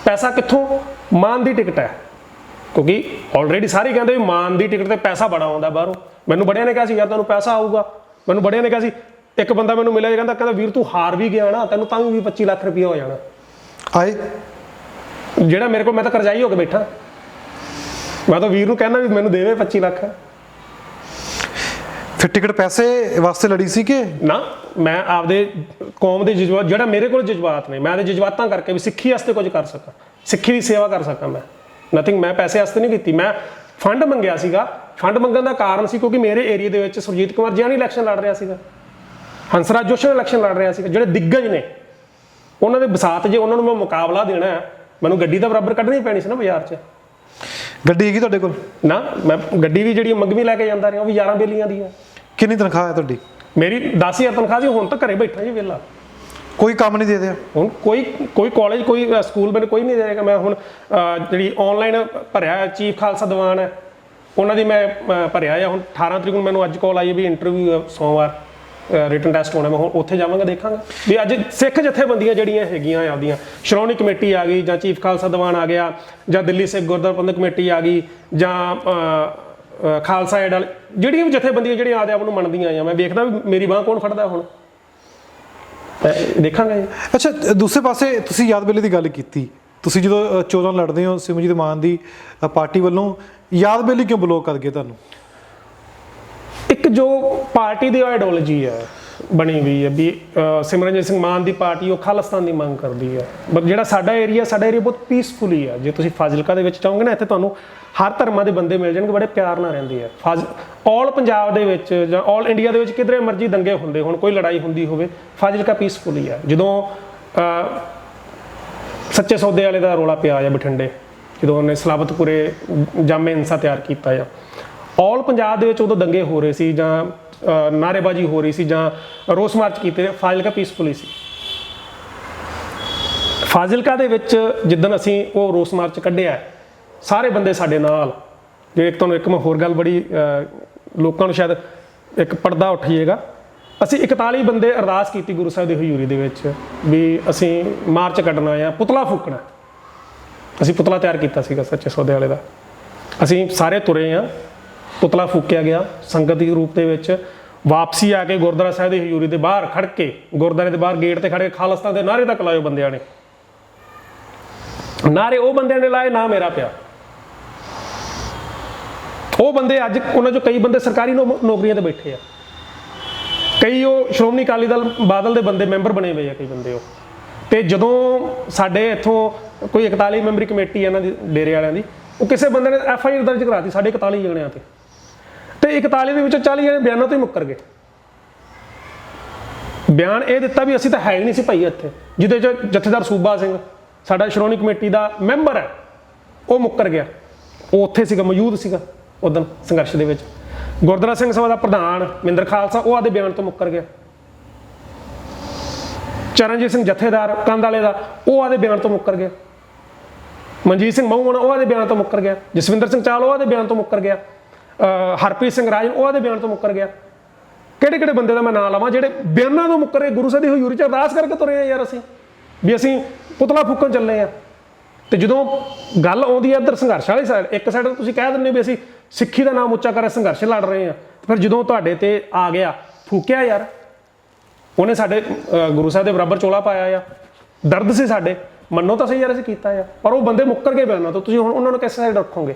ਪੈਸਾ ਕਿੱਥੋਂ? ਮਾਨ ਦੀ ਟਿਕਟ ਹੈ, ਕਿਉਂਕਿ ਆਲਰੇਡੀ ਸਾਰੇ ਕਹਿੰਦੇ ਵੀ ਮਾਨ ਦੀ ਟਿਕਟ ਤੇ ਪੈਸਾ ਬੜਾ ਆਉਂਦਾ ਬਾਹਰੋਂ। ਮੈਨੂੰ ਬੜਿਆਂ ਨੇ ਕਿਹਾ ਸੀ ਯਾਰ ਤੁਹਾਨੂੰ ਪੈਸਾ ਆਊਗਾ, ਮੈਨੂੰ ਬੜਿਆਂ ਨੇ ਕਿਹਾ ਸੀ। ਇੱਕ ਬੰਦਾ ਮੈਨੂੰ ਮਿਲਿਆ, ਕਹਿੰਦਾ ਵੀਰ ਤੂੰ ਹਾਰ ਵੀ ਗਿਆ ਨਾ, ਤੈਨੂੰ ਤਾਂ ਵੀ 25 ਲੱਖ ਰੁਪਇਆ ਹੋ ਜਾਣਾ। ਆਏ ਜਿਹੜਾ ਮੇਰੇ ਕੋਲ, ਮੈਂ ਤਾਂ ਕਰਜ਼ਾਈ ਹੋ ਕੇ ਬੈਠਾ। ਮੈਂ ਤਾਂ ਵੀਰ ਨੂੰ ਕਹਿੰਦਾ ਵੀ ਮੈਨੂੰ ਦੇਵੇ 25 ਲੱਖ। ਫਿਰ ਟਿਕਟ ਪੈਸੇ ਵਾਸਤੇ ਲੜੀ ਸੀ ਕਿ ਨਾ? ਮੈਂ ਆਪਦੇ ਕੌਮ ਦੇ ਜਜ਼ਬਾਤ, ਜਿਹੜਾ ਮੇਰੇ ਕੋਲ ਜਜ਼ਬਾਤ ਨੇ, ਮੈਂ ਆਪਦੇ ਜਜ਼ਬਾਤਾਂ ਕਰਕੇ ਵੀ ਸਿੱਖੀ ਵਾਸਤੇ ਕੁਝ ਕਰ ਸਕਾਂ, ਸਿੱਖੀ ਦੀ ਸੇਵਾ ਕਰ ਸਕਾਂ। ਮੈਂ ਨਥਿੰਗ, ਮੈਂ ਪੈਸੇ ਵਾਸਤੇ ਨਹੀਂ ਕੀਤੀ। ਮੈਂ ਫੰਡ ਮੰਗਿਆ ਸੀਗਾ। ਫੰਡ ਮੰਗਣ ਦਾ ਕਾਰਨ ਸੀ ਕਿਉਂਕਿ ਮੇਰੇ ਏਰੀਆ ਦੇ ਵਿੱਚ ਸੁਰਜੀਤ ਕੁਮਾਰ ਜਿਆਣੀ ਇਲੈਕਸ਼ਨ ਲੜ ਰਿਹਾ ਸੀਗਾ, ਹੰਸਰਾਜ ਜੋਸ਼ੀ ਇਲੈਕਸ਼ਨ ਲੜ ਰਿਹਾ ਸੀਗਾ, ਜਿਹੜੇ ਦਿੱਗਜ ਨੇ ਉਹਨਾਂ ਦੇ ਬਸਾਤ। ਜੇ ਉਹਨਾਂ ਨੂੰ ਮੈਂ ਮੁਕਾਬਲਾ ਦੇਣਾ ਹੈ, ਮੈਨੂੰ ਗੱਡੀ ਦਾ ਬਰਾਬਰ ਕੱਢਣੀ ਪੈਣੀ ਸੀ ਨਾ ਬਾਜ਼ਾਰ 'ਚ। ਗੱਡੀ ਹੈਗੀ ਤੁਹਾਡੇ ਕੋਲ? ਨਾ, ਮੈਂ ਗੱਡੀ ਵੀ ਜਿਹੜੀ ਮੰਗਵੀਂ ਲੈ ਕੇ ਜਾਂਦਾ ਰਿਹਾ, ਉਹ ਵੀ 11 ਬੇਲੀਆਂ ਦੀ ਹੈ। ਕਿੰਨੀ ਤਨਖਾਹ ਹੈ ਤੁਹਾਡੀ? ਮੇਰੀ 10,000 ਤਨਖਾਹ ਸੀ। ਹੁਣ ਤਾਂ ਘਰੇ ਬੈਠਾ ਜੀ ਵਿਹਲਾ। ਕੋਈ ਕੰਮ ਨਹੀਂ ਦੇ ਦਿਆ ਹੁਣ? ਕੋਈ ਕਾਲਜ, ਕੋਈ ਸਕੂਲ ਮੈਨੂੰ ਕੋਈ ਨਹੀਂ ਦੇਗਾ। ਮੈਂ ਹੁਣ ਜਿਹੜੀ ਆਨਲਾਈਨ ਭਰਿਆ ਚੀਫ ਖਾਲਸਾ ਦੀਵਾਨ ਹੈ, ਉਹਨਾਂ ਦੀ ਮੈਂ ਭਰਿਆ ਆ। ਹੁਣ 18 ਤਰੀਕ ਨੂੰ ਮੈਨੂੰ ਅੱਜ ਕਾਲ ਆਈ ਵੀ ਇੰਟਰਵਿਊ, ਸੋਮਵਾਰ ਰਿਟਨ ਟੈਸਟ ਹੋਣਾ। ਮੈਂ ਹੁਣ ਉੱਥੇ ਜਾਵਾਂਗਾ, ਦੇਖਾਂਗਾ ਵੀ ਅੱਜ ਸਿੱਖ ਜਥੇਬੰਦੀਆਂ ਜਿਹੜੀਆਂ ਹੈਗੀਆਂ ਆਪਦੀਆਂ, ਸ਼੍ਰੋਮਣੀ ਕਮੇਟੀ ਆ ਗਈ, ਜਾਂ ਚੀਫ ਖਾਲਸਾ ਦੀਵਾਨ ਆ ਗਿਆ, ਜਾਂ ਦਿੱਲੀ ਸਿੱਖ ਗੁਰਦੁਆਰਾ ਪ੍ਰਬੰਧਕ ਕਮੇਟੀ ਆ ਗਈ, ਜਾਂ ਖਾਲਸਾ ਏਡ ਵਾਲੇ, ਜਿਹੜੀਆਂ ਵੀ ਜਥੇਬੰਦੀਆਂ ਜਿਹੜੀਆਂ ਆਪ ਨੂੰ ਮੰਨਦੀਆਂ ਆ, ਮੈਂ ਵੇਖਦਾ ਵੀ ਮੇਰੀ ਬਾਂਹ ਕੌਣ ਫੜਦਾ ਹੁਣ, ਦੇਖਾਂਗਾ ਜੀ। ਅੱਛਾ, ਦੂਸਰੇ ਪਾਸੇ ਤੁਸੀਂ ਯਾਦ ਵੇਲੇ ਦੀ ਗੱਲ ਕੀਤੀ, ਤੁਸੀਂ ਜਦੋਂ ਚੋਣਾਂ ਲੜਦੇ ਹੋ ਸਿਮਰਜੀਤ ਮਾਨ ਦੀ ਪਾਰਟੀ ਵੱਲੋਂ, ਯਾਦ ਵੇਲੇ ਕਿਉਂ ਬਲੌਕ ਕਰ ਗਏ ਤੁਹਾਨੂੰ? ਇੱਕ ਜੋ ਪਾਰਟੀ ਦੀ ਆਈਡੀਓਲੋਜੀ ਹੈ ਬਣੀ ਹੋਈ ਹੈ ਵੀ ਸਿਮਰਨਜੀਤ ਸਿੰਘ ਮਾਨ ਦੀ ਪਾਰਟੀ ਉਹ ਖਾਲਿਸਤਾਨ ਦੀ ਮੰਗ ਕਰਦੀ ਹੈ। ਬਟ ਜਿਹੜਾ ਸਾਡਾ ਏਰੀਆ ਬਹੁਤ ਪੀਸਫੁਲੀ ਹੈ। ਜੇ ਤੁਸੀਂ ਫਾਜ਼ਿਲਕਾ ਦੇ ਵਿੱਚ ਚਾਹੋਗੇ ਨਾ, ਇੱਥੇ ਤੁਹਾਨੂੰ ਹਰ ਧਰਮਾਂ ਦੇ ਬੰਦੇ ਮਿਲ ਜਾਣਗੇ, ਬੜੇ ਪਿਆਰ ਨਾਲ ਰਹਿੰਦੇ ਆ। ਆਲ ਪੰਜਾਬ ਦੇ ਵਿੱਚ ਜਾਂ ਆਲ ਇੰਡੀਆ ਦੇ ਵਿੱਚ ਕਿਧਰੇ ਮਰਜ਼ੀ ਦੰਗੇ ਹੁੰਦੇ ਹੋਣ, ਕੋਈ ਲੜਾਈ ਹੁੰਦੀ ਹੋਵੇ, ਫਾਜ਼ਿਲਕਾ ਪੀਸਫੁਲੀ ਹੈ। ਜਦੋਂ ਸੱਚੇ ਸੌਦੇ ਵਾਲੇ ਦਾ ਰੌਲਾ ਪਿਆ ਆ ਬਠਿੰਡੇ, ਜਦੋਂ ਉਹਨੇ ਸਲਾਬਤਪੁਰੇ ਜਾਮੇ ਹਿੰਸਾ ਤਿਆਰ ਕੀਤਾ ਆ, ਆਲ ਪੰਜਾਬ ਦੇ ਵਿੱਚ ਉਦੋਂ ਦੰਗੇ ਹੋ ਰਹੇ ਸੀ, ਜਾਂ ਨਾਅਰੇਬਾਜ਼ੀ ਹੋ ਰਹੀ ਸੀ, ਜਾਂ ਰੋਸ ਮਾਰਚ ਕੀਤੇ, ਫਾਜ਼ਿਲਕਾ ਪੀਸਫੁਲੀ ਸੀ। ਫਾਜ਼ਿਲਕਾ ਦੇ ਵਿੱਚ ਜਿੱਦਣ ਅਸੀਂ ਉਹ ਰੋਸ ਮਾਰਚ ਕੱਢਿਆ, ਸਾਰੇ ਬੰਦੇ ਸਾਡੇ ਨਾਲ। ਜੇ ਤੁਹਾਨੂੰ ਇੱਕ ਮੈਂ ਹੋਰ ਗੱਲ, ਬੜੀ ਲੋਕਾਂ ਨੂੰ ਸ਼ਾਇਦ ਇੱਕ ਪਰਦਾ ਉੱਠ ਜਾਏਗਾ, ਅਸੀਂ 41 ਬੰਦੇ ਅਰਦਾਸ ਕੀਤੀ ਗੁਰੂ ਸਾਹਿਬ ਦੀ ਹਜ਼ੂਰੀ ਦੇ ਵਿੱਚ ਵੀ ਅਸੀਂ ਮਾਰਚ ਕੱਢਣਾ ਆ, ਪੁਤਲਾ ਫੂਕਣਾ। ਅਸੀਂ ਪੁਤਲਾ ਤਿਆਰ ਕੀਤਾ ਸੀਗਾ ਸੱਚੇ ਸੌਦੇ ਵਾਲੇ ਦਾ, ਅਸੀਂ ਸਾਰੇ ਤੁਰੇ ਆ, ਪੁਤਲਾ ਫੂਕਿਆ ਗਿਆ ਸੰਗਤ ਦੇ ਰੂਪ ਦੇ ਵਿੱਚ। ਵਾਪਸੀ ਆ ਕੇ ਗੁਰਦੁਆਰਾ ਸਾਹਿਬ ਦੀ ਹਜ਼ੂਰੀ ਦੇ ਬਾਹਰ ਖੜ ਕੇ, ਗੁਰਦੁਆਰੇ ਦੇ ਬਾਹਰ ਗੇਟ ਤੇ ਖੜ ਕੇ ਖਾਲਿਸਤਾਨ ਦੇ ਨਾਅਰੇ ਤੱਕ ਲਾਏ ਬੰਦਿਆਂ ਨੇ। ਨਾਅਰੇ ਉਹ ਬੰਦਿਆਂ ਨੇ ਲਾਏ, ਨਾ ਮੇਰਾ ਪਿਆ। ਉਹ ਬੰਦੇ ਅੱਜ, ਉਹਨਾਂ ਚੋਂ ਕਈ ਬੰਦੇ ਸਰਕਾਰੀ ਨੌਕਰੀਆਂ ਤੇ ਬੈਠੇ ਆ, ਕਈ ਉਹ ਸ਼੍ਰੋਮਣੀ ਅਕਾਲੀ ਦਲ ਬਾਦਲ ਦੇ ਬੰਦੇ ਮੈਂਬਰ ਬਣੇ ਹੋਏ ਆ, ਕਈ ਬੰਦੇ ਉਹ। ਤੇ ਜਦੋਂ ਸਾਡੇ ਇੱਥੋਂ ਕੋਈ 41 ਮੈਂਬਰੀ ਕਮੇਟੀ ਇਹਨਾਂ ਦੀ ਡੇਰੇ ਵਾਲਿਆਂ ਦੀ, ਉਹ ਕਿਸੇ ਬੰਦੇ ਨੇ FIR ਦਰਜ ਕਰਾਤੀ ਸਾਡੇ 41 ਜਣਿਆਂ ਤੇ 41 ਦੇ ਵਿੱਚੋਂ 40 ਜਣੇ ਬਿਆਨਾਂ ਤੋਂ ਹੀ ਮੁੱਕਰ ਗਏ। ਬਿਆਨ ਇਹ ਦਿੱਤਾ ਵੀ ਅਸੀਂ ਤਾਂ ਹੈ ਹੀ ਨਹੀਂ ਸੀ ਭਾਈ ਇੱਥੇ, ਜਿਹਦੇ 'ਚ ਜਥੇਦਾਰ ਸੂਬਾ ਸਿੰਘ ਸਾਡਾ ਸ਼੍ਰੋਮਣੀ ਕਮੇਟੀ ਦਾ ਮੈਂਬਰ ਹੈ, ਉਹ ਮੁੱਕਰ ਗਿਆ। ਉਹ ਉੱਥੇ ਸੀਗਾ, ਮੌਜੂਦ ਸੀਗਾ ਉਦੋਂ ਸੰਘਰਸ਼ ਦੇ ਵਿੱਚ। ਗੁਰਦੁਆਰਾ ਸਿੰਘ ਸਭਾ ਦਾ ਪ੍ਰਧਾਨ ਮਹਿੰਦਰ ਖਾਲਸਾ, ਉਹ ਆਦੇ ਬਿਆਨ ਤੋਂ ਮੁੱਕਰ ਗਿਆ। ਚਰਨਜੀਤ ਸਿੰਘ ਜਥੇਦਾਰ ਕੰਧ ਵਾਲੇ ਦਾ, ਉਹ ਆਦੇ ਬਿਆਨ ਤੋਂ ਮੁੱਕਰ ਗਿਆ। ਮਨਜੀਤ ਸਿੰਘ ਮਹੂ, ਉਹ ਆਦੇ ਬਿਆਨ ਤੋਂ ਮੁੱਕਰ ਗਿਆ। ਜਸਵਿੰਦਰ ਸਿੰਘ ਚਾਹਲ, ਉਹ ਆਦੇ ਬਿਆਨ ਤੋਂ ਮੁੱਕਰ ਗਿਆ। ਹਰਪ੍ਰੀਤ ਸਿੰਘ ਰਾਜਨ, ਉਹ ਆਦੇ ਬਿਆਨ ਤੋਂ ਮੁੱਕਰ ਗਿਆ। ਕਿਹੜੇ ਕਿਹੜੇ ਬੰਦੇ ਦਾ ਮੈਂ ਨਾਂ ਲਵਾਂ ਜਿਹੜੇ ਬਿਆਨਾਂ ਤੋਂ ਮੁੱਕਰ ਗਏ। ਗੁਰੂ ਸਾਹਿਬ ਦੀ ਹਜ਼ੂਰੀ 'ਚ ਅਰਦਾਸ ਕਰਕੇ ਤੁਰੇ ਆ ਯਾਰ, ਅਸੀਂ ਪੁਤਲਾ ਫੂਕਣ ਚੱਲੇ ਆ। ਤੇ ਜਦੋਂ ਗੱਲ ਆਉਂਦੀ ਹੈ ਇੱਧਰ ਸੰਘਰਸ਼ ਵਾਲੀ ਸਾਈਡ, ਇੱਕ ਸਾਈਡ ਤੁਸੀਂ ਕਹਿ ਦਿੰਦੇ ਵੀ ਅਸੀਂ ਸਿੱਖੀ ਦਾ ਨਾਮ ਉੱਚਾ ਕਰ ਸੰਘਰਸ਼ ਲੜ ਰਹੇ ਆ, ਫਿਰ ਜਦੋਂ ਤੁਹਾਡੇ ਤੇ ਆ ਗਿਆ ਫੂਕਿਆ ਯਾਰ, ਉਹਨੇ ਸਾਡੇ ਗੁਰੂ ਸਾਹਿਬ ਦੇ ਬਰਾਬਰ ਚੋਲਾ ਪਾਇਆ ਆ। ਦਰਦ ਸੀ ਸਾਡੇ, ਮੰਨੋ ਤਾਂ ਸਹੀ ਯਾਰ ਅਸੀਂ ਕੀਤਾ ਆ, ਪਰ ਉਹ ਬੰਦੇ ਮੁੱਕਰ ਗਏ ਬਿਆਨਾਂ ਤੋਂ। ਤੁਸੀਂ ਹੁਣ ਉਹਨਾਂ ਨੂੰ ਕਿਸ ਸਾਈਡ ਰੱਖੋਗੇ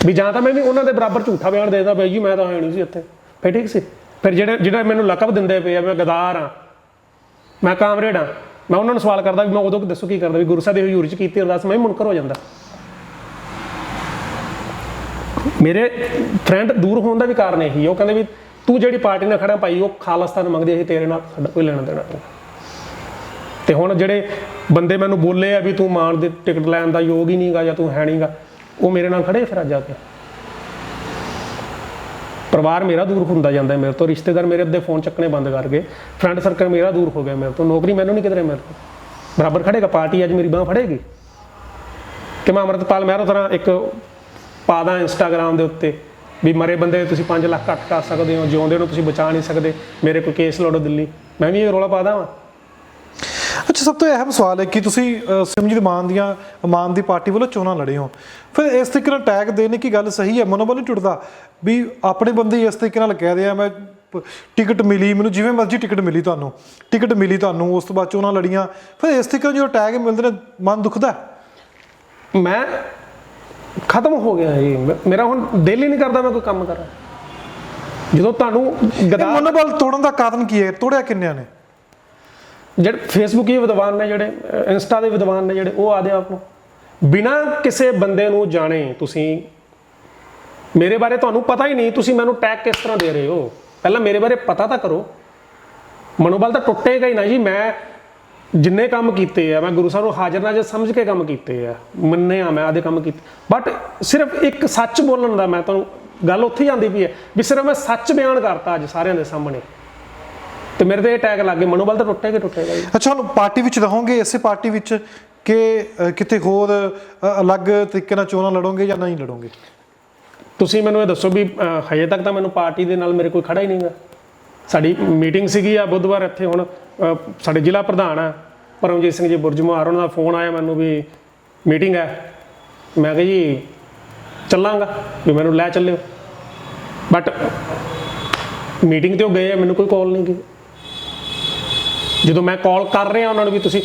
ਵੀ ਜਾਂ ਤਾਂ ਮੈਂ ਵੀ ਉਹਨਾਂ ਦੇ ਬਰਾਬਰ ਝੂਠਾ ਬਿਆਨ ਦੇ ਦਿੱਤਾ ਬਈ ਜੀ ਮੈਂ ਤਾਂ ਹੈ ਨਹੀਂ ਸੀ ਇੱਥੇ, ਫਿਰ ਠੀਕ ਸੀ। ਫਿਰ ਜਿਹੜਾ ਮੈਨੂੰ ਲਕਬ ਦਿੰਦੇ ਪਏ ਆ ਮੈਂ ਗਦਾਰ ਹਾਂ, ਮੈਂ ਕਾਮਰੇਡ ਹਾਂ, ਮੈਂ ਉਹਨਾਂ ਨੂੰ ਸਵਾਲ ਕਰਦਾ ਵੀ ਮੈਂ ਉਦੋਂ ਦੱਸੋ ਕੀ ਕਰਦਾ ਵੀ ਗੁਰੂ ਸਾਹਿਬ ਦੀ ਹਜ਼ੂਰੀ 'ਚ ਕੀਤੀ ਅਰਦਾਸ, ਮੈਂ ਵੀ ਮੁਨਕਰ ਹੋ ਜਾਂਦਾ। ਮੇਰੇ ਫਰੈਂਡ ਦੂਰ ਹੋਣ ਦਾ ਵੀ ਕਾਰਨ ਇਹੀ, ਉਹ ਕਹਿੰਦੇ ਵੀ ਤੂੰ ਜਿਹੜੀ ਪਾਰਟੀ ਨਾਲ ਖੜਾ ਭਾਈ ਉਹ ਖਾਲਿਸਤਾਨ ਮੰਗਦੀ, ਅਸੀਂ ਤੇਰੇ ਨਾਲ ਸਾਡਾ ਕੋਈ ਲੈਣਾ ਦੇਣਾ ਨਹੀਂ। ਤੇ ਹੁਣ ਜਿਹੜੇ ਬੰਦੇ ਮੈਨੂੰ ਬੋਲੇ ਆ ਵੀ ਤੂੰ ਮਾਨ ਦੀ ਟਿਕਟ ਲੈਣ ਦਾ ਯੋਗ ਹੀ ਨਹੀਂਗਾ ਜਾਂ ਤੂੰ ਹੈ ਨਹੀਂਗਾ, ਉਹ ਮੇਰੇ ਨਾਲ ਖੜੇ ਫਿਰ ਅੱਜ ਆ ਕੇ। ਪਰਿਵਾਰ ਮੇਰਾ ਦੂਰ ਹੁੰਦਾ ਜਾਂਦਾ ਮੇਰੇ ਤੋਂ, ਰਿਸ਼ਤੇਦਾਰ ਮੇਰੇ ਅੱਧੇ ਫੋਨ ਚੱਕਣੇ ਬੰਦ ਕਰ ਗਏ, ਫਰੈਂਡ ਸਰਕਲ ਮੇਰਾ ਦੂਰ ਹੋ ਗਿਆ ਮੇਰੇ ਤੋਂ, ਨੌਕਰੀ ਮੈਨੂੰ ਨਹੀਂ ਕਿਧਰੇ ਮੇਰੇ ਤੋਂ। ਬਰਾਬਰ ਖੜੇਗਾ, ਪਾਰਟੀ ਅੱਜ ਮੇਰੀ ਬਾਂਹ ਫੜੇਗੀ ਕਿ ਮੈਂ ਅੰਮ੍ਰਿਤਪਾਲ ਮਹਿਰੋ ਤਰ੍ਹਾਂ ਇੱਕ ਪਾ ਦਾਂ ਇੰਸਟਾਗ੍ਰਾਮ ਦੇ ਉੱਤੇ ਵੀ ਮਰੇ ਬੰਦੇ ਤੁਸੀਂ 5 ਲੱਖ ਘੱਟ ਕਰ ਸਕਦੇ ਹੋ, ਜਿਉਂਦੇ ਨੂੰ ਤੁਸੀਂ ਬਚਾ ਨਹੀਂ ਸਕਦੇ, ਮੇਰੇ ਕੋਈ ਕੇਸ ਲੜੋ ਦਿੱਲੀ, ਮੈਂ ਵੀ ਇਹ ਰੌਲਾ ਪਾ ਦਾਂ। ਅੱਛਾ, ਸਭ ਤੋਂ ਅਹਿਮ ਸਵਾਲ ਹੈ ਕਿ ਤੁਸੀਂ ਸਿਮਰਜੀਤ ਮਾਨ ਦੀ ਪਾਰਟੀ ਵੱਲੋਂ ਚੋਣਾਂ ਲੜੇ ਹੋ, ਫਿਰ ਇਸ ਤਰੀਕੇ ਨਾਲ ਟੈਗ ਦੇਣੇ ਕੀ ਗੱਲ ਸਹੀ ਹੈ? ਮਨੋਬਲ ਨਹੀਂ ਟੁੱਟਦਾ ਵੀ ਆਪਣੇ ਬੰਦੇ ਇਸ ਤਰੀਕੇ ਨਾਲ ਕਹਿ ਰਹੇ ਆ ਮੈਂ ਟਿਕਟ ਮਿਲੀ ਮੈਨੂੰ, ਜਿਵੇਂ ਮਰਜ਼ੀ ਟਿਕਟ ਮਿਲੀ ਤੁਹਾਨੂੰ, ਉਸ ਤੋਂ ਬਾਅਦ ਚੋਣਾਂ ਲੜੀਆਂ, ਫਿਰ ਇਸ ਤਰੀਕੇ ਨਾਲ ਜਦੋਂ ਟੈਗ ਮਿਲਦੇ ਨੇ ਮਨ ਦੁਖਦਾ? ਮੈਂ ਖਤਮ ਹੋ ਗਿਆ ਜੀ, ਮੇਰਾ ਹੁਣ ਦਿਲ ਹੀ ਨਹੀਂ ਕਰਦਾ ਮੈਂ ਕੋਈ ਕੰਮ ਕਰਾਂ। ਜਦੋਂ ਤੁਹਾਨੂੰ ਮਨੋਬਲ ਤੋੜਨ ਦਾ ਕਾਰਨ ਕੀ ਹੈ? ਤੋੜਿਆ ਕਿੰਨਿਆਂ ਨੇ? ਜਿਹੜੇ ਫੇਸਬੁੱਕ ਦੇ ਵਿਦਵਾਨ ਨੇ, ਜਿਹੜੇ ਇੰਸਟਾ ਦੇ ਵਿਦਵਾਨ ਨੇ, ਜਿਹੜੇ ਉਹ ਆਦੇ ਆਪ ਨੂੰ ਬਿਨਾਂ ਕਿਸੇ ਬੰਦੇ ਨੂੰ ਜਾਣੇ, ਤੁਸੀਂ ਮੇਰੇ ਬਾਰੇ ਤੁਹਾਨੂੰ ਪਤਾ ਹੀ ਨਹੀਂ, ਤੁਸੀਂ ਮੈਨੂੰ ਟੈਗ ਕਿਸ ਤਰ੍ਹਾਂ ਦੇ ਰਹੇ ਹੋ? ਪਹਿਲਾਂ ਮੇਰੇ ਬਾਰੇ ਪਤਾ ਤਾਂ ਕਰੋ। ਮਨੋਬਲ ਤਾਂ ਟੁੱਟੇਗਾ ਹੀ ਨਾ ਜੀ। ਮੈਂ ਜਿੰਨੇ ਕੰਮ ਕੀਤੇ ਆ, ਮੈਂ ਗੁਰੂ ਸਾਹਿਬ ਨੂੰ ਹਾਜ਼ਰ ਨਾਜ਼ਰ ਸਮਝ ਕੇ ਕੰਮ ਕੀਤੇ ਆ, ਮੰਨਿਆ ਮੈਂ ਆਦੇ ਕੰਮ ਕੀਤੇ, ਬਟ ਸਿਰਫ ਇੱਕ ਸੱਚ ਬੋਲਣ ਦਾ, ਮੈਂ ਤੁਹਾਨੂੰ ਗੱਲ ਉੱਥੇ ਜਾਂਦੀ ਪਈ ਹੈ ਵੀ ਸਿਰਫ ਮੈਂ ਸੱਚ ਬਿਆਨ ਕਰਤਾ ਅੱਜ ਸਾਰਿਆਂ ਦੇ ਸਾਹਮਣੇ, ਤੇ ਮੇਰੇ ਤੇ ਇਹ ਟੈਗ ਲੱਗ ਗਏ, ਮਨੋਬਲ ਤਾਂ ਟੁੱਟੇਗਾ ਜੀ। ਅੱਛਾ, ਹੁਣ ਪਾਰਟੀ ਵਿੱਚ ਰਹੋਗੇ ਇਸੇ ਪਾਰਟੀ ਵਿੱਚ ਕਿ ਕਿਤੇ ਹੋਰ ਅਲੱਗ ਤਰੀਕੇ ਨਾਲ ਚੋਣਾਂ ਲੜੋਗੇ ਜਾਂ ਨਹੀਂ ਲੜੋਗੇ? ਤੁਸੀਂ ਮੈਨੂੰ ਇਹ ਦੱਸੋ ਵੀ ਹਜੇ ਤੱਕ ਤਾਂ ਮੈਨੂੰ ਪਾਰਟੀ ਦੇ ਨਾਲ ਮੇਰੇ ਕੋਈ ਖੜਾ ਹੀ ਨਹੀਂਗਾ। ਸਾਡੀ ਮੀਟਿੰਗ ਸੀਗੀ ਆ ਬੁੱਧਵਾਰ ਇੱਥੇ, ਹੁਣ ਸਾਡੇ ਜ਼ਿਲ੍ਹਾ ਪ੍ਰਧਾਨ ਆ ਪਰਮਜੀਤ ਸਿੰਘ ਜੀ ਬੁਰਜਮਾਰ, ਉਹਨਾਂ ਦਾ ਫੋਨ ਆਇਆ ਮੈਨੂੰ ਵੀ ਮੀਟਿੰਗ ਹੈ। ਮੈਂ ਕਿਹਾ ਜੀ ਚੱਲਾਂਗਾ, ਵੀ ਮੈਨੂੰ ਲੈ ਚੱਲਿਓ, ਬਟ ਮੀਟਿੰਗ ਤੇ ਉਹ ਗਏ ਆ, ਮੈਨੂੰ ਕੋਈ ਕਾਲ ਨਹੀਂ ਗਈ। ਜਦੋਂ ਮੈਂ ਕਾਲ ਕਰ ਰਿਹਾ ਉਹਨਾਂ ਨੂੰ ਵੀ ਤੁਸੀਂ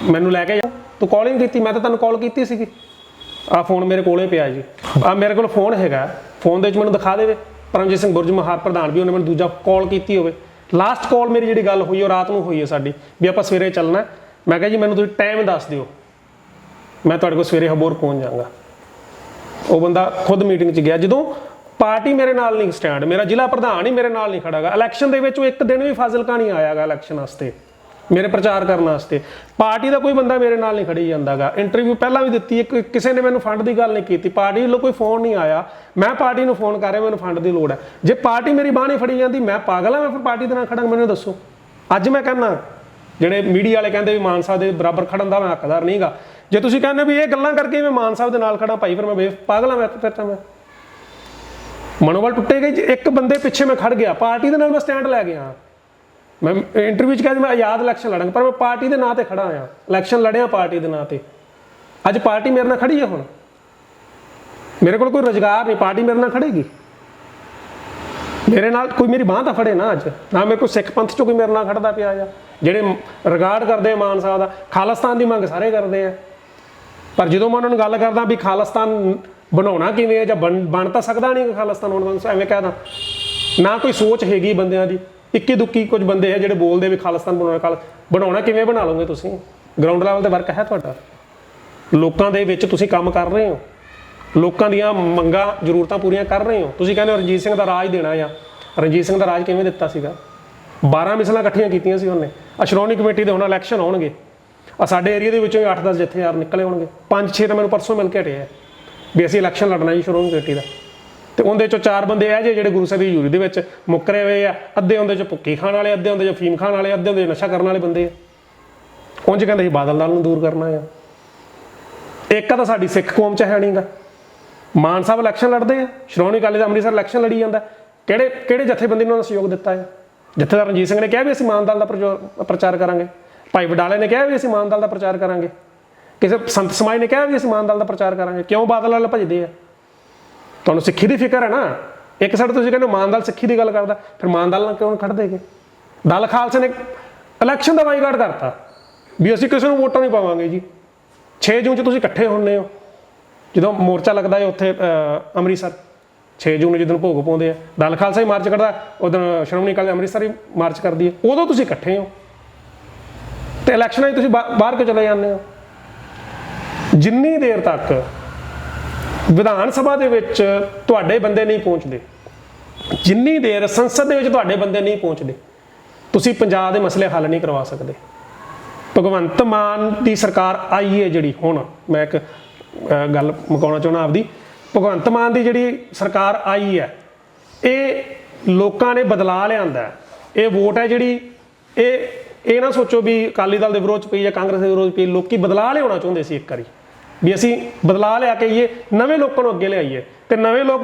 ਮੈਨੂੰ ਲੈ ਕੇ ਜਾਓ, ਤੂੰ ਕਾਲ ਹੀ ਨਹੀਂ ਕੀਤੀ। ਮੈਂ ਤਾਂ ਤੁਹਾਨੂੰ ਕਾਲ ਕੀਤੀ ਸੀਗੀ, ਆਹ ਫੋਨ ਮੇਰੇ ਕੋਲੇ ਪਿਆ ਜੀ, ਆਹ ਮੇਰੇ ਕੋਲ ਫੋਨ ਹੈਗਾ, ਫੋਨ ਦੇ ਵਿੱਚ ਮੈਨੂੰ ਦਿਖਾ ਦੇਵੇ ਪਰਮਜੀਤ ਸਿੰਘ ਬੁਰਜਮਾਰ ਪ੍ਰਧਾਨ ਵੀ ਉਹਨੇ ਮੈਨੂੰ ਦੂਜਾ ਕਾਲ ਕੀਤੀ ਹੋਵੇ। ਲਾਸਟ ਕਾਲ ਮੇਰੀ ਜਿਹੜੀ ਗੱਲ ਹੋਈ ਉਹ ਰਾਤ ਨੂੰ ਹੋਈ ਹੈ ਸਾਡੀ, ਵੀ ਆਪਾਂ ਸਵੇਰੇ ਚੱਲਣਾ। ਮੈਂ ਕਿਹਾ ਜੀ ਮੈਨੂੰ ਤੁਸੀਂ ਟਾਈਮ ਦੱਸ ਦਿਓ, ਮੈਂ ਤੁਹਾਡੇ ਕੋਲ ਸਵੇਰੇ ਹਬੋਰ ਪਹੁੰਚ ਜਾਵਾਂਗਾ। ਉਹ ਬੰਦਾ ਖੁਦ ਮੀਟਿੰਗ 'ਚ ਗਿਆ। ਜਦੋਂ ਪਾਰਟੀ ਮੇਰੇ ਨਾਲ ਨਹੀਂ ਸਟੈਂਡ, ਮੇਰਾ ਜ਼ਿਲ੍ਹਾ ਪ੍ਰਧਾਨ ਹੀ ਮੇਰੇ ਨਾਲ ਨਹੀਂ ਖੜਾ ਗਾ। ਇਲੈਕਸ਼ਨ ਦੇ ਵਿੱਚ ਉਹ ਇੱਕ ਦਿਨ ਵੀ ਫਾਜ਼ਿਲਕਾ ਨਹੀਂ ਆਇਆ ਗਾ ਇਲੈਕਸ਼ਨ ਵਾਸਤੇ, ਮੇਰੇ ਪ੍ਰਚਾਰ ਕਰਨ ਵਾਸਤੇ। ਪਾਰਟੀ ਦਾ ਕੋਈ ਬੰਦਾ ਮੇਰੇ ਨਾਲ ਨਹੀਂ ਖੜੀ ਜਾਂਦਾ ਗਾ। ਇੰਟਰਵਿਊ ਪਹਿਲਾਂ ਵੀ ਦਿੱਤੀ, ਕਿਸੇ ਨੇ ਮੈਨੂੰ ਫੰਡ ਦੀ ਗੱਲ ਨਹੀਂ ਕੀਤੀ, ਪਾਰਟੀ ਵੱਲੋਂ ਕੋਈ ਫੋਨ ਨਹੀਂ ਆਇਆ। ਮੈਂ ਪਾਰਟੀ ਨੂੰ ਫੋਨ ਕਰ ਰਿਹਾ, ਮੈਨੂੰ ਫੰਡ ਦੀ ਲੋੜ ਹੈ। ਜੇ ਪਾਰਟੀ ਮੇਰੀ ਬਾਂਹ ਨਹੀਂ ਫੜੀ ਜਾਂਦੀ, ਮੈਂ ਪਾਗਲ ਹਾਂ? ਮੈਂ ਫਿਰ ਪਾਰਟੀ ਦੇ ਨਾਲ ਖੜਾਂਗਾ? ਮੈਨੂੰ ਦੱਸੋ। ਅੱਜ ਮੈਂ ਕਹਿੰਦਾ, ਜਿਹੜੇ ਮੀਡੀਆ ਵਾਲੇ ਕਹਿੰਦੇ ਵੀ ਮਾਨ ਸਾਹਿਬ ਦੇ ਬਰਾਬਰ ਖੜਨ ਦਾ ਮੈਂ ਹੱਕਦਾਰ ਨਹੀਂ ਗਾ, ਜੇ ਤੁਸੀਂ ਕਹਿੰਦੇ ਵੀ ਇਹ ਗੱਲਾਂ ਕਰਕੇ ਮੈਂ ਮਾਨ ਸਾਹਿਬ ਦੇ ਨਾਲ ਖੜਾ ਭਾਈ, ਫਿਰ ਮੈਂ ਪਾਗਲ ਹਾਂ? ਫਿਰ ਤਾਂ ਮੈਂ ਮਨੋਬਲ ਟੁੱਟੇਗਾ ਜੀ। ਇੱਕ ਬੰਦੇ ਪਿੱਛੇ ਮੈਂ ਖੜ ਗਿਆ, ਪਾਰਟੀ ਦੇ ਨਾਲ ਮੈਂ ਸਟੈਂਡ ਲੈ ਗਿਆ। ਮੈਂ ਇੰਟਰਵਿਊ 'ਚ ਕਹਿੰਦਾ ਮੈਂ ਆਜ਼ਾਦ ਇਲੈਕਸ਼ਨ ਲੜਾਂਗਾ, ਪਰ ਮੈਂ ਪਾਰਟੀ ਦੇ ਨਾਂ ਤੇ ਖੜਾ ਆ, ਇਲੈਕਸ਼ਨ ਲੜਿਆ ਪਾਰਟੀ ਦੇ ਨਾਂ ਤੇ। ਅੱਜ ਪਾਰਟੀ ਮੇਰੇ ਨਾਲ ਖੜੀ ਹੈ, ਹੁਣ ਮੇਰੇ ਕੋਲ ਕੋਈ ਰੁਜ਼ਗਾਰ ਨਹੀਂ, ਪਾਰਟੀ ਮੇਰੇ ਨਾਲ ਖੜੇਗੀ? ਮੇਰੇ ਨਾਲ ਕੋਈ ਮੇਰੀ ਬਾਂਹ ਤਾਂ ਫੜੇ ਨਾ। ਅੱਜ ਨਾ ਮੇਰੇ ਕੋਲ ਸਿੱਖ ਪੰਥ 'ਚੋਂ ਕੋਈ ਮੇਰੇ ਨਾਲ ਖੜਦਾ ਪਿਆ ਆ, ਜਿਹੜੇ ਰਿਗਾਰਡ ਕਰਦੇ ਆ ਮਾਨ ਸਾਹਿਬ ਦਾ। ਖਾਲਿਸਤਾਨ ਦੀ ਮੰਗ ਸਾਰੇ ਕਰਦੇ ਆ, ਪਰ ਜਦੋਂ ਮੈਂ ਉਹਨਾਂ ਨੂੰ ਗੱਲ ਕਰਦਾ ਵੀ ਖਾਲਿਸਤਾਨ ਬਣਾਉਣਾ ਕਿਵੇਂ ਹੈ ਜਾਂ ਬਣ ਤਾਂ ਸਕਦਾ ਨਹੀਂ ਖਾਲਿਸਤਾਨ, ਹੁਣ ਐਵੇਂ ਕਹਿਦਾ ਨਾ ਕੋਈ ਸੋਚ ਹੈਗੀ ਬੰਦਿਆਂ ਦੀ। ਇੱਕੀ ਦੁੱਕੀ ਕੁਝ ਬੰਦੇ ਹੈ ਜਿਹੜੇ ਬੋਲਦੇ ਵੀ ਖਾਲਿਸਤਾਨ ਬਣਾਉਣਾ ਕਿਵੇਂ ਬਣਾ ਲਓਗੇ ਤੁਸੀਂ? ਗਰਾਊਂਡ ਲੈਵਲ ਤੇ ਵਰਕ ਹੈ ਤੁਹਾਡਾ, ਲੋਕਾਂ ਦੇ ਵਿੱਚ ਤੁਸੀਂ ਕੰਮ ਕਰ ਰਹੇ ਹੋ, ਲੋਕਾਂ ਦੀਆਂ ਮੰਗਾਂ ਜ਼ਰੂਰਤਾਂ ਪੂਰੀਆਂ ਕਰ ਰਹੇ ਹੋ। ਤੁਸੀਂ ਕਹਿੰਦੇ ਹੋ ਰਣਜੀਤ ਸਿੰਘ ਦਾ ਰਾਜ ਦੇਣਾ ਆ, ਰਣਜੀਤ ਸਿੰਘ ਦਾ ਰਾਜ ਕਿਵੇਂ ਦਿੱਤਾ ਸੀਗਾ? 12 ਮਿਸਲਾਂ ਇਕੱਠੀਆਂ ਕੀਤੀਆਂ ਸੀ ਉਹਨੇ। ਆ ਸ਼੍ਰੋਮਣੀ ਕਮੇਟੀ ਦੇ ਹੁਣ ਇਲੈਕਸ਼ਨ ਆਉਣਗੇ, ਆ ਸਾਡੇ ਏਰੀਆ ਦੇ ਵਿੱਚੋਂ 8-10 ਜਥੇਦਾਰ ਨਿਕਲੇ ਹੋਣਗੇ, 5-6 ਤਾਂ ਮੈਨੂੰ ਪਰਸੋਂ ਮਿਲ ਕੇ ਹਟੇ ਆ ਵੀ ਅਸੀਂ ਇਲੈਕਸ਼ਨ ਲੜਨਾ ਜੀ ਸ਼੍ਰੋਮਣੀ ਕਮੇਟੀ ਦਾ। ਤੇ ਉਹਦੇ ਚੋਂ 4 ਬੰਦੇ ਆ ਜਿਹੜੇ ਗੁਰੂ ਸਾਹਿਬ ਦੀ ਹਜ਼ੂਰੀ ਦੇ ਵਿੱਚ ਮੁੱਕਰੇ ਹੋਏ ਆ, ਅੱਧੇ ਉਹਦੇ ਚ ਭੁੱਕੀ ਖਾਣ ਵਾਲੇ, ਅੱਧੇ ਉਹਦੇ ਚ ਫੀਮ ਖਾਣ ਵਾਲੇ, ਅੱਧੇ ਉਹਦੇ ਚ ਨਸ਼ਾ ਕਰਨ ਵਾਲੇ ਬੰਦੇ ਆ। ਉਂਝ ਕਹਿੰਦੇ ਸੀ ਬਾਦਲ ਨਾਲ ਨੂੰ ਦੂਰ ਕਰਨਾ ਆ। ਇੱਕ ਤਾਂ ਸਾਡੀ ਸਿੱਖ ਕੌਮ ਚ ਹੈ ਨਹੀਂਗਾ। ਮਾਨ ਸਾਹਿਬ ਇਲੈਕਸ਼ਨ ਲੜਦੇ ਆ, ਸ਼੍ਰੋਮਣੀ ਅਕਾਲੀ ਦਾ ਅੰਮ੍ਰਿਤਸਰ ਇਲੈਕਸ਼ਨ ਲੜੀ ਜਾਂਦਾ, ਕਿਹੜੇ ਜਥੇਬੰਦੀ ਨੂੰ ਉਹਨਾਂ ਦਾ ਸਹਿਯੋਗ ਦਿੱਤਾ ਹੈ? ਜਥੇਦਾਰ ਰਣਜੀਤ ਸਿੰਘ ਨੇ ਕਿਹਾ ਵੀ ਅਸੀਂ ਮਾਨ ਦਲ ਦਾ ਪ੍ਰਚਾਰ ਕਰਾਂਗੇ, ਭਾਈ ਵਡਾਲੇ ਨੇ ਕਿਹਾ ਵੀ ਅਸੀਂ ਮਾਨ ਦਲ ਦਾ ਪ੍ਰਚਾਰ ਕਰਾਂਗੇ, ਕਿਸੇ ਸੰਤ ਸਮਾਜ ਨੇ ਕਿਹਾ ਵੀ ਅਸੀਂ ਮਾਨ ਦਲ ਦਾ ਪ੍ਰਚਾਰ ਕਰਾਂਗੇ। ਕਿਉਂ ਬਾਦਲ ਵਾਲੇ ਭਜਦੇ ਆ? ਤੁਹਾਨੂੰ ਸਿੱਖੀ ਦੀ ਫਿਕਰ ਹੈ ਨਾ। ਇੱਕ ਸਾਈਡ ਤੁਸੀਂ ਕਹਿੰਦੇ ਮਾਨ ਦਲ ਸਿੱਖੀ ਦੀ ਗੱਲ ਕਰਦਾ, ਫਿਰ ਮਾਨ ਦਲ ਨਾਲ ਕਿਉਂ ਖੜਦੇ ਗੇ? ਦਲ ਖਾਲਸੇ ਨੇ ਇਲੈਕਸ਼ਨ ਦਾ ਬਾਈਕਾਟ ਕਰਤਾ ਵੀ ਅਸੀਂ ਕਿਸੇ ਨੂੰ ਵੋਟਾਂ ਨਹੀਂ ਪਾਵਾਂਗੇ ਜੀ। 6 ਜੂਨ 'ਚ ਤੁਸੀਂ ਇਕੱਠੇ ਹੁੰਦੇ ਹੋ, ਜਦੋਂ ਮੋਰਚਾ ਲੱਗਦਾ ਹੈ ਉੱਥੇ ਅੰਮ੍ਰਿਤਸਰ 6 ਜੂਨ ਨੂੰ ਜਦੋਂ ਭੋਗ ਪਾਉਂਦੇ ਆ, ਦਲ ਖਾਲਸਾ ਹੀ ਮਾਰਚ ਕਰਦਾ, ਉਦੋਂ ਸ਼੍ਰੋਮਣੀ ਅਕਾਲੀ ਅੰਮ੍ਰਿਤਸਰ ਹੀ ਮਾਰਚ ਕਰਦੀ ਹੈ, ਉਦੋਂ ਤੁਸੀਂ ਇਕੱਠੇ ਹੋ ਤੇ ਇਲੈਕਸ਼ਨਾਂ 'ਚ ਤੁਸੀਂ ਬਾਹਰ ਕਿਉਂ ਚਲੇ ਜਾਂਦੇ ਹੋ? ਜਿੰਨੀ ਦੇਰ ਤੱਕ ਵਿਧਾਨ ਸਭਾ ਦੇ ਵਿੱਚ ਤੁਹਾਡੇ ਬੰਦੇ ਨਹੀਂ ਪਹੁੰਚਦੇ, ਜਿੰਨੀ ਦੇਰ ਸੰਸਦ ਦੇ ਵਿੱਚ ਤੁਹਾਡੇ ਬੰਦੇ ਨਹੀਂ ਪਹੁੰਚਦੇ, ਤੁਸੀਂ ਪੰਜਾਬ ਦੇ ਮਸਲੇ ਹੱਲ ਨਹੀਂ ਕਰਵਾ ਸਕਦੇ। ਭਗਵੰਤ ਮਾਨ ਦੀ ਸਰਕਾਰ ਆਈ ਹੈ ਜਿਹੜੀ ਹੁਣ, ਮੈਂ ਇੱਕ ਗੱਲ ਮੁਕਾਉਣਾ ਚਾਹੁੰਦਾ ਆਪਦੀ, ਭਗਵੰਤ ਮਾਨ ਦੀ ਜਿਹੜੀ ਸਰਕਾਰ ਆਈ ਹੈ ਇਹ ਲੋਕਾਂ ਨੇ ਬਦਲਾਅ ਲਿਆਂਦਾ। ਇਹ ਵੋਟ ਹੈ ਜਿਹੜੀ, ਇਹ ਨਾ ਸੋਚੋ ਵੀ ਅਕਾਲੀ ਦਲ ਦੇ ਵਿਰੋਧ 'ਚ ਪਈ ਜਾਂ ਕਾਂਗਰਸ ਦੇ ਵਿਰੋਧ 'ਚ ਪਈ। ਲੋਕੀ ਬਦਲਾਅ ਲਿਆਉਣਾ ਚਾਹੁੰਦੇ ਸੀ ਇੱਕ ਵਾਰੀ ਵੀ ਅਸੀਂ ਬਦਲਾਅ ਲਿਆ ਕੇ ਆਈਏ, ਨਵੇਂ ਲੋਕਾਂ ਨੂੰ ਅੱਗੇ ਲਿਆਈਏ। ਤੇ ਨਵੇਂ ਲੋਕ,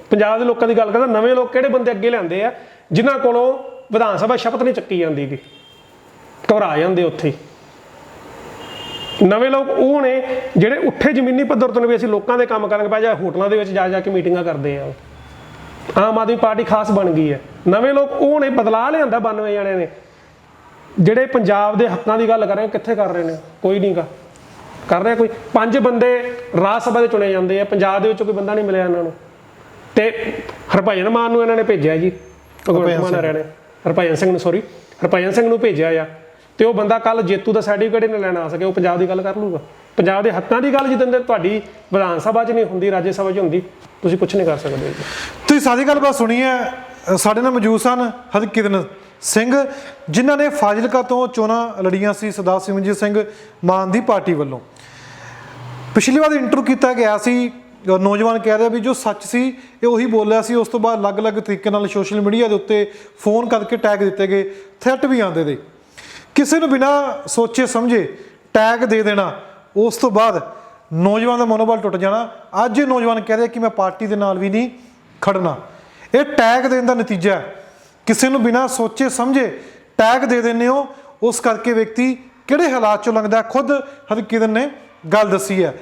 ਪੰਜਾਬ ਦੇ ਲੋਕਾਂ ਦੀ ਗੱਲ ਕਰਦਾ, ਨਵੇਂ ਲੋਕ ਕਿਹੜੇ ਬੰਦੇ ਅੱਗੇ ਲਿਆਂਦੇ ਆ ਜਿਨ੍ਹਾਂ ਕੋਲੋਂ ਵਿਧਾਨ ਸਭਾ ਸ਼ਪਥ ਨਹੀਂ ਚੱਕੀ ਜਾਂਦੀ ਗੀ, ਘਬਰਾ ਜਾਂਦੇ ਉੱਥੇ ਹੀ। ਨਵੇਂ ਲੋਕ ਉਹ ਨੇ ਜਿਹੜੇ ਉੱਠੇ ਜ਼ਮੀਨੀ ਪੱਧਰ ਤੋਂ ਵੀ ਅਸੀਂ ਲੋਕਾਂ ਦੇ ਕੰਮ ਕਰਾਂਗੇ, ਭਾਈ ਜਾਂ ਹੋਟਲਾਂ ਦੇ ਵਿੱਚ ਜਾ ਕੇ ਮੀਟਿੰਗਾਂ ਕਰਦੇ ਆ। ਆਮ ਆਦਮੀ ਪਾਰਟੀ ਖਾਸ ਬਣ ਗਈ ਹੈ। ਨਵੇਂ ਲੋਕ ਉਹ ਨੇ, ਬਦਲਾਅ ਲਿਆਂਦਾ 92 ਜਣਿਆਂ ਨੇ, ਜਿਹੜੇ ਪੰਜਾਬ ਦੇ ਹੱਕਾਂ ਦੀ ਗੱਲ ਕਰ ਰਹੇ। ਕਿੱਥੇ ਕਰ ਰਹੇ ਨੇ? ਕੋਈ ਨਹੀਂ ਕਰ ਰਿਹਾ। ਕੋਈ 5 ਬੰਦੇ ਰਾਜ ਸਭਾ ਦੇ ਚੁਣੇ ਜਾਂਦੇ ਆ, ਪੰਜਾਬ ਦੇ ਵਿੱਚ ਕੋਈ ਬੰਦਾ ਨਹੀਂ ਮਿਲਿਆ ਇਹਨਾਂ ਨੂੰ। ਤੇ ਹਰਭਜਨ ਮਾਨ ਨੂੰ ਇਹਨਾਂ ਨੇ ਭੇਜਿਆ ਜੀ, ਭਗਵੰਤ ਮਾਨ ਹਰਿਆਣਾ ਨੇ ਹਰਭਜਨ ਸਿੰਘ ਨੂੰ ਭੇਜਿਆ ਆ। ਤੇ ਉਹ ਬੰਦਾ ਕੱਲ ਜੇਤੂ ਦਾ ਸਰਟੀਫਿਕੇਟ ਨਹੀਂ ਲੈਣ ਆ ਸਕਿਆ। ਉਹ ਪੰਜਾਬ ਦੀ ਗੱਲ ਕਰ ਲੂਗਾ? ਪੰਜਾਬ ਦੇ ਹੱਕਾਂ ਦੀ ਗੱਲ ਜਿੱਦਣ ਤੁਹਾਡੀ ਵਿਧਾਨ ਸਭਾ 'ਚ ਨਹੀਂ ਹੁੰਦੀ, ਰਾਜ ਸਭਾ 'ਚ ਹੁੰਦੀ, ਤੁਸੀਂ ਕੁਛ ਨਹੀਂ ਕਰ ਸਕਦੇ। ਤੁਸੀਂ ਸਾਰੀ ਗੱਲਬਾਤ ਸੁਣੀ ਹੈ। ਸਾਡੇ ਨਾਲ ਮੌਜੂਦ ਸਨ ਹਰਕਿਰਨ ਸਿੰਘ, ਜਿਨ੍ਹਾਂ ਨੇ ਫਾਜ਼ਿਲਕਾ ਤੋਂ ਚੋਣਾਂ ਲੜੀਆਂ ਸੀ ਸਰਦਾਰ ਸਿਮਰਨਜੀਤ ਸਿੰਘ ਮਾਨ ਦੀ ਪਾਰਟੀ ਵੱਲੋਂ। ਪਿਛਲੀ ਵਾਰ ਇੰਟਰਵਿਊ ਕੀਤਾ ਗਿਆ ਸੀ, ਨੌਜਵਾਨ ਕਹਿ ਰਿਹਾ ਵੀ ਜੋ ਸੱਚ ਸੀ ਇਹ ਉਹੀ ਬੋਲਿਆ ਸੀ। ਉਸ ਤੋਂ ਬਾਅਦ ਅਲੱਗ-ਅਲੱਗ ਤਰੀਕੇ ਨਾਲ ਸੋਸ਼ਲ ਮੀਡੀਆ ਦੇ ਉੱਤੇ ਫੋਨ ਕਰਕੇ ਟੈਗ ਦਿੱਤੇ ਗਏ, ਥ੍ਰੈਟ ਵੀ ਆਉਂਦੇ ਨੇ। ਕਿਸੇ ਨੂੰ ਬਿਨਾਂ ਸੋਚੇ ਸਮਝੇ ਟੈਗ ਦੇ ਦੇਣਾ, ਉਸ ਤੋਂ ਬਾਅਦ ਨੌਜਵਾਨ ਦਾ ਮਨੋਬਲ ਟੁੱਟ ਜਾਣਾ। ਅੱਜ ਇਹ ਨੌਜਵਾਨ ਕਹਿ ਰਿਹਾ ਕਿ ਮੈਂ ਪਾਰਟੀ ਦੇ ਨਾਲ ਵੀ ਨਹੀਂ ਖੜਨਾ। ਇਹ ਟੈਗ ਦੇਣ ਦਾ ਨਤੀਜਾ ਹੈ। ਕਿਸੇ ਨੂੰ ਬਿਨਾਂ ਸੋਚੇ ਸਮਝੇ ਟੈਗ ਦੇ ਦਿੰਦੇ ਹੋ, ਉਸ ਕਰਕੇ ਵਿਅਕਤੀ ਕਿਹੜੇ ਹਾਲਾਤ 'ਚੋਂ ਲੰਘਦਾ, ਖੁਦ ਹਰਕਿਰਨ ਨੇ ਗੱਲ ਦੱਸੀ ਹੈ।